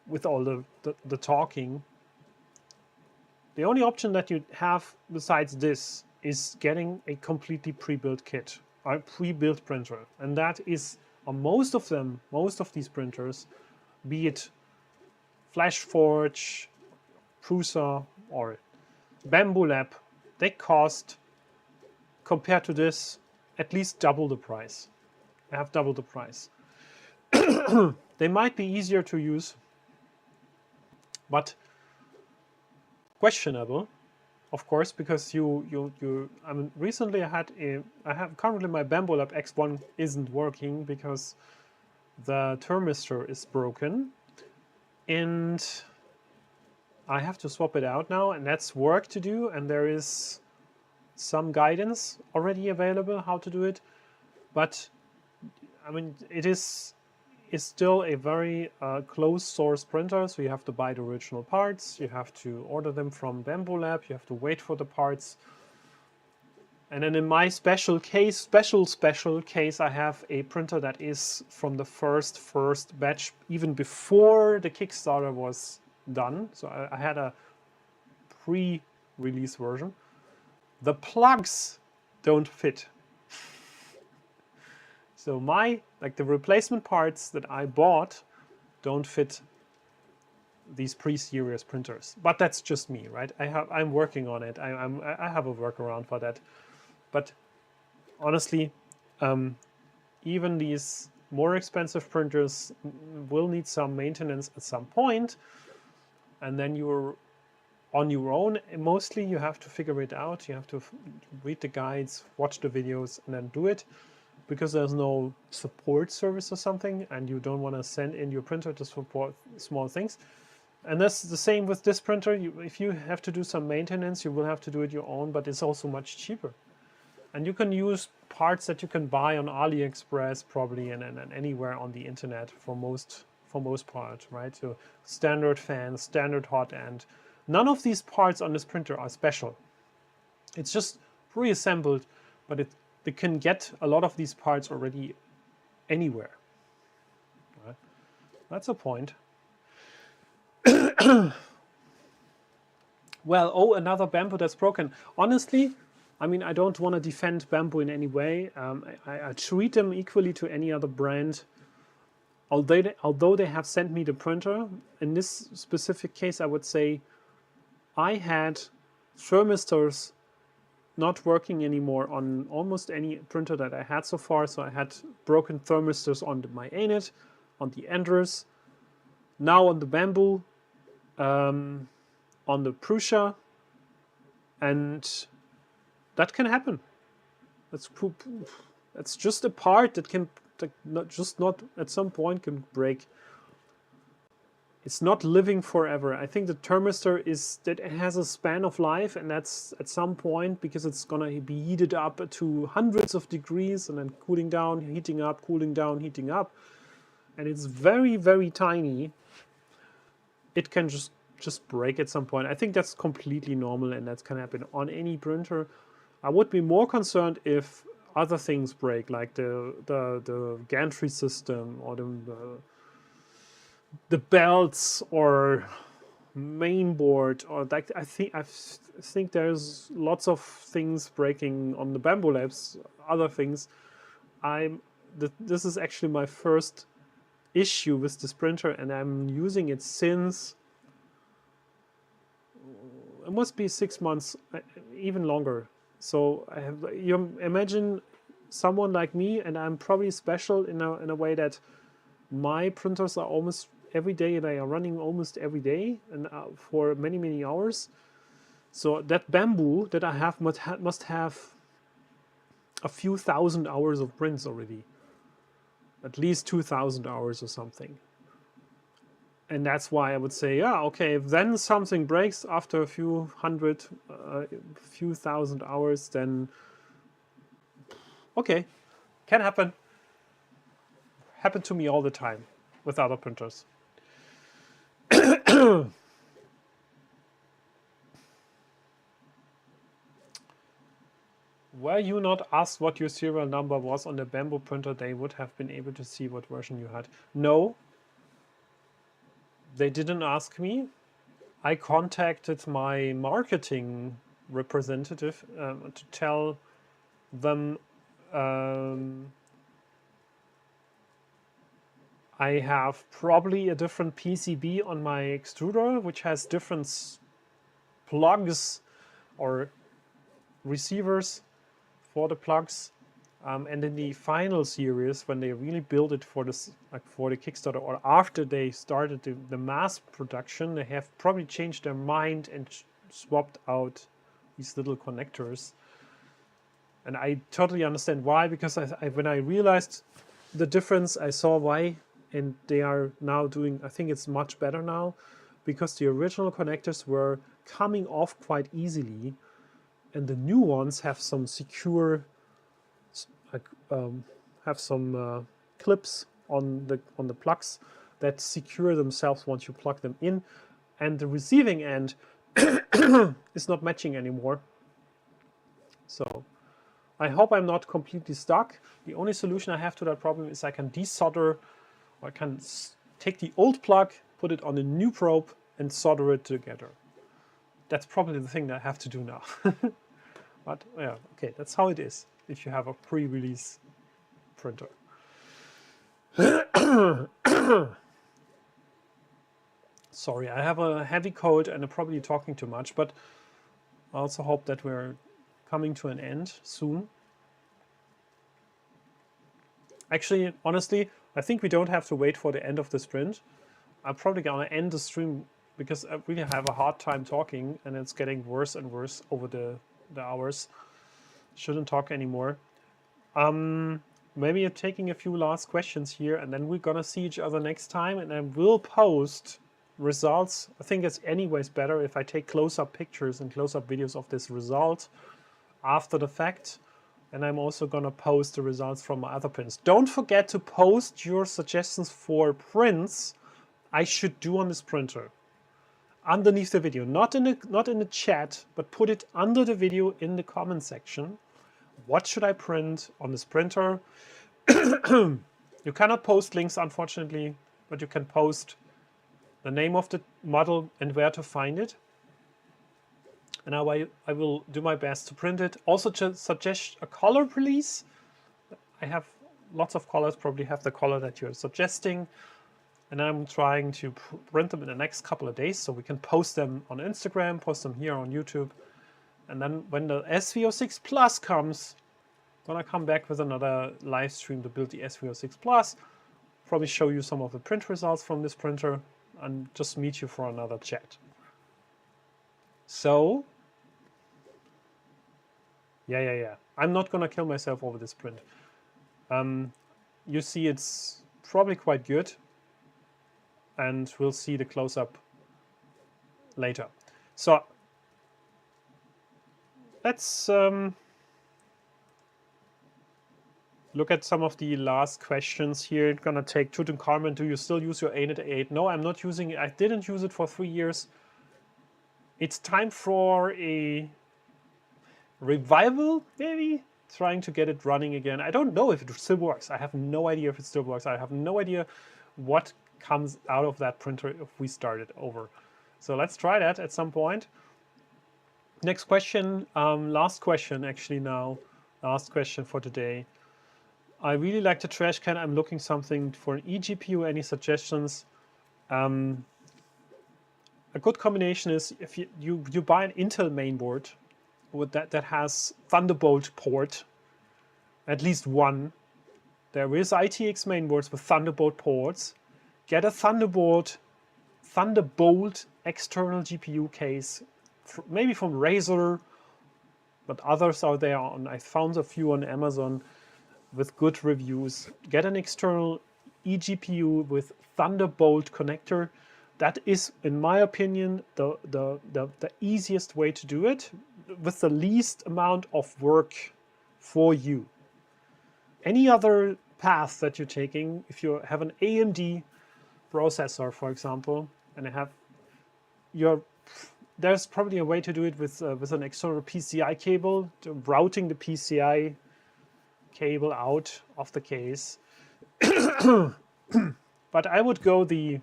with all the talking. The only option that you have besides this is getting a completely pre-built kit, a pre-built printer. And that is on most of them, most of these printers, be it FlashForge, Prusa, or Bamboo Lab, they cost, compared to this, at least double the price. They have double the price. They might be easier to use, but questionable, of course, because I mean, recently I have currently my Bamboo Lab X1 isn't working because the thermistor is broken, and I have to swap it out now, and that's work to do, and there is some guidance already available how to do it, but I mean, it is still a very closed source printer, so you have to buy the original parts, you have to order them from Bamboo Lab, you have to wait for the parts. And then in my special case, I have a printer that is from the first batch, even before the Kickstarter was done. So I had a pre-release version. The plugs don't fit. So the replacement parts that I bought don't fit these pre-series printers. But that's just me, right? I'm working on it. I have a workaround for that. But honestly, even these more expensive printers will need some maintenance at some point, and then you're on your own. Mostly you have to figure it out. You have to read the guides, watch the videos, and then do it. Because there's no support service or something, and you don't want to send in your printer to support small things. And that's the same with this printer. If you have to do some maintenance, you will have to do it your own, but it's also much cheaper. And you can use parts that you can buy on AliExpress probably, and anywhere on the internet for most part, right? So standard fans, standard hot end. None of these parts on this printer are special. It's just pre-assembled, but they can get a lot of these parts already anywhere. Right? That's a point. Well, another Bamboo that's broken. Honestly, I mean, I don't want to defend Bamboo in any way. I treat them equally to any other brand. Although they have sent me the printer, in this specific case, I would say I had thermistors not working anymore on almost any printer that I had so far. So I had broken thermistors on my ANET, on the Enders, now on the Bamboo, on the Prusa, and that can happen. That's just a part that can not at some point can break. it's not living forever. I think the thermistor is that it has a span of life, and that's at some point, because it's gonna be heated up to hundreds of degrees and then cooling down, heating up, cooling down, heating up, and it's very, very tiny. It can just break at some point. I think that's completely normal, and that can happen on any printer. I would be more concerned if other things break, like the gantry system or the belts or main board, or like I think there's lots of things breaking on the Bamboo Labs. Other things. This is actually my first issue with this printer, and I'm using it since it must be 6 months, even longer. So you imagine someone like me, and I'm probably special in a way that my printers are almost every day. They are running almost every day and for many hours. So that Bamboo that I have must have a few thousand hours of prints already, at least 2,000 hours or something. And that's why I would say, yeah, okay, if then something breaks after a few hundred, few thousand hours, then okay, can happen. Happened to me all the time with other printers. Were you not asked what your serial number was on the Bamboo printer, they would have been able to see what version you had. No, they didn't ask me. I contacted my marketing representative to tell them I have probably a different PCB on my extruder, which has different plugs or receivers for the plugs. And in the final series, when they really build it for this, like for the Kickstarter, or after they started the mass production, they have probably changed their mind and swapped out these little connectors. And I totally understand why, because when I realized the difference, I saw why, and they are now doing, I think it's much better now, because the original connectors were coming off quite easily, and the new ones have some secure, have some clips on the plugs that secure themselves once you plug them in, and the receiving end is not matching anymore. So I hope I'm not completely stuck. The only solution I have to that problem is I can desolder, or I can take the old plug, put it on a new probe, and solder it together. That's probably the thing that I have to do now. But yeah, okay, that's how it is if you have a pre-release printer. Sorry, I have a heavy cold and I'm probably talking too much, but I also hope that we're coming to an end soon. Actually, honestly, I think we don't have to wait for the end of the sprint. I'm probably gonna end the stream because I really have a hard time talking, and it's getting worse and worse over the hours. Shouldn't talk anymore. Maybe I'm taking a few last questions here, and then we're gonna see each other next time, and I will post results. I think it's anyways better if I take close-up pictures and close-up videos of this result after the fact. And I'm also gonna post the results from my other prints. Don't forget to post your suggestions for prints I should do on this printer underneath the video, not in the chat, but put it under the video in the comment section. What should I print on this printer? You cannot post links, unfortunately, but you can post the name of the model and where to find it. And now I will do my best to print it. Also, to suggest a color, please. I have lots of colors, probably have the color that you're suggesting. And I'm trying to print them in the next couple of days so we can post them on Instagram, post them here on YouTube. And then when the SV06 Plus comes, I'm gonna come back with another live stream to build the SV06 Plus. Probably show you some of the print results from this printer and just meet you for another chat. So, yeah. I'm not gonna kill myself over this print. You see it's probably quite good. and we'll see the close-up later. So let's look at some of the last questions here. It's gonna take Tutankhamun. Do you still use your 888? No, I'm not using it. I didn't use it for 3 years. It's time for a revival, maybe? Trying to get it running again. I don't know if it still works. I have no idea if it still works. I have no idea what comes out of that printer if we start it over. So let's try that at some point. Next question, last question actually now. Last question for today. I really like the trash can. I'm looking something for an eGPU. Any suggestions? A good combination is if you buy an Intel mainboard with that has Thunderbolt port, at least one. There is ITX mainboards with Thunderbolt ports. Get a Thunderbolt external GPU case, maybe from Razer, but others are there. I found a few on Amazon with good reviews. Get an external eGPU with Thunderbolt connector. That is, in my opinion, the easiest way to do it, with the least amount of work for you. Any other path that you're taking, if you have an AMD processor, for example, and there's probably a way to do it with an external PCI cable, routing the PCI cable out of the case. But I would go the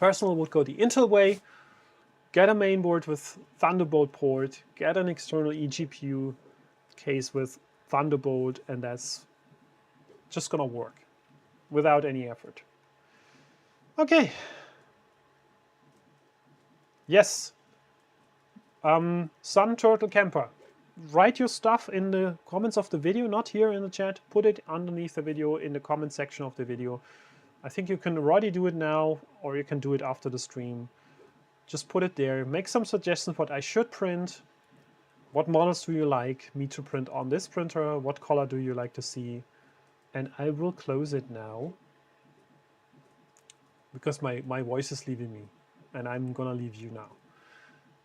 Intel way. Get a mainboard with Thunderbolt port, get an external eGPU case with Thunderbolt, and that's just gonna work without any effort. Okay. Yes. Sun Turtle Camper. Write your stuff in the comments of the video, not here in the chat. Put it underneath the video in the comment section of the video. I think you can already do it now, or you can do it after the stream. Just put it there. Make some suggestions what I should print. What models do you like me to print on this printer? What color do you like to see? And I will close it now, because my voice is leaving me, and I'm gonna leave you now.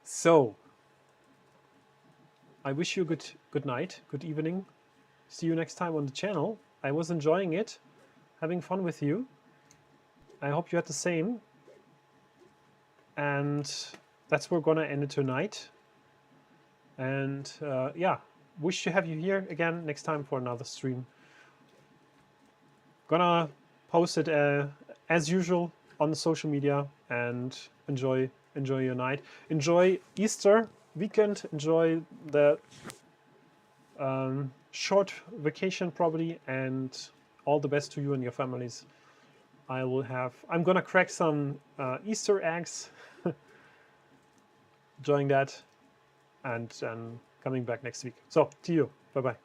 So I wish you a good night, good evening. See you next time on the channel. I was enjoying it, having fun with you. I hope you had the same. And that's where we're gonna end it tonight. And yeah, wish to have you here again next time for another stream. Gonna post it as usual on the social media, and enjoy your night. Enjoy Easter weekend. Enjoy the short vacation probably, and all the best to you and your families. I'm gonna crack some Easter eggs, enjoying that, and coming back next week. So, to you. Bye-bye.